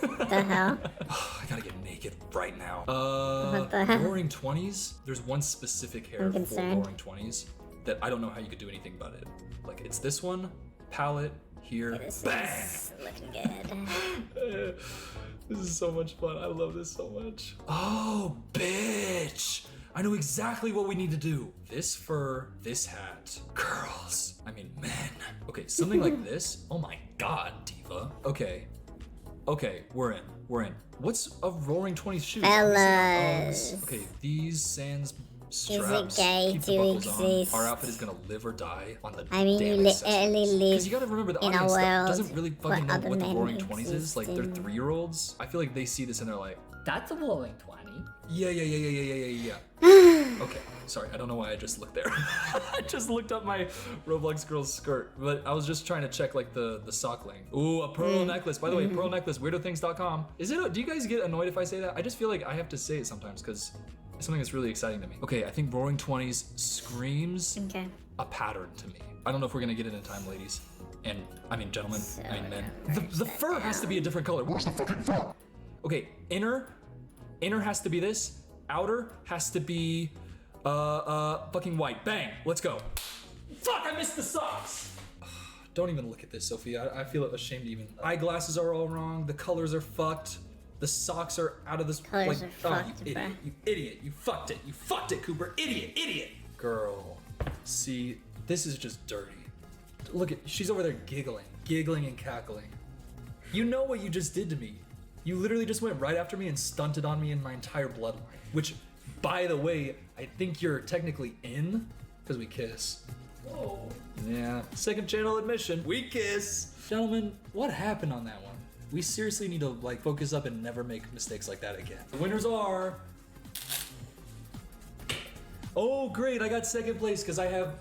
S1: The hell?
S16: I gotta get naked right now.
S1: What the hell?
S16: Roaring 20s? There's one specific hair
S1: I'm
S16: for
S1: concerned.
S16: Roaring 20s that I don't know how you could do anything about it. Like, it's this one, palette, here,
S1: This
S16: bang!
S1: is looking good.
S16: This is so much fun. I love this so much. Oh, bitch! I know exactly what we need to do. This fur, this hat. Girls. I mean, men. Okay, something like this. Oh my god, diva. Okay, we're in. What's a Roaring 20s shoe?
S1: Fellas.
S16: Okay, these sans straps.
S1: gay
S16: Keep the
S1: to
S16: buckles
S1: exist?
S16: on. Our outfit is gonna live or die on the
S1: I mean, you
S16: damn
S1: literally live
S16: Because you gotta remember the
S1: in a
S16: audience
S1: world
S16: doesn't really fucking know
S1: where
S16: what the
S1: other
S16: Roaring
S1: men
S16: 20s is.
S1: exist
S16: Like, they're
S1: in-
S16: 3-year-olds. I feel like they see this and they're like,
S4: That's a Roaring 20.
S16: yeah. Okay, sorry, I don't know why I just looked there. I just looked up my Roblox girl's skirt, but I was just trying to check like the sock length. Ooh, a pearl necklace. By the way, pearl necklace, weirdothings.com. Do you guys get annoyed if I say that? I just feel like I have to say it sometimes because it's something that's really exciting to me. Okay, I think Roaring 20s screams a pattern to me. I don't know if we're gonna get it in time, ladies. And I mean, gentlemen, I mean, men. The fur has to be a different color. Where's the fucking fur? Okay, inner has to be this. Outer has to be fucking white. Bang, let's go. Fuck, I missed the socks. Don't even look at this, Sophie. I feel ashamed to even. Eyeglasses are all wrong. The colors are fucked. The socks are out of this.
S1: Colors are fucked,
S16: you idiot. You idiot. You fucked it. You fucked it, Cooper. Idiot. Girl, see, this is just dirty. Look at, she's over there giggling and cackling. You know what you just did to me. You literally just went right after me and stunted on me in my entire bloodline. Which, by the way, I think you're technically in, because we kiss.
S4: Whoa.
S16: Yeah, second channel admission, we kiss. Gentlemen, what happened on that one? We seriously need to like focus up and never make mistakes like that again. The winners are... Oh great, I got second place because I have,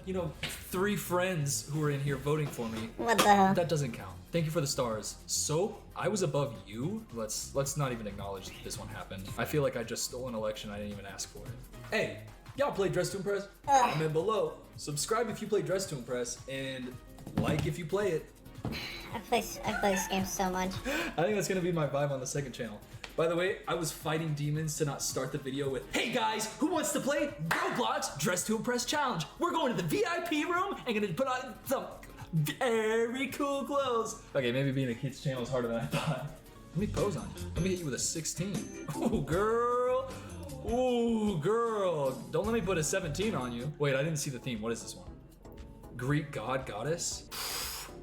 S16: 3 friends who are in here voting for me.
S1: What the hell?
S16: That doesn't count. Thank you for the stars. Soap, I was above you. Let's not even acknowledge that this one happened. I feel like I just stole an election. I didn't even ask for it. Hey, y'all play Dress to Impress? Comment below. Subscribe if you play Dress to Impress, and like if you play it.
S1: I play this game so much.
S16: I think that's gonna be my vibe on the second channel. By the way, I was fighting demons to not start the video with, hey guys, who wants to play Roblox Dress to Impress Challenge? We're going to the VIP room and gonna put on some very cool clothes. Okay, maybe being a kid's channel is harder than I thought. Let me pose on you. Let me hit you with a 16. Oh, girl. Ooh, girl. Don't let me put a 17 on you. Wait, I didn't see the theme. What is this one? Greek god, goddess?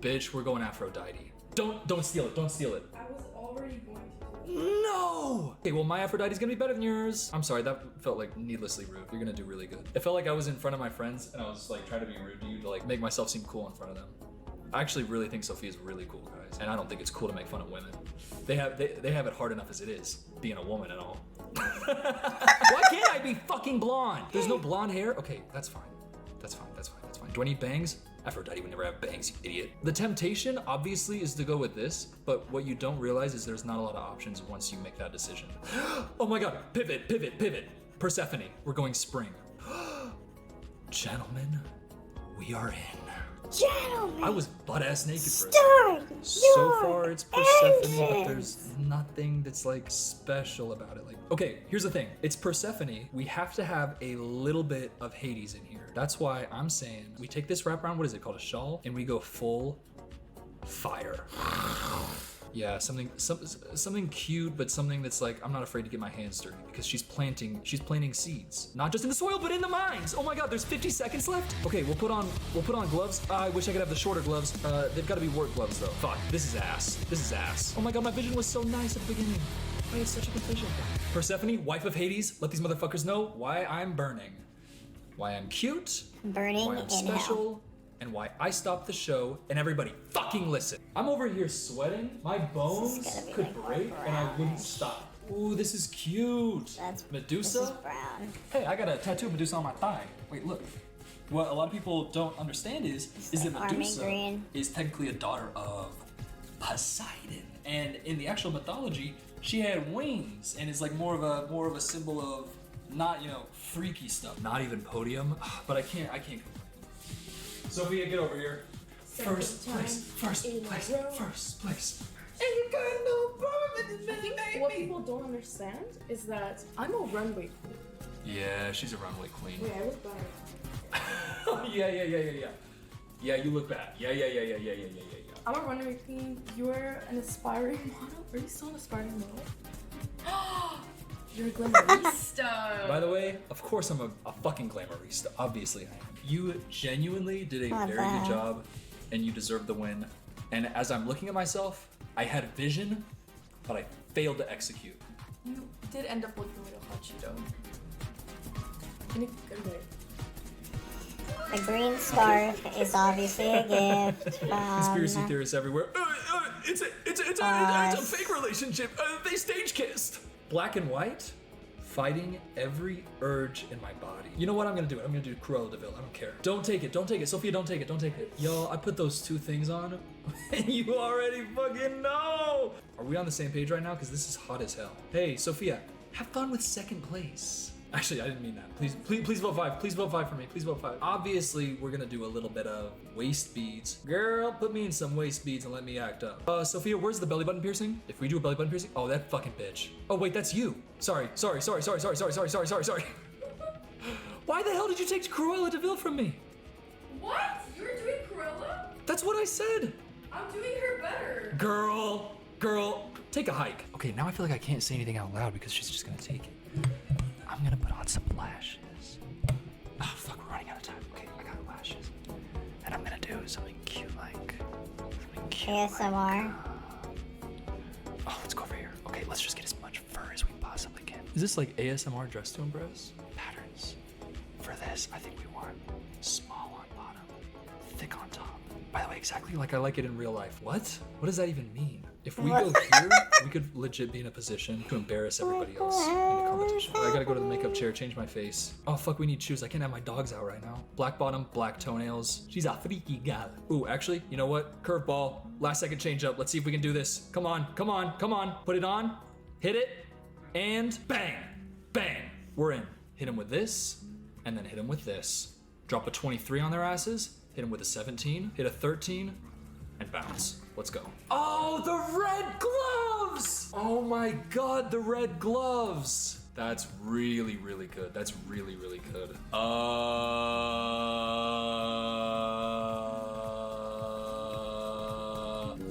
S16: Bitch, we're going Aphrodite. Don't steal it. Don't steal it.
S17: I was already going to.
S16: No! Okay, well, my Aphrodite's gonna be better than yours. I'm sorry, that felt like needlessly rude. You're gonna do really good. It felt like I was in front of my friends and I was like trying to be rude to you to like make myself seem cool in front of them. I actually really think Sophia's really cool, guys. And I don't think it's cool to make fun of women. They have it hard enough as it is, being a woman and all. Why can't I be fucking blonde? There's no blonde hair? Okay, that's fine. That's fine. Do I need bangs? Aphrodite would never have bangs, you idiot. The temptation, obviously, is to go with this, but what you don't realize is there's not a lot of options once you make that decision. Oh my god, pivot. Persephone, we're going spring. Gentlemen, we are in.
S1: Gentlemen,
S16: I was butt-ass naked for a
S1: start
S16: second. So
S1: your
S16: far, it's Persephone, but
S1: engines.
S16: there's nothing that's like special about it. Like, okay, here's the thing. It's Persephone. We have to have a little bit of Hades in here. That's why I'm saying we take this wraparound, what is it called, a shawl, and we go full fire. Yeah, something cute, but something that's like, I'm not afraid to get my hands dirty because she's planting seeds. Not just in the soil, but in the mines. Oh my god, there's 50 seconds left? Okay, we'll put on gloves. I wish I could have the shorter gloves. They've gotta be work gloves though. Fuck, this is ass. Oh my god, my vision was so nice at the beginning. I had such a good vision. Persephone, wife of Hades, let these motherfuckers know why I'm burning. Why I'm cute.
S1: Burning
S16: why I'm
S1: in
S16: special.
S1: hell.
S16: And why I stopped the show, and everybody fucking listen. I'm over here sweating, my bones could break, and I wouldn't stop. Ooh, this is cute.
S1: That's
S16: Medusa?
S1: This is brown.
S16: Hey, I got a tattoo of Medusa on my thigh. Wait, look. What a lot of people don't understand is that
S1: like
S16: Medusa
S1: army green.
S16: is technically a daughter of Poseidon. And in the actual mythology, she had wings and is like more of a symbol of not, freaky stuff. Not even podium, but I can't complain. Sophia, get over here. First place.
S17: And you got no problem. I think what people don't understand is that I'm a runway queen.
S16: Yeah, she's a runway queen.
S17: Wait, I look bad.
S16: Yeah. Yeah, you look bad. Yeah.
S17: I'm a runway queen. You're an aspiring model. Are you still an aspiring model? You're a glamourista.
S16: By the way, of course I'm a fucking glamourista. Obviously I am. You genuinely did a very good job, and you deserve the win. And as I'm looking at myself, I had a vision, but I failed to execute.
S17: You did end up looking like a hot Cheeto. In a good way.
S1: The green scarf is obviously a gift from...
S16: Conspiracy theorists everywhere. It's a fake relationship. They stage kissed. Black and white, fighting every urge in my body. You know what? I'm gonna do it. I'm gonna do Cruella de Vil. I don't care. Don't take it. Don't take it. Sophia, don't take it. Don't take it. Yo, I put those two things on, and you already fucking know. Are we on the same page right now? Because this is hot as hell. Hey, Sophia, have fun with second place. Actually, I didn't mean that. Please vote 5. Please vote 5 for me. Please vote 5. Obviously, we're gonna do a little bit of waist beads. Girl, put me in some waist beads and let me act up. Sophia, where's the belly button piercing? If we do a belly button piercing, oh, that fucking bitch. Oh wait, that's you. Sorry. Why the hell did you take Cruella de Vil from me?
S17: What? You were doing Cruella?
S16: That's what I said.
S17: I'm doing her better.
S16: Girl, take a hike. Okay, now I feel like I can't say anything out loud because she's just gonna take it. I'm gonna put on some lashes. Oh fuck, we're running out of time. Okay, I got lashes. And I'm gonna do something cute like...
S1: ASMR.
S16: Oh, let's go over here. Okay, let's just get as much fur as we possibly can. Is this like ASMR dress to impress? Patterns. For this, I think we want small on bottom, thick on top. By the way, exactly like I like it in real life. What? What does that even mean? If we go here, we could legit be in a position to embarrass everybody else in the competition. I gotta go to the makeup chair, change my face. Oh fuck, we need shoes. I can't have my dogs out right now. Black bottom, black toenails. She's a freaky gal. Ooh, actually, you know what? Curveball, last second change up. Let's see if we can do this. Come on. Put it on, hit it, and bang, bang. We're in. Hit him with this, and then hit him with this. Drop a 23 on their asses, hit him with a 17, hit a 13, and bounce. Let's go. Oh, the red gloves! Oh my god, the red gloves! That's really, really good. That's really, really good.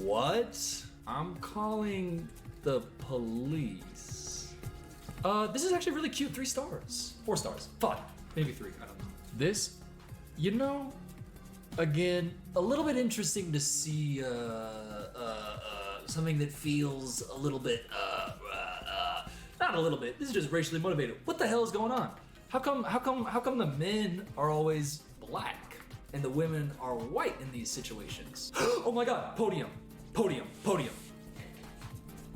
S16: What? I'm calling the police. This is actually really cute. 3 stars. 4 stars. 5. Maybe 3. I don't know. This, you know, again, a little bit interesting to see something that feels a little bit, not a little bit, this is just racially motivated. What the hell is going on? How come the men are always black and the women are white in these situations? Oh my god, podium. Will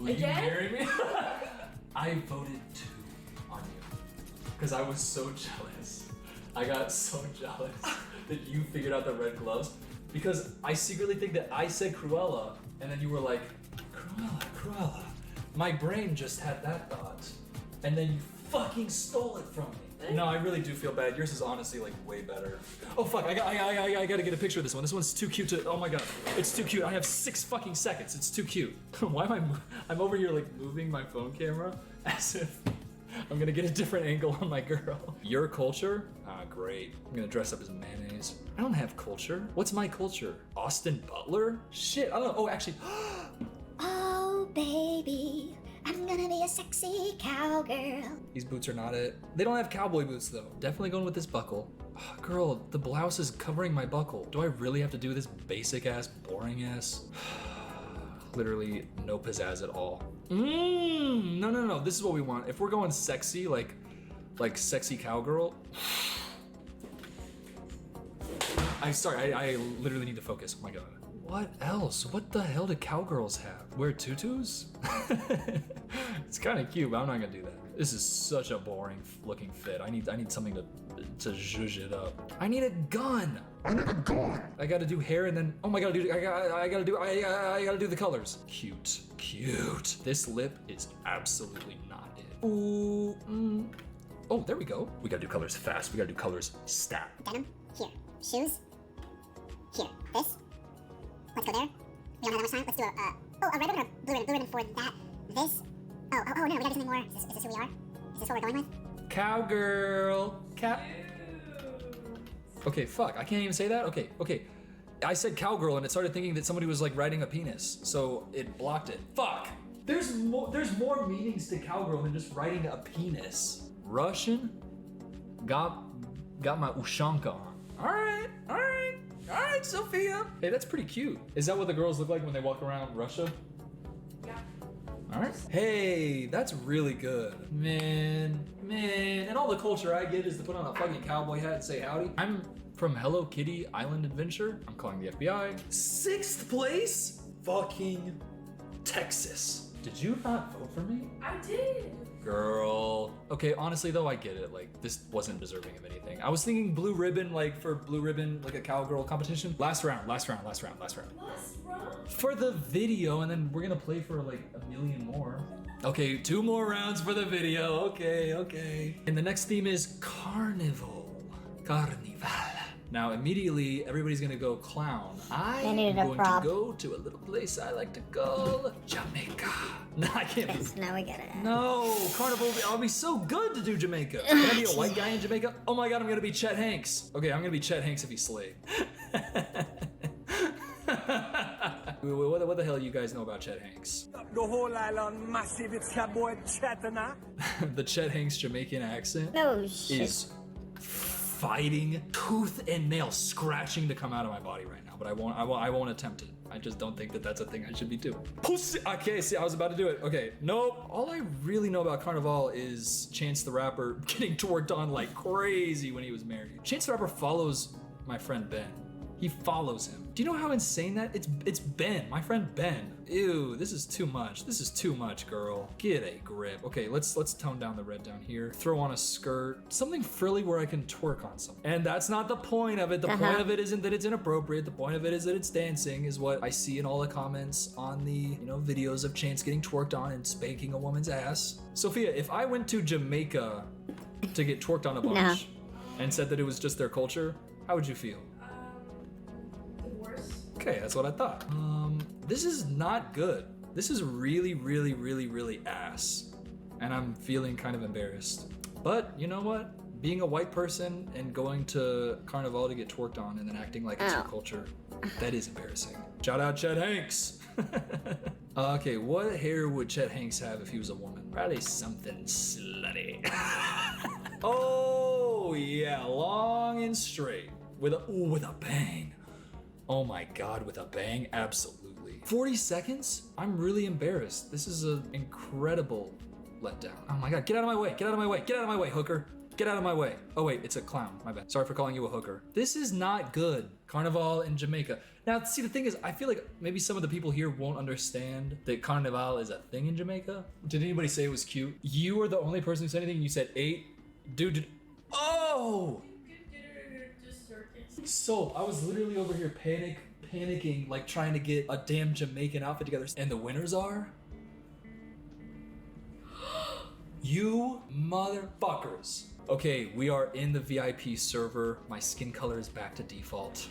S16: you marry me? I voted 2 on you because I was so jealous. I got so jealous that you figured out the red gloves because I secretly think that I said Cruella and then you were like, Cruella. My brain just had that thought and then you fucking stole it from me. No, I really do feel bad. Yours is honestly like way better. Oh fuck, I gotta get a picture of this one. This one's too cute to, oh my god. It's too cute. I have 6 fucking seconds. It's too cute. Why am I'm over here like moving my phone camera as if I'm gonna get a different angle on my girl. Your culture? Ah, great. I'm gonna dress up as mayonnaise. I don't have culture. What's my culture? Austin Butler? Shit, I don't know. Oh, actually.
S1: Oh, baby, I'm gonna be a sexy cowgirl.
S16: These boots are not it. They don't have cowboy boots though. Definitely going with this buckle. Oh, girl, the blouse is covering my buckle. Do I really have to do this basic ass, boring ass? Literally no pizzazz at all. No. This is what we want. If we're going sexy, like sexy cowgirl. I literally need to focus. Oh my god. What else? What the hell do cowgirls have? Wear tutus? It's kind of cute, but I'm not gonna do that. This is such a boring looking fit. I need something to zhuzh it up. I need a gun. I gotta do hair and then, oh my god, dude, I gotta do the colors. Cute. This lip is absolutely not it. Ooh, Oh, there we go. We gotta do colors fast. We gotta do colors stat.
S1: Denim, here. Shoes, here. This. Let's go there. We don't have that much time. Let's do a red ribbon or blue ribbon for that. This. Oh no, we gotta do something more. Is this who we are? Is this what we're going with?
S16: Cowgirl. Okay, fuck. I can't even say that? Okay. I said cowgirl and it started thinking that somebody was like riding a penis. So it blocked it. Fuck. There's more meanings to cowgirl than just riding a penis. Russian? Got my ushanka on. Alright, Sophia. Hey, that's pretty cute. Is that what the girls look like when they walk around Russia?
S17: Yeah.
S16: All right. Hey, that's really good. Man. And all the culture I get is to put on a fucking cowboy hat and say howdy. I'm from Hello Kitty Island Adventure. I'm calling the FBI. 6th place? Fucking Texas. Did you not vote for me?
S17: I did.
S16: Girl. Okay, honestly though, I get it. Like, this wasn't deserving of anything. I was thinking blue ribbon, like for blue ribbon, like a cowgirl competition. Last round. For the video, and then we're gonna play for like a million more. Okay, 2 more rounds for the video. Okay. And the next theme is Carnival. Now, immediately, everybody's gonna go clown. I'm going to go to a little place I like to call Jamaica. No, I can't.
S1: Yes, now we get it.
S16: No, Carnival, I'll be so good to do Jamaica. Can I be a white guy in Jamaica? Oh my God, I'm gonna be Chet Hanks. Okay, I'm gonna be Chet Hanks if he's Slade. What the hell do you guys know about Chet Hanks?
S11: The whole island massive, it's your boy Chetana.
S16: The Chet Hanks Jamaican accent is fighting tooth and nail scratching to come out of my body right now, but I won't attempt it. I just don't think that that's a thing I should be doing. Pussy. Okay, see, I was about to do it. Okay, nope. All I really know about Carnival is Chance the Rapper getting twerked on like crazy when he was married. Chance the Rapper follows my friend Ben. He follows him. Do you know how insane that? It's Ben, my friend Ben. Ew, this is too much. This is too much, girl. Get a grip. Okay, let's tone down the red down here. Throw on a skirt. Something frilly where I can twerk on something. And that's not the point of it. The point of it isn't that it's inappropriate. The point of it is that it's dancing, is what I see in all the comments on the, videos of Chance getting twerked on and spanking a woman's ass. Sophia, if I went to Jamaica to get twerked on a bunch and said that it was just their culture, how would you feel? Okay, that's what I thought. This is not good. This is really, really, really, really ass. And I'm feeling kind of embarrassed. But you know what? Being a white person and going to Carnival to get twerked on and then acting like it's your culture, that is embarrassing. Shout out Chet Hanks. Okay, what hair would Chet Hanks have if he was a woman? Probably something slutty. Oh yeah, long and straight with a bang. Oh my God, with a bang, absolutely. 40 seconds? I'm really embarrassed. This is an incredible letdown. Oh my God, get out of my way, get out of my way, get out of my way, hooker. Get out of my way. Oh wait, it's a clown, my bad. Sorry for calling you a hooker. This is not good. Carnival in Jamaica. Now, see, the thing is, I feel like maybe some of the people here won't understand that Carnival is a thing in Jamaica. Did anybody say it was cute? You were the only person who said anything. You said 8. Dude, oh! So I was literally over here panicking, like trying to get a damn Jamaican outfit together. And the winners are you motherfuckers. Okay, we are in the VIP server. My skin color is back to default.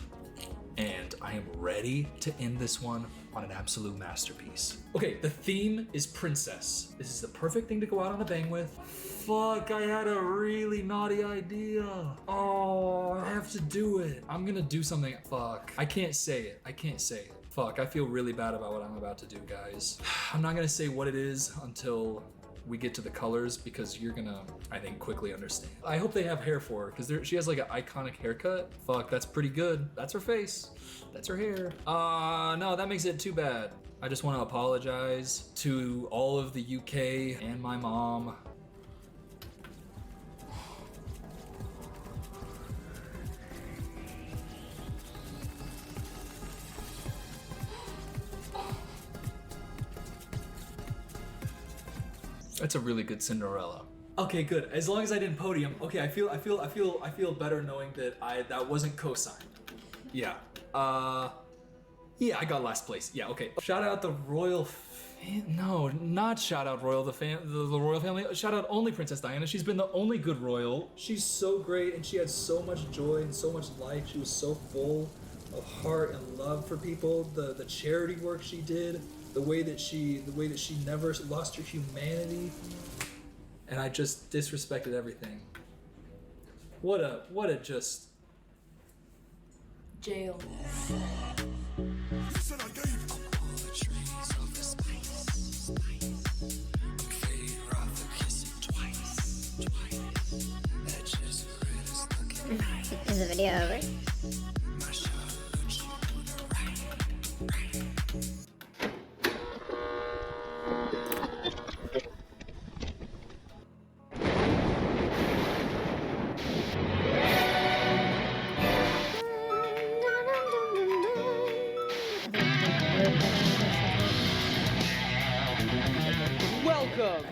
S16: And I am ready to end this one on an absolute masterpiece. Okay, the theme is princess. This is the perfect thing to go out on a bang with. Fuck, I had a really naughty idea. Oh, I have to do it. I'm gonna do something. Fuck, I can't say it. Fuck, I feel really bad about what I'm about to do, guys. I'm not gonna say what it is until we get to the colors, because you're gonna, I think, quickly understand. I hope they have hair for her, because she has like an iconic haircut. Fuck, that's pretty good. That's her face. That's her hair. No, that makes it too bad. I just want to apologize to all of the UK and my mom. That's a really good Cinderella. Okay, good. As long as I didn't podium. Okay, I feel better knowing that that wasn't co-signed. Yeah. Yeah, I got last place. Yeah, okay. Shout out the royal no, not shout out royal the royal family. Shout out only Princess Diana. She's been the only good royal. She's so great, and she had so much joy and so much life. She was so full of heart and love for people. The charity work she did. The way that she never lost her humanity, and I just disrespected everything. What a just
S17: jail.
S1: Is the video over?
S8: Welcome,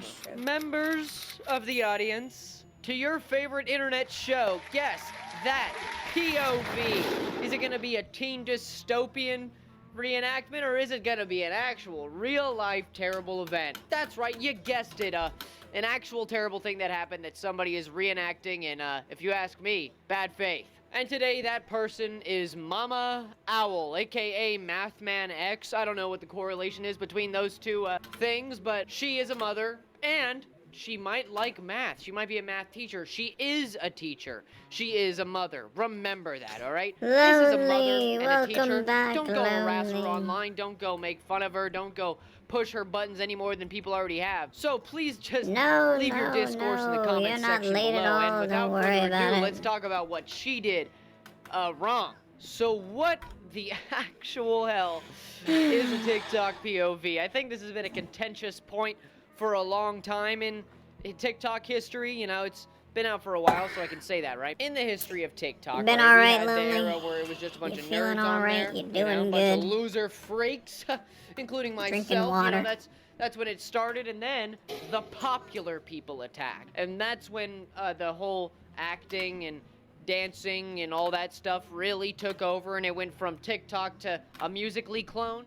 S8: members of the audience, to your favorite internet show. Guess that POV. Is it going to be a teen dystopian reenactment, or is it going to be an actual, real-life terrible event? That's right, you guessed it, an actual terrible thing that happened that somebody is reenacting in, if you ask me, bad faith. And today, that person is Mama Owl, aka Mathman X. I don't know what the correlation is between those two things, but she is a mother, and she might like math. She might be a math teacher. She is a teacher. She is a mother. Remember that, all right? This is a mother and a teacher. Don't go harass her online. Don't go make fun of her. Don't go push her buttons any more than people already have. So please just leave your discourse in the comments section below. And without further ado, let's talk about what she did wrong. So what the actual hell is a TikTok POV? I think this has been a contentious point for a long time in TikTok history. You know, it's been out for a while, so I can say that, right? In the history of TikTok,
S1: Been
S8: right,
S1: alright,
S8: we had the
S1: Lonely?
S8: era where it was just a bunch
S1: You
S8: of
S1: feeling
S8: nerds on
S1: alright?
S8: there,
S1: You
S8: know,
S1: doing
S8: a bunch of
S1: good?
S8: loser freaks, including myself.
S1: Drinking water.
S8: You know, that's when it started, and then the popular people attacked, and that's when the whole acting and dancing and all that stuff really took over, and it went from TikTok to a Musical.ly clone.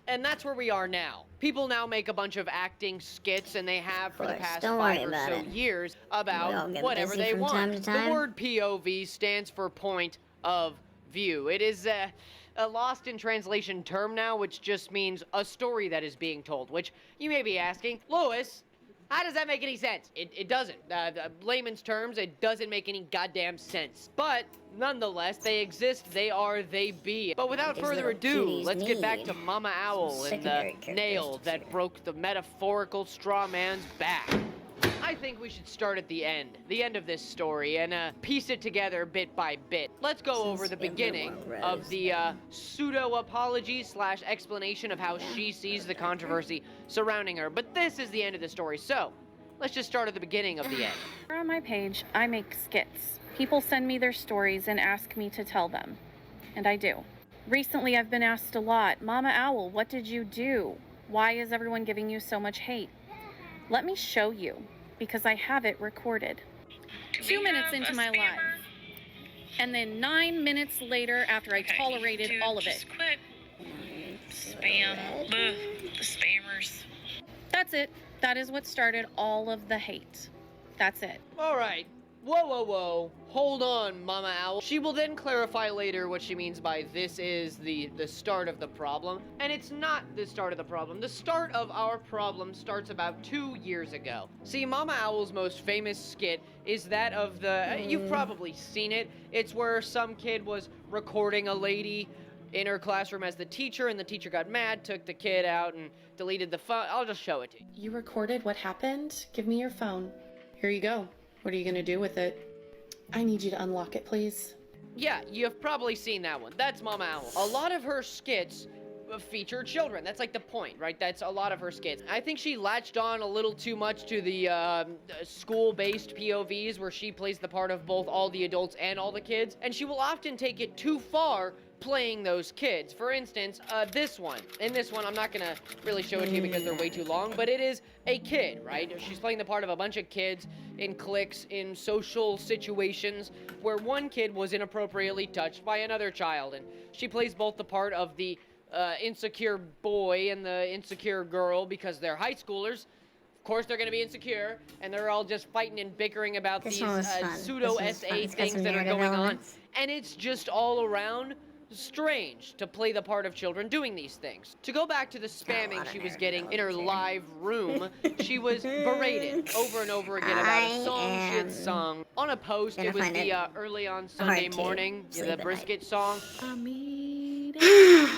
S8: And that's where we are now. People now make a bunch of acting skits, and they have for the past 5 or so years about whatever they want. The word POV stands for point of view. It is a lost in translation term now, which just means a story that is being told, which you may be asking, Lois, how does that make any sense? It doesn't. Layman's terms, it doesn't make any goddamn sense. But nonetheless, they exist, they are, they be. But without further ado, let's get back to Mama Owl and the nail that broke the metaphorical straw man's back. I think we should start at the end of this story, and piece it together bit by bit. Let's go over the beginning of the pseudo-apology / explanation of how she sees the controversy surrounding her. But this is the end of the story, so let's just start at the beginning of the end.
S18: On my page, I make skits. People send me their stories and ask me to tell them, and I do. Recently, I've been asked a lot, Mama Owl, what did you do? Why is everyone giving you so much hate? Let me show you, because I have it recorded. 2 minutes into my live. And then 9 minutes later, after I tolerated all of it.
S19: Quit. Spam. Ugh, the spammers.
S18: That's it. That is what started all of the hate. That's it.
S8: All right. Whoa. Hold on, Mama Owl. She will then clarify later what she means by this is the start of the problem. And it's not the start of the problem. The start of our problem starts about 2 years ago. See, Mama Owl's most famous skit is that of the, you've probably seen it. It's where some kid was recording a lady in her classroom as the teacher, and the teacher got mad, took the kid out, and deleted the phone. I'll just show it to you.
S18: You recorded what happened? Give me your phone. Here you go. What are you gonna do with it? I need you to unlock it, please.
S8: Yeah, you've probably seen that one. That's Mama Owl. A lot of her skits feature children. That's like the point, right? That's a lot of her skits. I think she latched on a little too much to the school-based POVs where she plays the part of both all the adults and all the kids, and she will often take it too far playing those kids. For instance, this one. In this one, I'm not gonna really show it to you because they're way too long, but it is a kid, right? She's playing the part of a bunch of kids in cliques in social situations where one kid was inappropriately touched by another child, and she plays both the part of the insecure boy and the insecure girl because they're high schoolers. Of course they're gonna be insecure, and they're all just fighting and bickering about these pseudo-SA things that are going on. And it's just all around strange to play the part of children doing these things. To go back to the spamming she was getting in her live room, she was berated over and over again about a song she had sung. On a post, it was the early on Sunday morning, the brisket song.
S13: I'm eating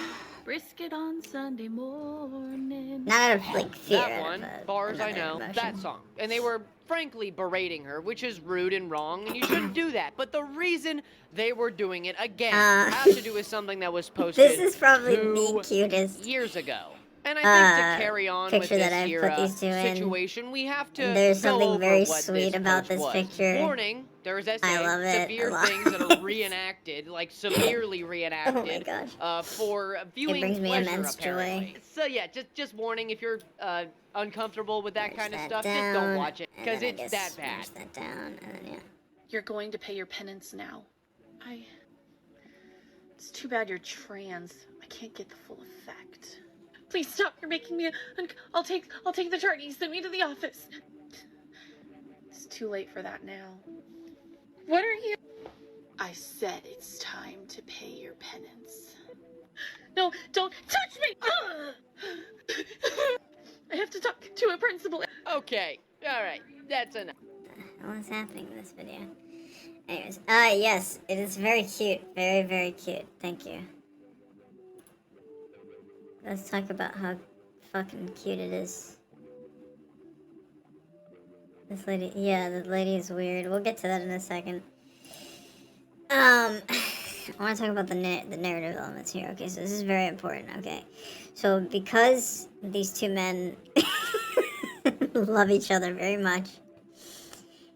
S13: brisket on Sunday morning.
S1: Not out of like fear.
S8: That one, bars I know,
S1: emotion.
S8: that song. And they were frankly berating her, which is rude and wrong, and you shouldn't do that. But the reason they were doing it, again, has to do with something that was posted
S1: This is probably the cutest
S8: years ago. And I think to carry on with
S1: picture that
S8: this
S1: I've put these two in.
S8: situation, we have to
S1: There's
S8: go
S1: something
S8: over
S1: very
S8: what
S1: sweet
S8: this
S1: about
S8: post
S1: this
S8: was.
S1: picture.
S8: Warning, There's essay,
S1: I love it
S8: severe
S1: a lot.
S8: things that are reenacted, like severely reenacted,
S1: Oh my gosh.
S8: for viewing
S1: brings me
S8: pleasure,
S1: immense joy.
S8: apparently. So yeah, just warning, if you're uncomfortable with that kind of
S1: that
S8: stuff, just don't
S1: down,
S8: watch it,
S1: and
S8: because
S1: then I
S8: it's
S1: guess
S8: that bad.
S1: smash that down, and then yeah.
S18: You're going to pay your penance now. It's too bad you're trans. I can't get the full effect. Please stop. You're making me I'll take the chart. You send me to the office. It's too late for that now. What are you? I said it's time to pay your penance. No, don't touch me! I have to talk to a principal.
S8: Okay, alright, that's enough.
S1: What's happening in this video? Anyways, yes, it is very cute. Very, very cute. Thank you. Let's talk about how fucking cute it is. This lady, yeah, the lady is weird. We'll get to that in a second. I want to talk about the narrative elements here. Okay, so this is very important. Okay, so because these two men love each other very much,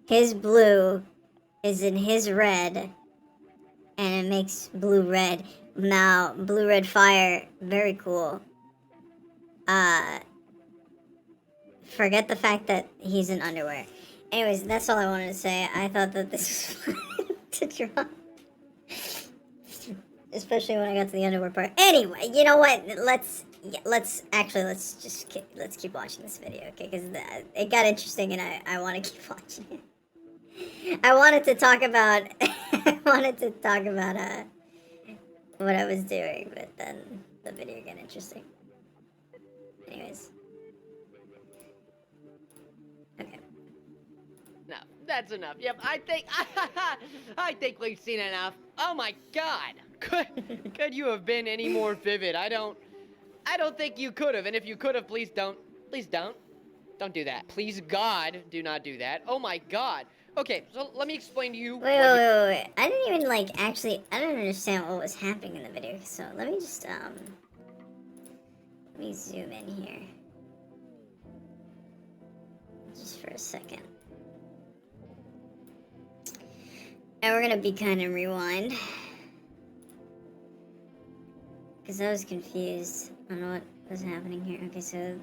S1: his blue is in his red, and it makes blue red. Now, blue red fire, very cool. Forget the fact that he's in underwear. Anyways, that's all I wanted to say. I thought that this was fun to draw. Especially when I got to the underwear part. Anyway, you know what? Let's keep watching this video, okay? Because it got interesting, and I want to keep watching it. I wanted to talk about what I was doing, but then the video got interesting. Anyways. Okay.
S8: No, that's enough. Yep, I think we've seen enough. Oh my god! Could you have been any more vivid? I don't think you could have, and if you could have, please don't do that. Please God, do not do that. Oh my god. Okay, so let me explain to you.
S1: Wait. I didn't even I don't understand what was happening in the video. So let me just let me zoom in here. Just for a second. And we're gonna be kind of rewind. Because I was confused on what was happening here. Okay, so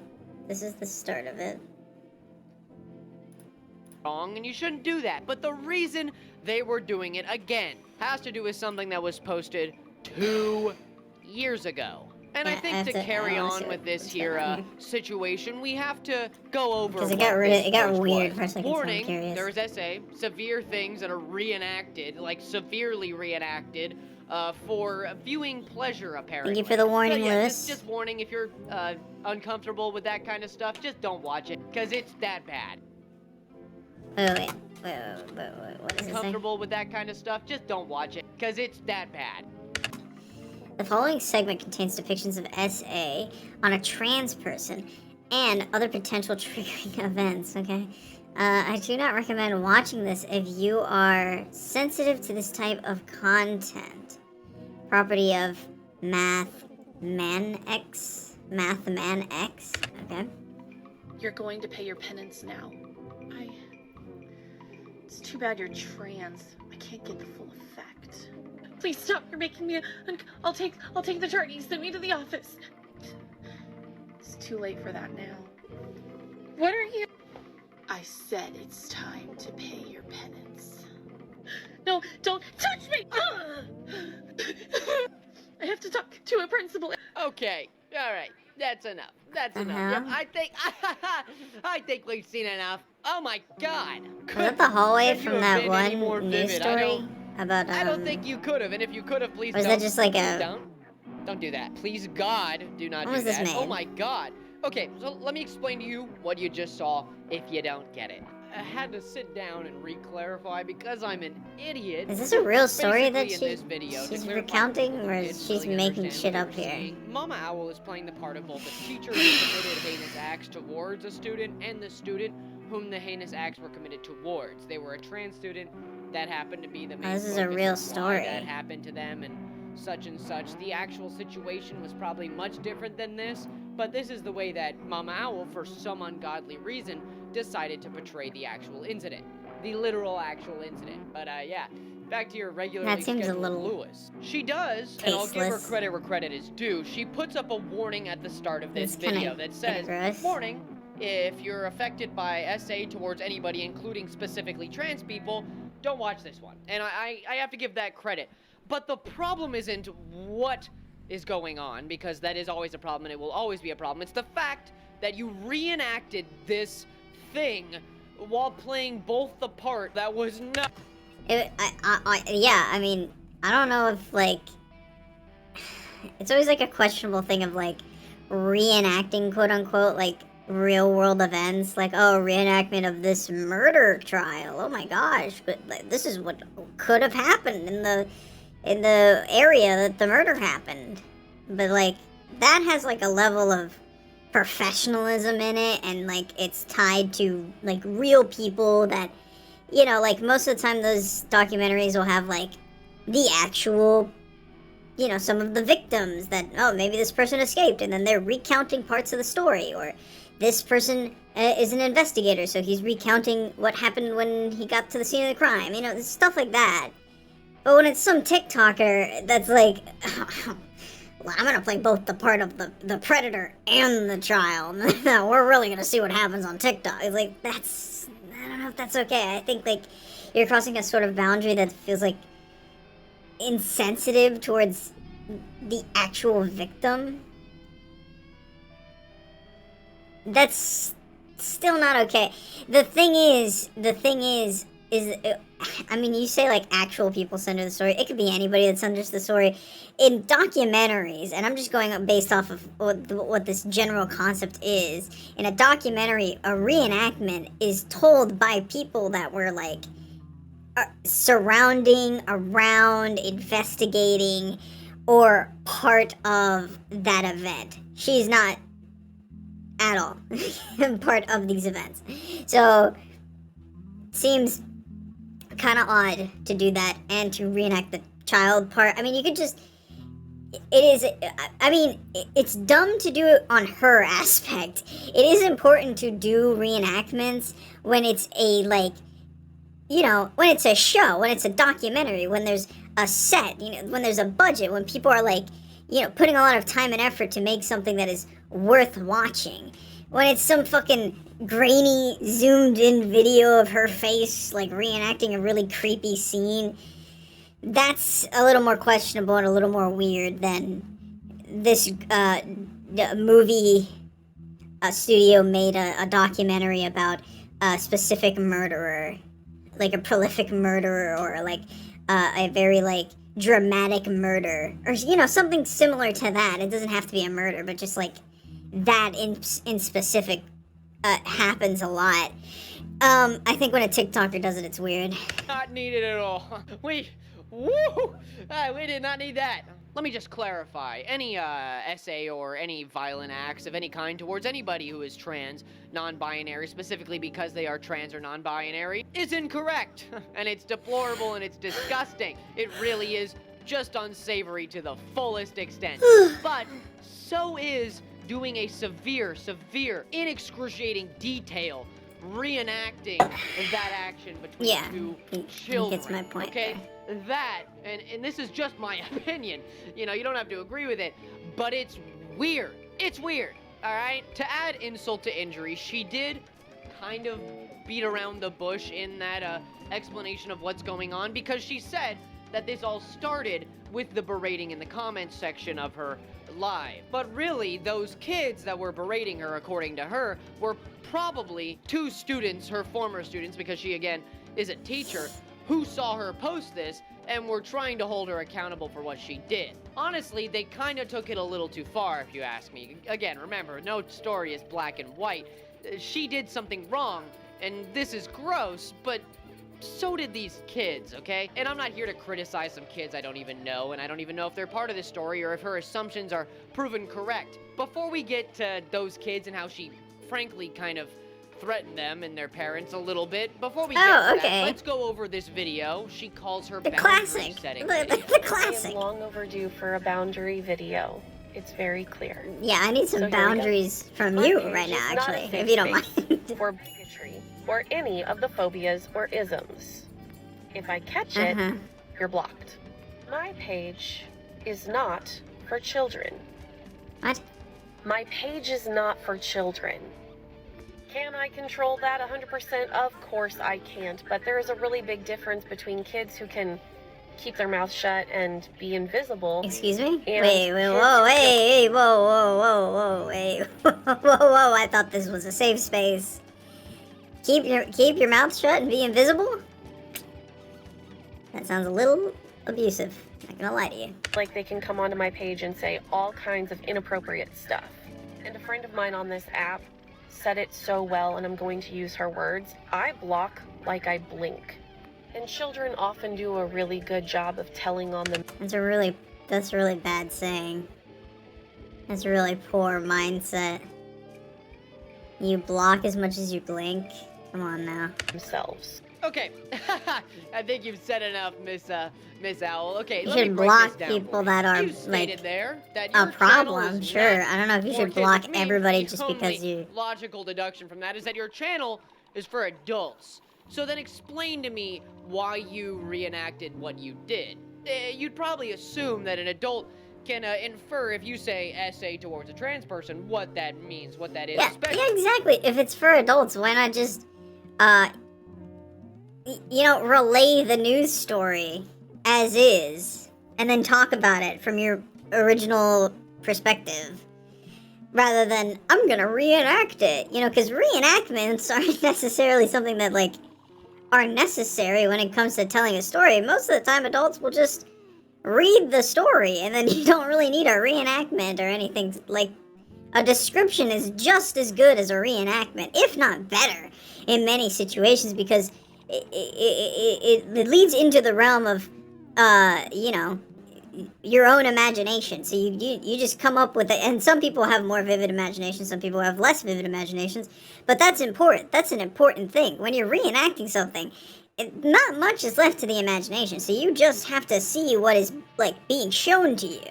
S1: this is the start of it.
S8: Wrong, and you shouldn't do that. But the reason they were doing it, again, has to do with something that was posted 2 years ago. And
S1: Yeah,
S8: I think to carry on with this here situation, we have to go over.
S1: Because
S8: it
S1: got weird for a second.
S8: Warning:
S1: so I'm curious.
S8: there's essay severe things that are reenacted, like severely reenacted, for viewing pleasure. Apparently.
S1: Thank you for the warning,
S8: so, yeah,
S1: Lewis.
S8: just warning: if you're uncomfortable with that kind of stuff, just don't watch it, because it's that bad.
S1: Wait, what is it
S8: Uncomfortable with that kind of stuff, just don't watch it, because it's that bad.
S1: The following segment contains depictions of SA on a trans person and other potential triggering events, okay? I do not recommend watching this if you are sensitive to this type of content. Property of Mathman X, okay?
S18: You're going to pay your penance now. It's too bad you're trans. I can't get the full effect. Please stop. You're making me I'll take the chart. You send me to the office. It's too late for that now. What are you? I said it's time to pay your penance. No, don't touch me! I have to talk to a principal.
S8: Okay, alright, that's enough. That's enough. Yep, I think we've seen enough. Oh my god!
S1: Was that the hallway
S8: Could you
S1: from
S8: have
S1: that
S8: been any more
S1: one news
S8: vivid?
S1: story about
S8: I don't think you could have, and if you could have, please
S1: or is
S8: don't.
S1: that just like
S8: please
S1: a...
S8: Don't do that. Please God, do not
S1: What
S8: do
S1: was this
S8: that. Oh
S1: made?
S8: my god. Okay, so let me explain to you what you just saw if you don't get it. I had to sit down and re-clarify because I'm an idiot.
S1: Is this a real story that
S8: Basically, in this video,
S1: she's
S8: to clarify
S1: recounting,
S8: what
S1: or
S8: you
S1: is
S8: didn't
S1: she's
S8: really
S1: making
S8: understand
S1: shit
S8: what
S1: up
S8: you were
S1: here?
S8: seeing, Mama Owl is playing the part of both a teacher who committed heinous acts towards a student and the student whom the heinous acts were committed towards. They were a trans student that happened to be the main
S1: this is a
S8: focus
S1: real
S8: of why
S1: story.
S8: that happened to them and such and such. The actual situation was probably much different than this, but this is the way that Mama Owl, for some ungodly reason, decided to portray the actual incident. the literal actual incident. But yeah, back to your regularly
S1: That seems a
S8: scheduled
S1: little
S8: Lewis. She does, and I'll give her
S1: tasteless.
S8: credit where credit is due. She puts up a warning at the start of this
S1: It's kinda
S8: video that says,
S1: gross.
S8: warning, if you're affected by SA towards anybody, including specifically trans people, don't watch this one. And I have to give that credit. But the problem isn't what is going on, because that is always a problem and it will always be a problem. It's the fact that you reenacted this thing while playing both the part that was not...
S1: Yeah, I mean, I don't know if, like... It's always, like, a questionable thing of, like, reenacting, quote-unquote, like, real-world events. Like, oh, reenactment of this murder trial. Oh my gosh, but, like, this is what could have happened in the area that the murder happened. But, like, that has, like, a level of professionalism in it, and, like, it's tied to, like, real people that, you know, like, most of the time those documentaries will have, like, the actual, you know, some of the victims that, oh, maybe this person escaped, and then they're recounting parts of the story, or this person is an investigator, so he's recounting what happened when he got to the scene of the crime, you know, stuff like that. But when it's some TikToker that's like, well, I'm gonna play both the part of the predator and the child, we're really gonna see what happens on TikTok. It's like, that's, I don't know if that's okay. I think, like, you're crossing a sort of boundary that feels, like, insensitive towards the actual victim. That's still not okay. The thing is, I mean, you say, like, actual people center the story. It could be anybody that centers the story. In documentaries, and I'm just going based off of what this general concept is, in a documentary, a reenactment is told by people that were, like, surrounding, around, investigating, or part of that event. She's not at all part of these events. So, seems kind of odd to do that and to reenact the child part. I mean, you could just... It is... I mean, it's dumb to do it on her aspect. It is important to do reenactments when it's a, like... You know, when it's a show, when it's a documentary, when there's a set, you know, when there's a budget, when people are, like, you know, putting a lot of time and effort to make something that is worth watching. When it's some fucking grainy, zoomed-in video of her face, like, reenacting a really creepy scene, that's a little more questionable and a little more weird than this movie studio made a documentary about a specific murderer. Like a prolific murderer, or like a very, like, dramatic murder, or, you know, something similar to that. It doesn't have to be a murder, but just like that in specific happens a lot. I think when a TikToker does it, it's weird.
S8: Not needed at all. We did not need that. Let me just clarify. Any essay or any violent acts of any kind towards anybody who is trans, non-binary, specifically because they are trans or non-binary, is incorrect. And it's deplorable and it's disgusting. It really is just unsavory to the fullest extent. But so is doing a severe, in excruciating detail reenacting that action between two children.
S1: Gets my point.
S8: Okay? That, and this is just my opinion, you know, you don't have to agree with it, but it's weird. It's weird, alright? To add insult to injury, she did kind of beat around the bush in that explanation of what's going on, because she said that this all started with the berating in the comments section of her live. But really, those kids that were berating her, according to her, were probably two students, her former students, because she, again, is a teacher, who saw her post this and were trying to hold her accountable for what she did. Honestly, they kind of took it a little too far, if you ask me. Again, remember, no story is black and white. She did something wrong, and this is gross, but so did these kids, okay? And I'm not here to criticize some kids I don't even know, and I don't even know if they're part of this story or if her assumptions are proven correct. Before we get to those kids and how she, frankly, kind of threaten them and their parents a little bit. Before we get to that, let's go over this video. She calls her
S1: the
S8: boundary
S1: classic.
S8: setting
S1: The classic.
S18: I am long overdue for a boundary video. It's very clear.
S1: Yeah, I need some boundaries from you right now, actually, if you don't mind.
S18: For bigotry. or any of the phobias or isms. If I catch it, you're blocked. My page is not for children.
S1: What?
S18: My page is not for children. Can I control that 100%? Of course I can't, but there is a really big difference between kids who can keep their mouth shut and be invisible.
S1: Excuse me?
S18: And
S1: Wait, whoa, hey, whoa, wait. Whoa, I thought this was a safe space. Keep your mouth shut and be invisible? That sounds a little abusive. Not gonna lie to you.
S18: Like they can come onto my page and say all kinds of inappropriate stuff. And a friend of mine on this app said it so well, and I'm going to use her words. I block like I blink. And children often do a really good job of telling on them.
S1: That's a really bad saying. That's a really poor mindset. You block as much as you blink. Come on now.
S18: Themselves.
S8: Okay, I think you've said enough, Miss Owl. Okay,
S1: You
S8: let me
S1: should
S8: break
S1: block
S8: this down
S1: people
S8: for you.
S1: that are
S8: You stated
S1: like
S8: there that
S1: a
S8: your channel
S1: problem.
S8: is
S1: Sure,
S8: meant
S1: I don't know if you
S8: for
S1: should
S8: kids,
S1: block
S8: which means
S1: everybody
S8: the
S1: just because
S8: only
S1: you.
S8: Logical deduction from that is that your channel is for adults. So then explain to me why you reenacted what you did. You'd probably assume that an adult can infer if you say essay towards a trans person what that means, what that is.
S1: Yeah, exactly. If it's for adults, why not just, relay the news story as is, and then talk about it from your original perspective, rather than, I'm gonna reenact it, because reenactments aren't necessarily something that, are necessary when it comes to telling a story. Most of the time, adults will just read the story, and then you don't really need a reenactment or anything. A description is just as good as a reenactment, if not better, in many situations, because it leads into the realm of, your own imagination. So you just come up with it, and some people have more vivid imaginations, some people have less vivid imaginations, but that's important. That's an important thing. When you're reenacting something, not much is left to the imagination, so you just have to see what is, being shown to you,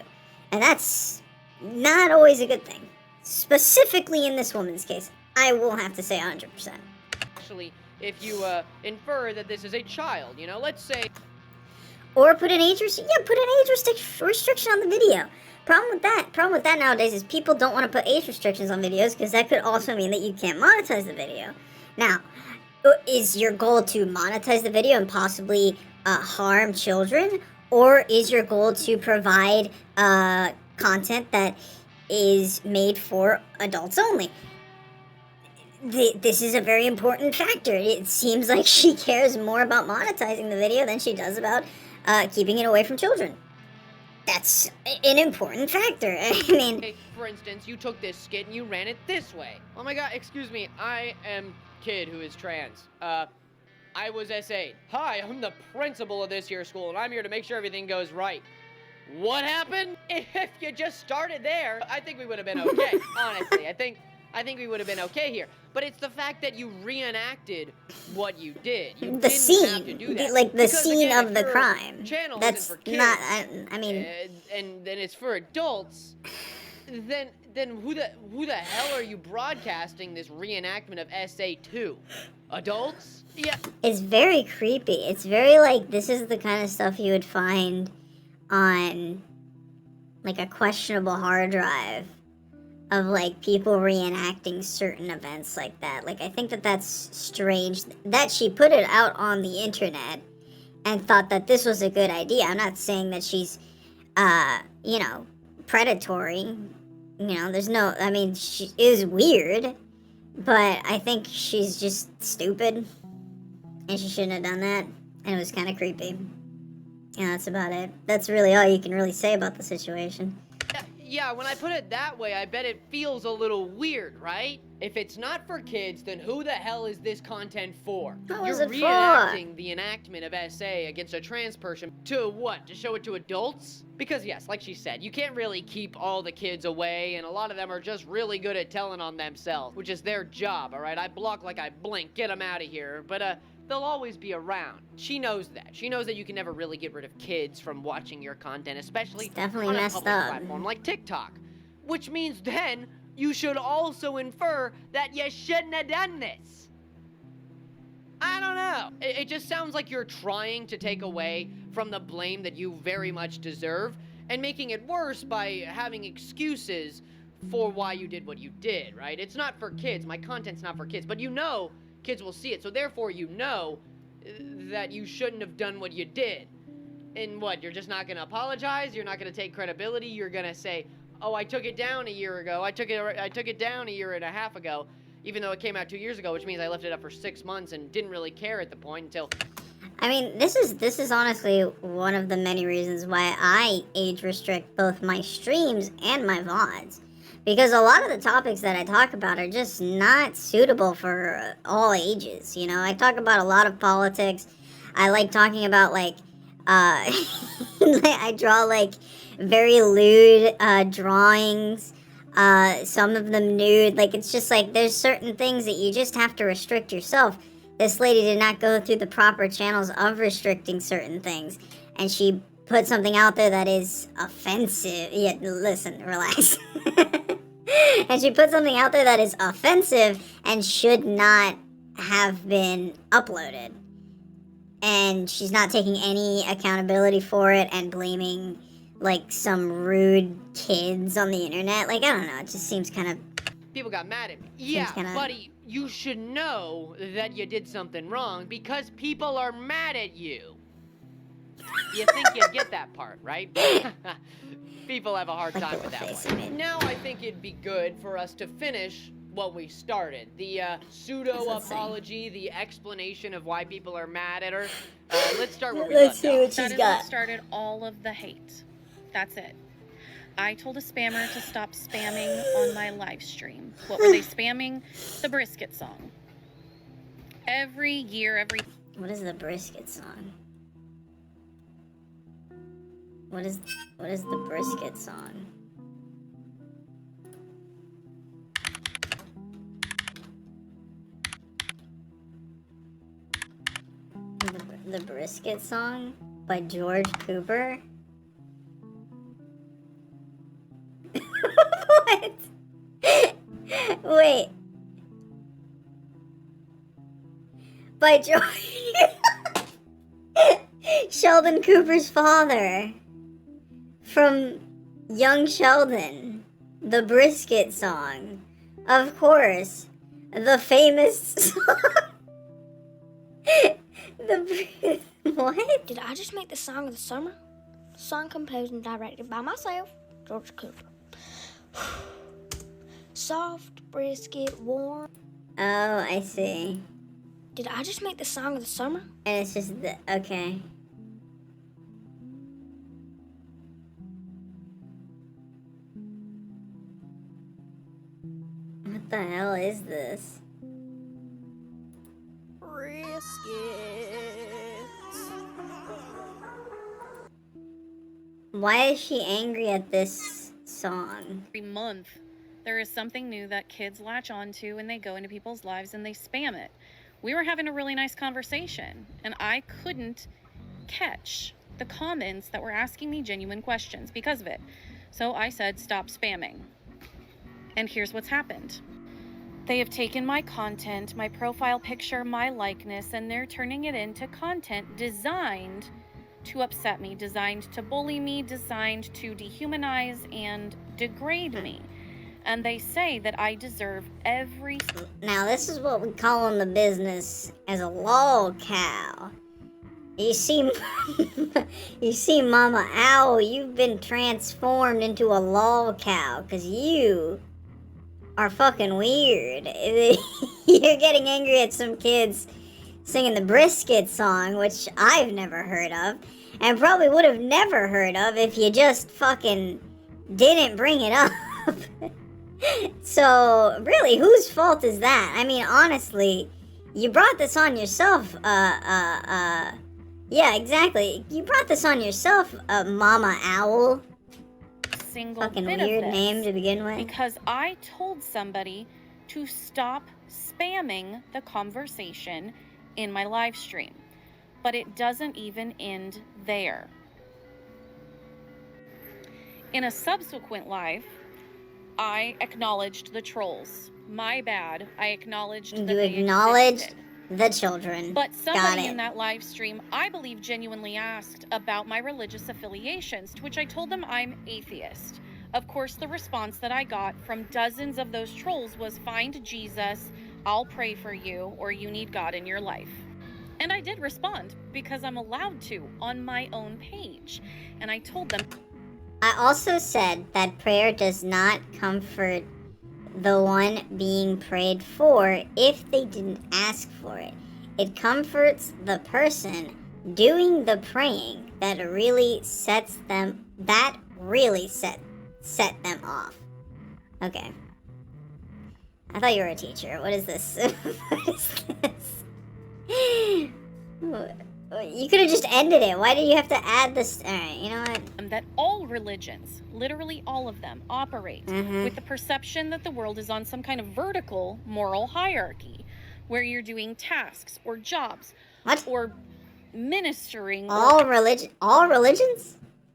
S1: and that's not always a good thing. Specifically in this woman's case, I will have to say 100%.
S8: Actually, if you infer that this is a child, let's say.
S1: Or put an age restriction on the video. Problem with that nowadays is people don't want to put age restrictions on videos because that could also mean that you can't monetize the video. Now, is your goal to monetize the video and possibly harm children? Or is your goal to provide content that is made for adults only? This is a very important factor. It seems like she cares more about monetizing the video than she does about keeping it away from children. That's an important factor. I mean...
S8: For instance, you took this skit and you ran it this way. Oh my god, excuse me, I am kid who is trans. I was SA'd. Hi, I'm the principal of this here school, and I'm here to make sure everything goes right. What happened? If you just started there, I think we would have been okay. Honestly, I think we would have been okay here. But it's the fact that you reenacted what you did. You
S1: the
S8: didn't
S1: scene,
S8: have to do that.
S1: the
S8: Because,
S1: scene
S8: again,
S1: of
S8: if
S1: the
S8: your
S1: crime.
S8: channel
S1: That's
S8: isn't for kids,
S1: not. I mean,
S8: and then it's for adults. Then who the hell are you broadcasting this reenactment of SA to? Adults? Yeah.
S1: It's very creepy. It's very this is the kind of stuff you would find on a questionable hard drive of people reenacting certain events like that. I think that's strange that she put it out on the internet and thought that this was a good idea. I'm not saying that she's predatory. She is weird, but I think she's just stupid and she shouldn't have done that, and it was kind of creepy. Yeah, that's about it. That's really all you can really say about the situation.
S8: Yeah, when I put it that way, I bet it feels a little weird, right? If it's not for kids, then who the hell is this content for?
S1: What
S8: You're
S1: is it
S8: reenacting the enactment of SA against a trans person to what? To show it to adults? Because yes, like she said, you can't really keep all the kids away, and a lot of them are just really good at telling on themselves, which is their job, alright? I block like I blink, get them out of here, but they'll always be around. She knows that. She knows that you can never really get rid of kids from watching your content, especially
S1: it's definitely
S8: on a
S1: messed
S8: public
S1: up.
S8: platform like TikTok. Which means then, you should also infer that you shouldn't have done this. I don't know. It just sounds like you're trying to take away from the blame that you very much deserve and making it worse by having excuses for why you did what you did, right? It's not for kids. My content's not for kids, but you know kids will see it. So therefore you know that you shouldn't have done what you did. And what, you're just not going to apologize? You're not going to take credibility? You're going to say, "Oh, I took it down a year ago. I took it down a year and a half ago." Even though it came out 2 years ago, which means I left it up for 6 months and didn't really care at the point until...
S1: I mean, this is honestly one of the many reasons why I age restrict both my streams and my VODs. Because a lot of the topics that I talk about are just not suitable for all ages, you know? I talk about a lot of politics. I like talking about, like, I draw, like, very lewd drawings. Some of them nude. Like, it's just like, there's certain things that you just have to restrict yourself. This lady did not go through the proper channels of restricting certain things, and she put something out there that is offensive. Yeah, listen, relax. And she put something out there that is offensive and should not have been uploaded. And she's not taking any accountability for it and blaming, like, some rude kids on the internet. Like, I don't know, it just seems kind of...
S8: People got mad at me. Yeah, buddy, you should know that you did something wrong because people are mad at you. You think you'd get that part, right? People have a hard time with that one. Now I think it'd be good for us to finish what we started. The pseudo-apology, the explanation of why people are mad at her. Let's start where we left off.
S18: That is what started all of the hate. That's it. I told a spammer to stop spamming on my live stream. What were they spamming? The brisket song. Every year,
S1: What is the brisket song? What is the brisket song? The brisket song by George Cooper? What? Wait. By George... Sheldon Cooper's father. From Young Sheldon. The brisket song. Of course. The famous song. What?
S2: Did I just make the song of the summer? Song composed and directed by myself, George Cooper. Soft, brisket, warm.
S1: Oh, I see.
S2: Did I just make the song of the summer?
S1: And it's just the... Okay. What the hell is this? Why is she angry at this song?
S18: Every month, there is something new that kids latch onto and they go into people's lives and they spam it. We were having a really nice conversation, and I couldn't catch the comments that were asking me genuine questions because of it. So I said, stop spamming. And here's what's happened. They have taken my content, my profile picture, my likeness, and they're turning it into content designed to upset me, designed to bully me, designed to dehumanize and degrade me. And they say that I deserve every...
S1: Now, this is what we call in the business as a lol cow. You see, you see, Mama Owl, you've been transformed into a lol cow, because you are fucking weird. You're getting angry at some kids singing the brisket song, which I've never heard of, and probably would have never heard of if you just fucking didn't bring it up. So, really, whose fault is that? I mean, honestly, you brought this on yourself, yeah, exactly. You brought this on yourself, Mama Owl.
S18: Single
S1: fucking
S18: bit
S1: weird
S18: of this
S1: name to begin with.
S18: Because I told somebody to stop spamming the conversation in my live stream. But it doesn't even end there. In a subsequent live, I acknowledged the trolls. My bad. I acknowledged that they existed.
S1: the children.
S18: But
S1: Got
S18: somebody
S1: it.
S18: in that live stream, I believe, genuinely asked about my religious affiliations, to which I told them I'm atheist. Of course, the response that I got from dozens of those trolls was, find Jesus, I'll pray for you, or you need God in your life. And I did respond, because I'm allowed to, on my own page. And I told them...
S1: I also said that prayer does not comfort the one being prayed for if they didn't ask for it. It comforts the person doing the praying that really set them off. Okay. I thought you were a teacher. What is this? What is this? You could have just ended it. Why did you have to add this? Alright, you know what?
S18: That all religions, literally all of them, operate with the perception that the world is on some kind of vertical moral hierarchy, where you're doing tasks or jobs or ministering.
S1: All religions?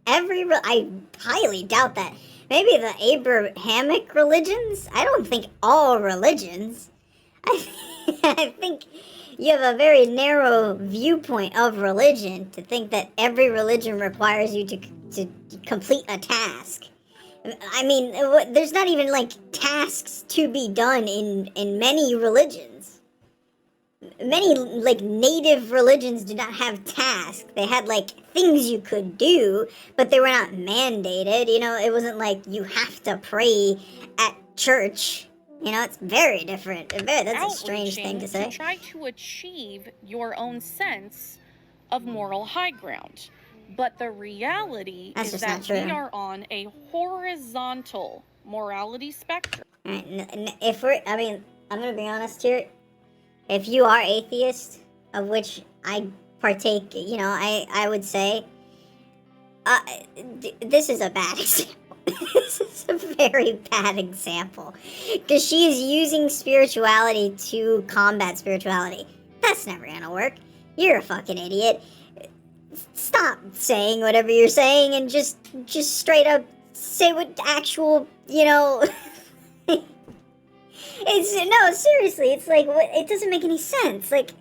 S1: I highly doubt that. Maybe the Abrahamic religions? I don't think all religions. I think you have a very narrow viewpoint of religion to think that every religion requires you to complete a task. I mean, there's not even, like, tasks to be done in many religions. Many, like, native religions do not have tasks. They had, like, things you could do, but they were not mandated. You know, it wasn't like you have to pray at church. You know, it's very different. That's a strange thing to say.
S18: To try to achieve your own sense of moral high ground. But the reality is that we are on a horizontal morality spectrum.
S1: Right, I'm gonna be honest here. If you are atheist, of which I partake, you know, I would say, this is a bad example. This is a very bad example. Because she is using spirituality to combat spirituality. That's never gonna work. You're a fucking idiot. Stop saying whatever you're saying and just straight up say what actual, you know... No, seriously, it's like, it doesn't make any sense. Like,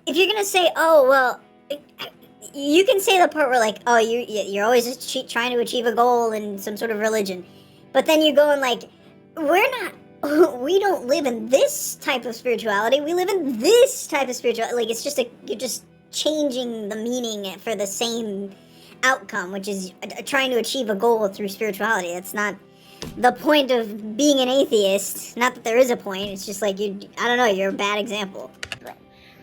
S1: if you're gonna say, oh, well... You can say the part where, like, oh, you're always just trying to achieve a goal in some sort of religion. But then you're going, like, we don't live in this type of spirituality. We live in this type of spirituality. Like, it's just you're just changing the meaning for the same outcome, which is trying to achieve a goal through spirituality. That's not the point of being an atheist. Not that there is a point. It's just like, I don't know, you're a bad example.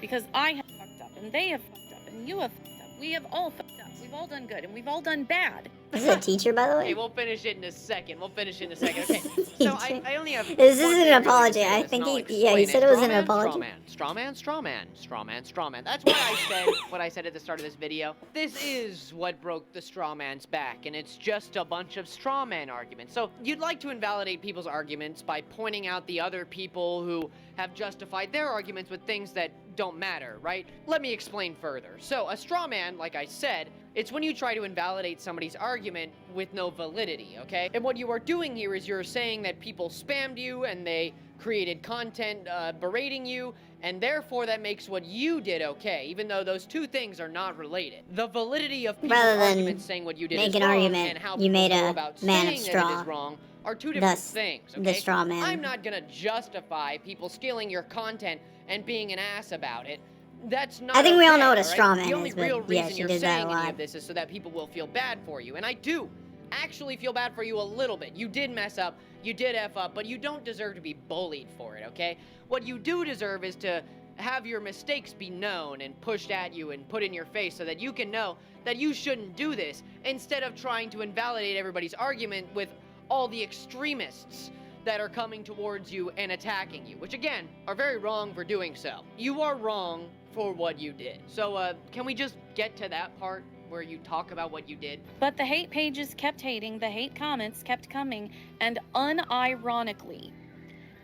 S18: Because I have fucked up, and they have fucked up, and you have fucked up. We have all fucked up. We've all done good, and we've all done bad.
S1: This is a teacher, by the way?
S8: Hey, we'll finish it in a second. Okay, so I only have...
S1: This isn't an apology. I think he said it was an apology.
S8: Straw man. That's why I said what I said at the start of this video. This is what broke the straw man's back, and it's just a bunch of straw man arguments. So you'd like to invalidate people's arguments by pointing out the other people who have justified their arguments with things that don't matter, right? Let me explain further. So a straw man, like I said, it's when you try to invalidate somebody's argument with no validity, okay? And what you are doing here is you're saying that people spammed you and they created content berating you, and therefore that makes what you did okay, even though those two things are not related. The validity of people's arguments saying what you did is wrong and how people go about saying that it is wrong are two different things, okay?
S1: The straw man.
S8: I'm not gonna justify people stealing your content and being an ass about it. That's not
S1: I think we all know what a
S8: right?
S1: straw man
S8: The only
S1: is,
S8: real
S1: but yeah,
S8: reason
S1: she
S8: you're
S1: did that a
S8: saying any
S1: lot.
S8: of this is so that people will feel bad for you. And I do actually feel bad for you a little bit. You did mess up, you did F up, but you don't deserve to be bullied for it, okay? What you do deserve is to have your mistakes be known and pushed at you and put in your face so that you can know that you shouldn't do this, instead of trying to invalidate everybody's argument with all the extremists that are coming towards you and attacking you, which again, are very wrong for doing so. You are wrong for what you did. So, can we just get to that part where you talk about what you did?
S18: But the hate pages kept hating, the hate comments kept coming, and unironically,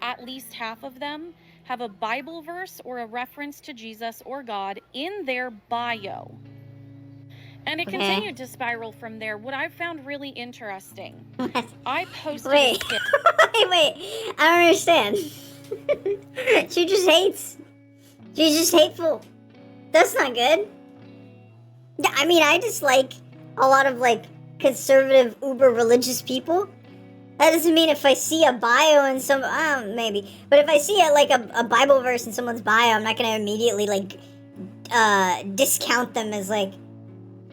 S18: at least half of them have a Bible verse or a reference to Jesus or God in their bio. And it continued to spiral from there. What I found really interesting, I posted a skit.
S1: Wait, I don't understand. She just hates. She's just hateful. That's not good. Yeah, I mean, I dislike a lot of, like, conservative, uber religious people. That doesn't mean if I see a bio in some, maybe. But if I see a Bible verse in someone's bio, I'm not gonna immediately, like, discount them as, like,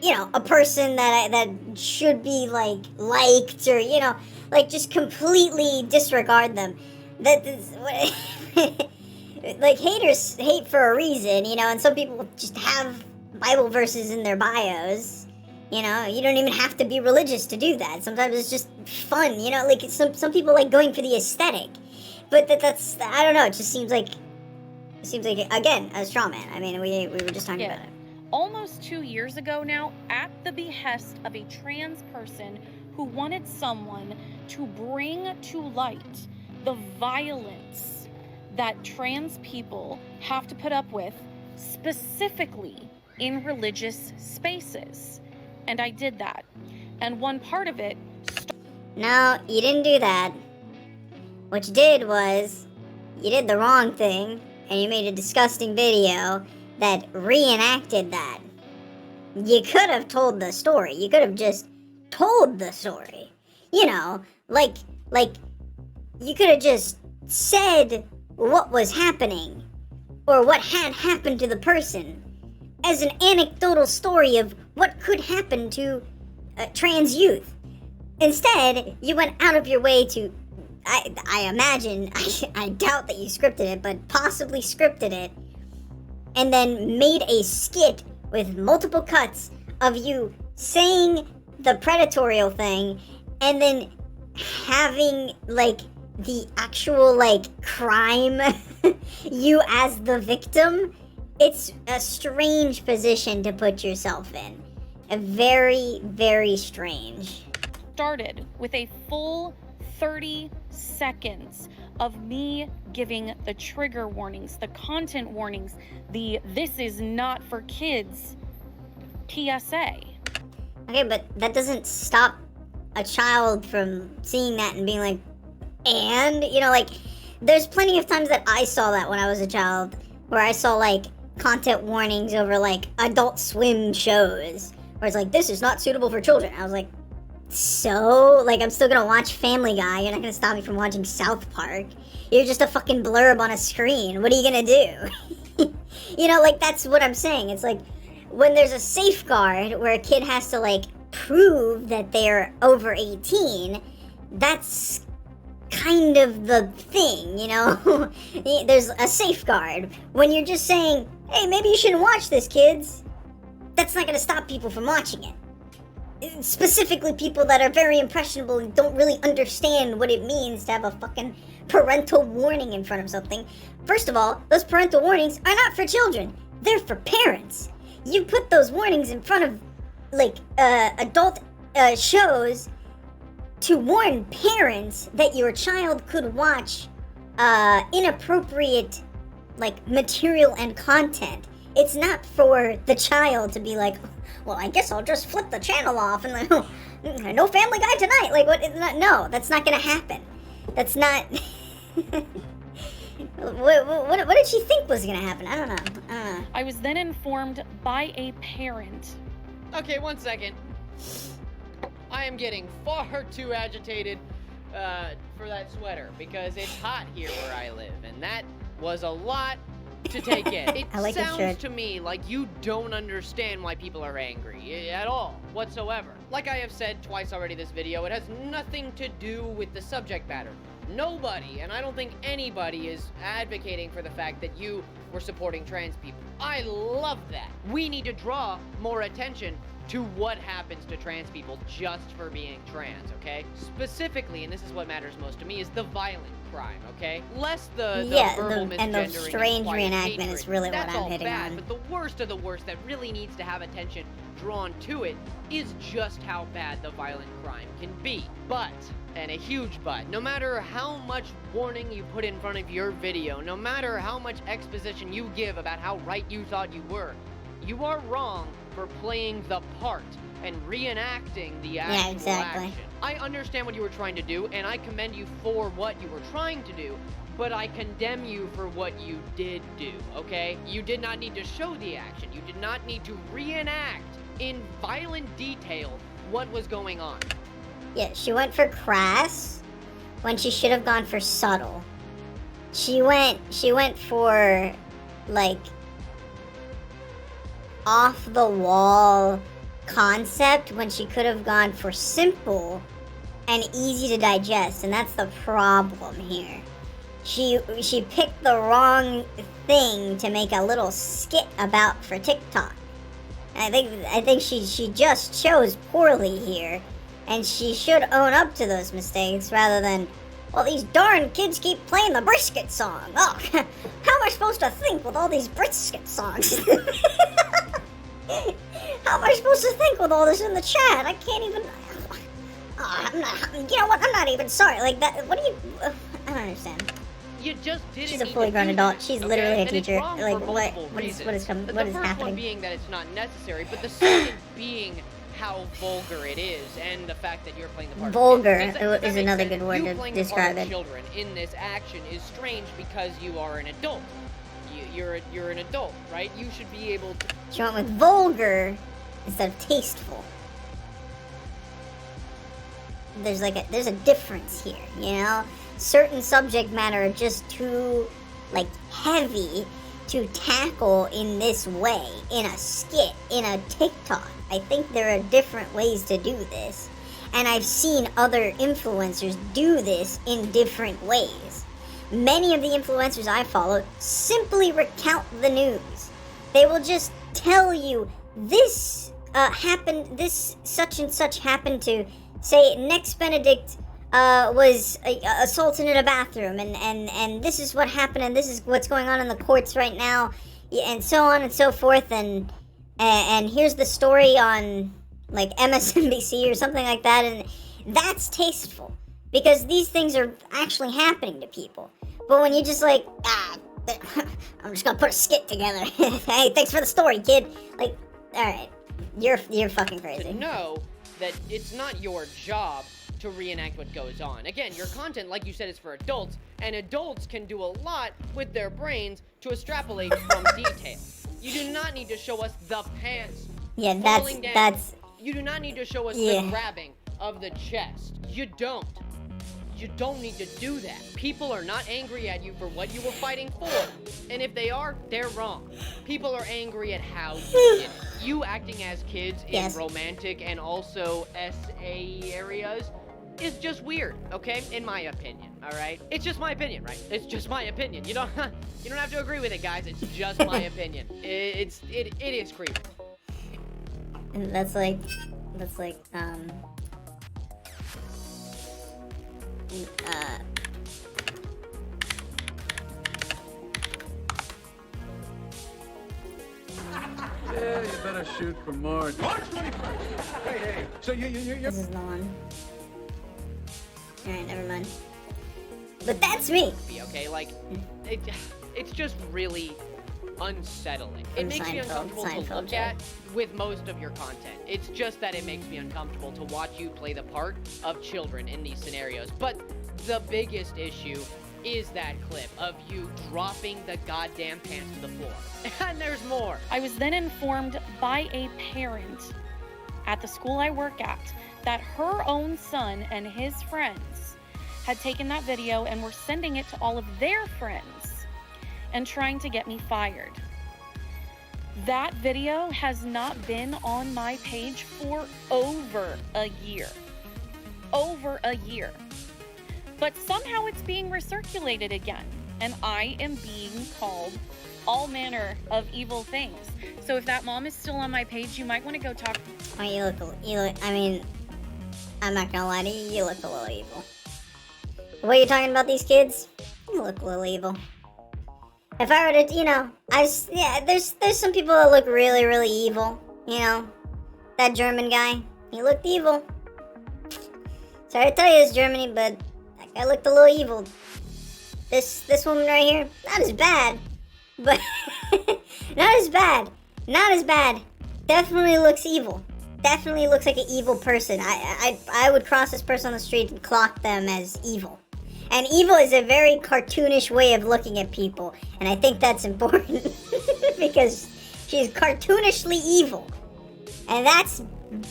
S1: you know, a person that should be, like, liked, or, you know, like, just completely disregard them. That is, like, haters hate for a reason, you know, and some people just have Bible verses in their bios. You know, you don't even have to be religious to do that. Sometimes it's just fun, you know, like, some people like going for the aesthetic. But that's, I don't know, it just seems like, again, a straw man. I mean, we were just talking about it.
S18: Almost 2 years ago now, at the behest of a trans person who wanted someone to bring to light the violence that trans people have to put up with, specifically in religious spaces. And I did that. And one part of it...
S1: No, you didn't do that. What you did was, you did the wrong thing, and you made a disgusting video that reenacted that. You could have told the story. You could have just told the story. You know, like, you could have just said what was happening, or what had happened to the person, as an anecdotal story of what could happen to trans youth. Instead, you went out of your way to, I imagine, I doubt that you scripted it, but possibly scripted it, and then made a skit with multiple cuts of you saying the predatorial thing, and then having, like, the actual, like, crime, you as the victim. It's a strange position to put yourself in. A very, very strange.
S18: Started with a full 30 seconds of me giving the trigger warnings, the content warnings, the "this is not for kids" PSA.
S1: Okay, but that doesn't stop a child from seeing that and being like, and, you know, like, there's plenty of times that I saw that when I was a child, where I saw, like, content warnings over, like, Adult Swim shows, where it's like, this is not suitable for children. I was like, so? Like, I'm still gonna watch Family Guy. You're not gonna stop me from watching South Park. You're just a fucking blurb on a screen. What are you gonna do? You know, like, that's what I'm saying. It's like, when there's a safeguard where a kid has to, like, prove that they're over 18, that's kind of the thing, you know? There's a safeguard. When you're just saying, hey, maybe you shouldn't watch this, kids, that's not gonna stop people from watching it. Specifically people that are very impressionable and don't really understand what it means to have a fucking parental warning in front of something. First of all, those parental warnings are not for children. They're for parents. You put those warnings in front of, like, adult shows to warn parents that your child could watch inappropriate, like, material and content. It's not for the child to be like, well, I guess I'll just flip the channel off and like, oh, no Family Guy tonight. Like, what? No, that's not gonna happen. That's not. What did she think was gonna happen? I don't know.
S18: I was then informed by a parent.
S8: Okay, 1 second. I am getting far too agitated for that sweater because it's hot here where I live, and that was a lot to take in. It
S1: I like
S8: sounds to me like you don't understand why people are angry at all, whatsoever. Like I have said twice already this video, it has nothing to do with the subject matter. Nobody, and I don't think anybody, is advocating for the fact that you were supporting trans people. I love that. We need to draw more attention to what happens to trans people just for being trans, okay? Specifically, and this is what matters most to me, is the violent crime, okay? Less the verbal misgendering
S1: and the strange
S8: quiet
S1: reenactment
S8: hatred.
S1: is really
S8: That's
S1: what I'm
S8: all
S1: hitting
S8: bad,
S1: on.
S8: But the worst of the worst that really needs to have attention drawn to it is just how bad the violent crime can be. But, and a huge but, no matter how much warning you put in front of your video, no matter how much exposition you give about how right you thought you were, you are wrong for playing the part and reenacting the actual
S1: exactly.
S8: action. I understand what you were trying to do, and I commend you for what you were trying to do, but I condemn you for what you did do, okay? You did not need to show the action. You did not need to reenact in violent detail what was going on.
S1: Yeah, she went for crass when she should have gone for subtle. She went for, like, off the wall concept when she could have gone for simple and easy to digest, and that's the problem here. She picked the wrong thing to make a little skit about for TikTok. I think she just chose poorly here, and she should own up to those mistakes rather than, well, these darn kids keep playing the brisket song. Oh, how am I supposed to think with all these brisket songs? How am I supposed to think with all this in the chat? I can't even. Oh, I'm not. You know what? I'm not even sorry. Like that. What do you? I don't understand.
S8: You just didn't.
S1: She's a fully grown adult. She's literally a teacher. Like what? What is
S8: The
S1: happening?
S8: first one being that it's not necessary, but the second being how vulgar it is, and the fact that you're playing the part.
S1: Vulgar
S8: of kids.
S1: is another good word to describe it.
S8: Children in this action is strange because you are an adult. You're an adult, right? You should be able to.
S1: She went with vulgar instead of tasteful. There's a difference here, you know? Certain subject matter are just too, like, heavy to tackle in this way, in a skit, in a TikTok. I think there are different ways to do this. And I've seen other influencers do this in different ways. Many of the influencers I follow simply recount the news. They will just tell you, this happened, this such and such happened to, say, Next Benedict was assaulted in a bathroom, and this is what happened, and this is what's going on in the courts right now, and so on and so forth, and here's the story on, like, MSNBC or something like that, and that's tasteful, because these things are actually happening to people. But when you just like, I'm just gonna put a skit together. Hey, thanks for the story, kid. Like, alright, you're fucking crazy.
S8: To know that it's not your job to reenact what goes on. Again, your content, like you said, is for adults, and adults can do a lot with their brains to extrapolate from detail. You do not need to show us the pants falling down.
S1: that's.
S8: You do not need to show us the grabbing of the chest. You don't. You don't need to do that. People are not angry at you for what you were fighting for. And if they are, they're wrong. People are angry at how you did it. You acting as kids in romantic and also SA areas is just weird, okay? In my opinion, all right? It's just my opinion, right? It's just my opinion. You don't have to agree with it, guys. It's just my opinion. It is creepy.
S1: And that's like
S10: Yeah, you better shoot for more. March 21st. Hey, so you're.
S1: This is the one. Alright, never mind. But that's me.
S8: Okay, like, it's just really unsettling. It makes me uncomfortable to look at with most of your content. It's just that it makes me uncomfortable to watch you play the part of children in these scenarios. But the biggest issue is that clip of you dropping the goddamn pants to the floor. And there's more.
S18: I was then informed by a parent at the school I work at that her own son and his friends had taken that video and were sending it to all of their friends and trying to get me fired. That video has not been on my page for over a year. Over a year. But somehow it's being recirculated again, and I am being called all manner of evil things. So if that mom is still on my page, you might want to go talk.
S1: Oh, you look, I mean, I'm not gonna lie to you, you look a little evil. The way you're talking about these kids, you look a little evil. If I were to, you know, there's some people that look really, really evil, you know. That German guy, he looked evil. Sorry to tell you this, Germany, but I looked a little evil. This woman right here, not as bad, but not as bad. Definitely looks evil. definitely looks like an evil person. I would cross this person on the street and clock them as evil. And evil is a very cartoonish way of looking at people, and I think that's important because she's cartoonishly evil, and that's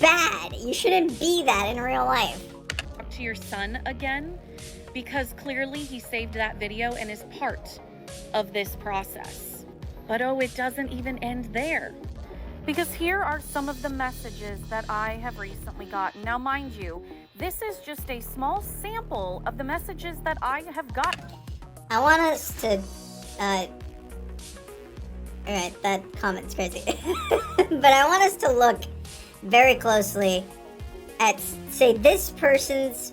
S1: bad. You shouldn't be that in real life.
S18: Talk to your son again, because clearly he saved that video and is part of this process. But oh, it doesn't even end there. Because here are some of the messages that I have recently gotten. Now, mind you, this is just a small sample of the messages that I have gotten.
S1: I want us to, alright, that comment's crazy. But I want us to look very closely at, say, this person's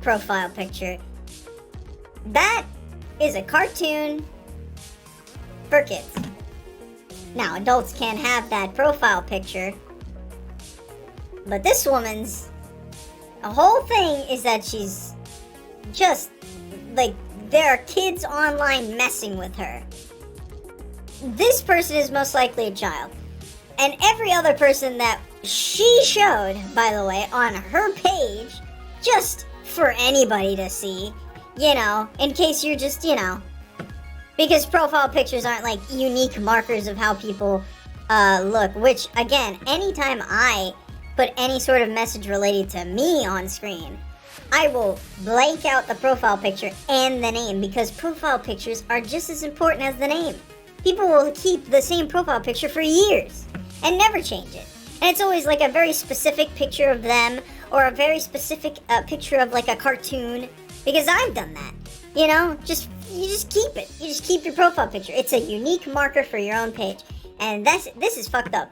S1: profile picture. That is a cartoon for kids. Now, adults can't have that profile picture, but this woman's, the whole thing is that she's just, like, there are kids online messing with her. This person is most likely a child. And every other person that she showed, by the way, on her page, just for anybody to see, you know, in case you're just, you know, because profile pictures aren't like unique markers of how people look, which again, anytime I put any sort of message related to me on screen, I will blank out the profile picture and the name, because profile pictures are just as important as the name. People will keep the same profile picture for years and never change it. And it's always like a very specific picture of them, or a very specific picture of like a cartoon, because I've done that. You know, you just keep it. You just keep your profile picture. It's a unique marker for your own page. And this is fucked up.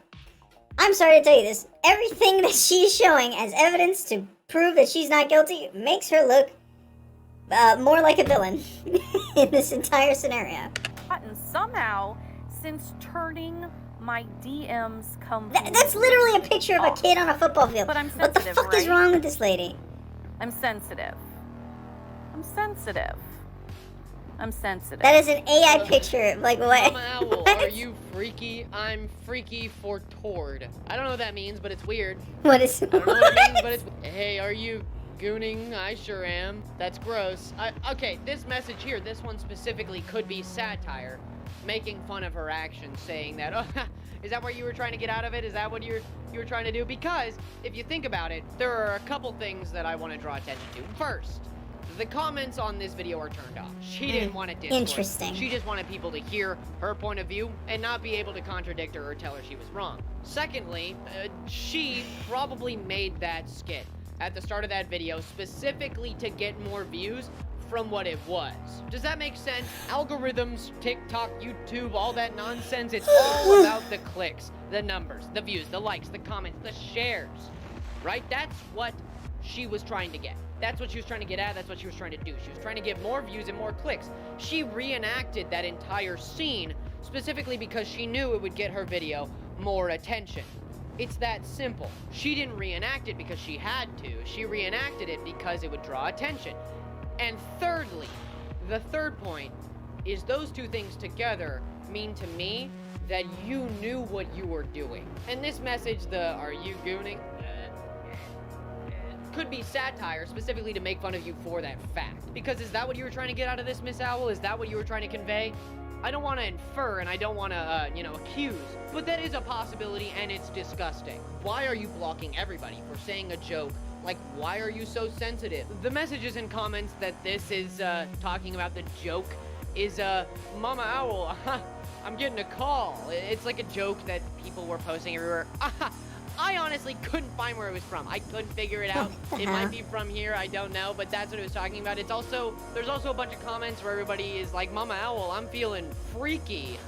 S1: I'm sorry to tell you this. Everything that she's showing as evidence to prove that she's not guilty makes her look more like a villain in this entire scenario.
S18: And somehow, since turning my DMs
S1: That's literally a picture of a kid on a football field.
S18: But I'm
S1: what the
S18: sensitive,
S1: fuck is
S18: right?
S1: wrong with this lady?
S18: I'm sensitive. I'm sensitive. I'm sensitive.
S1: That is an AI picture. Like, what?
S8: Mama Owl, are you freaky? I'm freaky for Tord. I don't know what that means, but it's weird.
S1: What is...
S8: I don't know what it means, but it's... Hey, are you gooning? I sure am. That's gross. Okay, this message here, this one specifically could be satire, making fun of her actions, saying that, oh, is that what you were trying to get out of it? Is that what you were trying to do? Because, if you think about it, there are a couple things that I want to draw attention to. First, the comments on this video are turned off. She didn't want it discourse.
S1: Interesting.
S8: She just wanted people to hear her point of view and not be able to contradict her or tell her she was wrong. Secondly, she probably made that skit at the start of that video specifically to get more views from what it was. Does that make sense? Algorithms, TikTok, YouTube, all that nonsense, it's all about the clicks, the numbers, the views, the likes, the comments, the shares, right? That's what she was trying to get. That's what she was trying to get at. That's what she was trying to do. She was trying to get more views and more clicks. She reenacted that entire scene specifically because she knew it would get her video more attention. It's that simple. She didn't reenact it because she had to. She reenacted it because it would draw attention. And thirdly, the third point is those two things together mean to me that you knew what you were doing. And this message, the "are you gooning?" could be satire specifically to make fun of you for that fact. Because is that what you were trying to get out of this, Miss Owl? Is that what you were trying to convey? I don't want to infer and I don't want to, accuse, but that is a possibility and it's disgusting. Why are you blocking everybody for saying a joke? Like, why are you so sensitive? The messages and comments that this is talking about the joke is, Mama Owl, I'm getting a call. It's like a joke that people were posting everywhere. I honestly couldn't find where it was from. I couldn't figure it out. It might be from here, I don't know, but that's what it was talking about. It's also, there's also a bunch of comments where everybody is like, Mama Owl, I'm feeling freaky.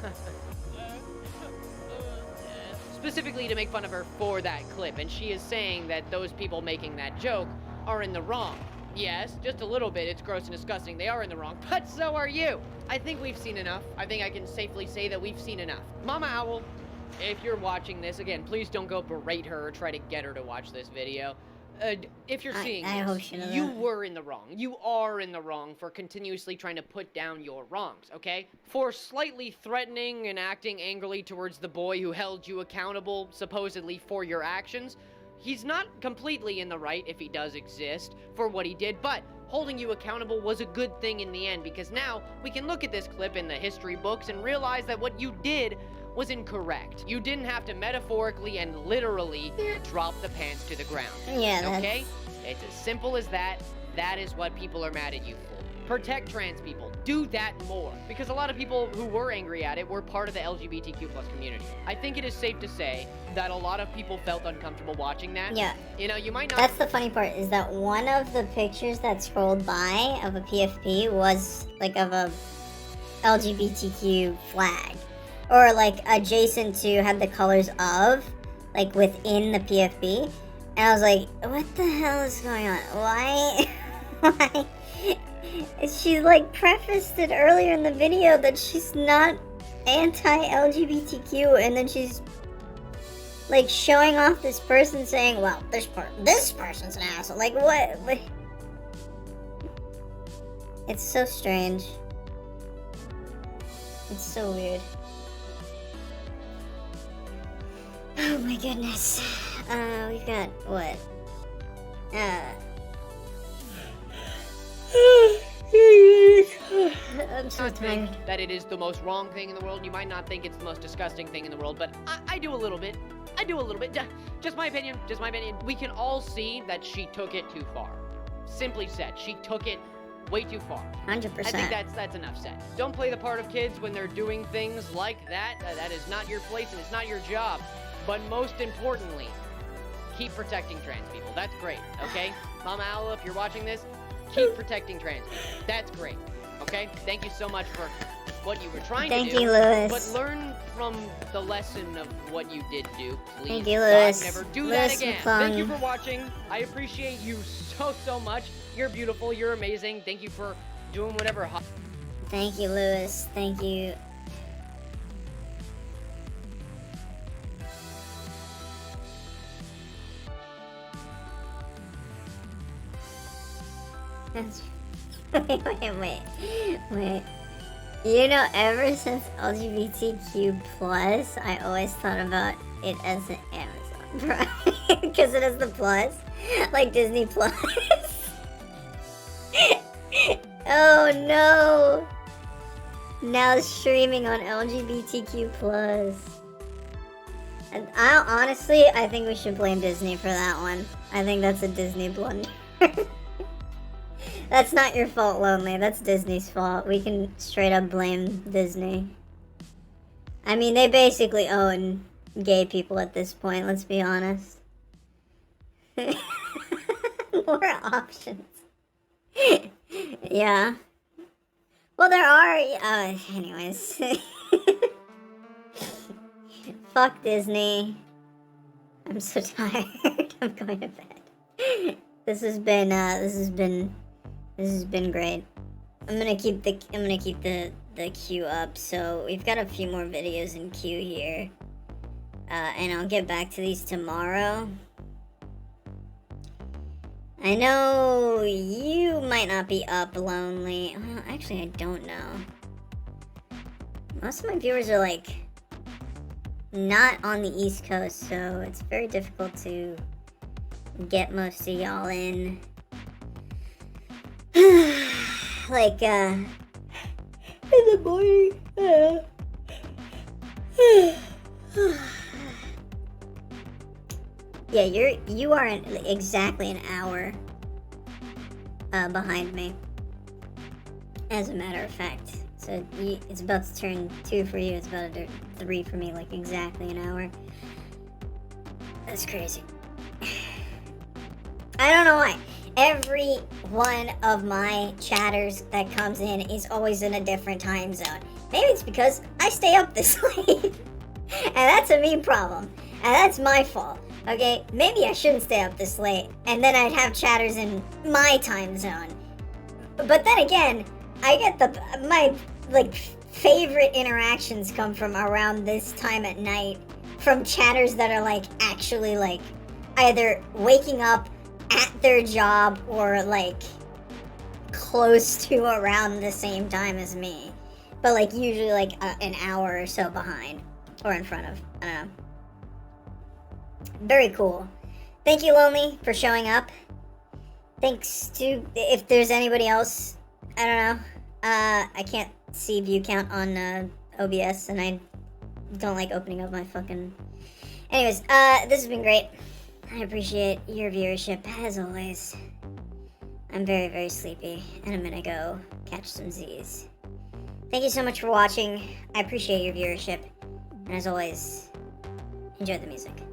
S8: Specifically to make fun of her for that clip, and she is saying that those people making that joke are in the wrong. Yes, just a little bit, it's gross and disgusting, they are in the wrong, but so are you. I think we've seen enough. I think I can safely say that we've seen enough. Mama Owl, if you're watching this, again, please don't go berate her or try to get her to watch this video. If you're seeing this, you were in the wrong. You are in the wrong for continuously trying to put down your wrongs, okay? For slightly threatening and acting angrily towards the boy who held you accountable, supposedly, for your actions, He's not completely in the right if he does exist for what he did, but holding you accountable was a good thing in the end, because now we can look at this clip in the history books and realize that what you did was incorrect. You didn't have to metaphorically and literally drop the pants to the ground.
S1: Yeah,
S8: okay? It's as simple as that. That is what people are mad at you for. Protect trans people. Do that more. Because a lot of people who were angry at it were part of the LGBTQ plus community. I think it is safe to say that a lot of people felt uncomfortable watching that.
S1: Yeah.
S8: You know, you might not...
S1: That's the funny part, is that one of the pictures that scrolled by of a PFP was, like, of a LGBTQ flag. Or, like, adjacent to, had the colors of, like, within the PFP. And I was like, what the hell is going on? Why? Why? She, like, prefaced it earlier in the video that she's not anti-LGBTQ, and then she's, like, showing off this person saying, well, this person's an asshole. Like, what? It's so strange. It's so weird. Oh my goodness. We've got, what? I'm so tired.
S8: That it is the most wrong thing in the world. You might not think it's the most disgusting thing in the world, but I do a little bit. I do a little bit. Just my opinion. Just my opinion. We can all see that she took it too far. Simply said, she took it way too far.
S1: 100%.
S8: I think that's enough said. Don't play the part of kids when they're doing things like that. That is not your place and it's not your job. But most importantly, keep protecting trans people. That's great, okay? Mama Owl, if you're watching this, keep protecting trans people. That's great, okay? Thank you so much for what you were trying to do.
S1: Thank you, Lewis.
S8: But learn from the lesson of what you did do, please.
S1: Thank you, Lewis.
S8: God, never do
S1: Lewis
S8: that again.
S1: McClung.
S8: Thank you for watching. I appreciate you so much. You're beautiful. You're amazing. Thank you for doing whatever.
S1: Thank you, Lewis. Thank you. Wait. You know, ever since LGBTQ+, I always thought about it as an Amazon Prime. Because it is the plus. Like Disney Plus. Oh no! Now streaming on LGBTQ+. And I think we should blame Disney for that one. I think that's a Disney blunder. That's not your fault, Lonely. That's Disney's fault. We can straight up blame Disney. I mean, they basically own gay people at this point, let's be honest. More options. Yeah. Well, there are, anyways. Fuck Disney. I'm so tired. I'm going to bed. This has been great. I'm gonna keep the queue up. So we've got a few more videos in queue here, and I'll get back to these tomorrow. I know you might not be up, Lonely. Well, actually, I don't know. Most of my viewers are like not on the East Coast, so it's very difficult to get most of y'all in. Like, in the morning. Yeah, you are exactly an hour behind me. As a matter of fact. So it's about to turn 2 for you, it's about to do 3 for me, like exactly an hour. That's crazy. I don't know why. Every one of my chatters that comes in is always in a different time zone. Maybe it's because I stay up this late. And that's a me problem. And that's my fault. Okay? Maybe I shouldn't stay up this late. And then I'd have chatters in my time zone. But then again, I get my favorite interactions come from around this time at night. From chatters that are actually either waking up at their job or close to around the same time as me, but usually an hour or so behind or in front of. I don't know. Very cool. Thank you, Lonely, for showing up. Thanks to, if there's anybody else, I don't know. I can't see view count on OBS, and I don't like opening up my fucking... Anyways, this has been great. I appreciate your viewership, as always. I'm very, very sleepy, and I'm gonna go catch some Z's. Thank you so much for watching. I appreciate your viewership, and as always, enjoy the music.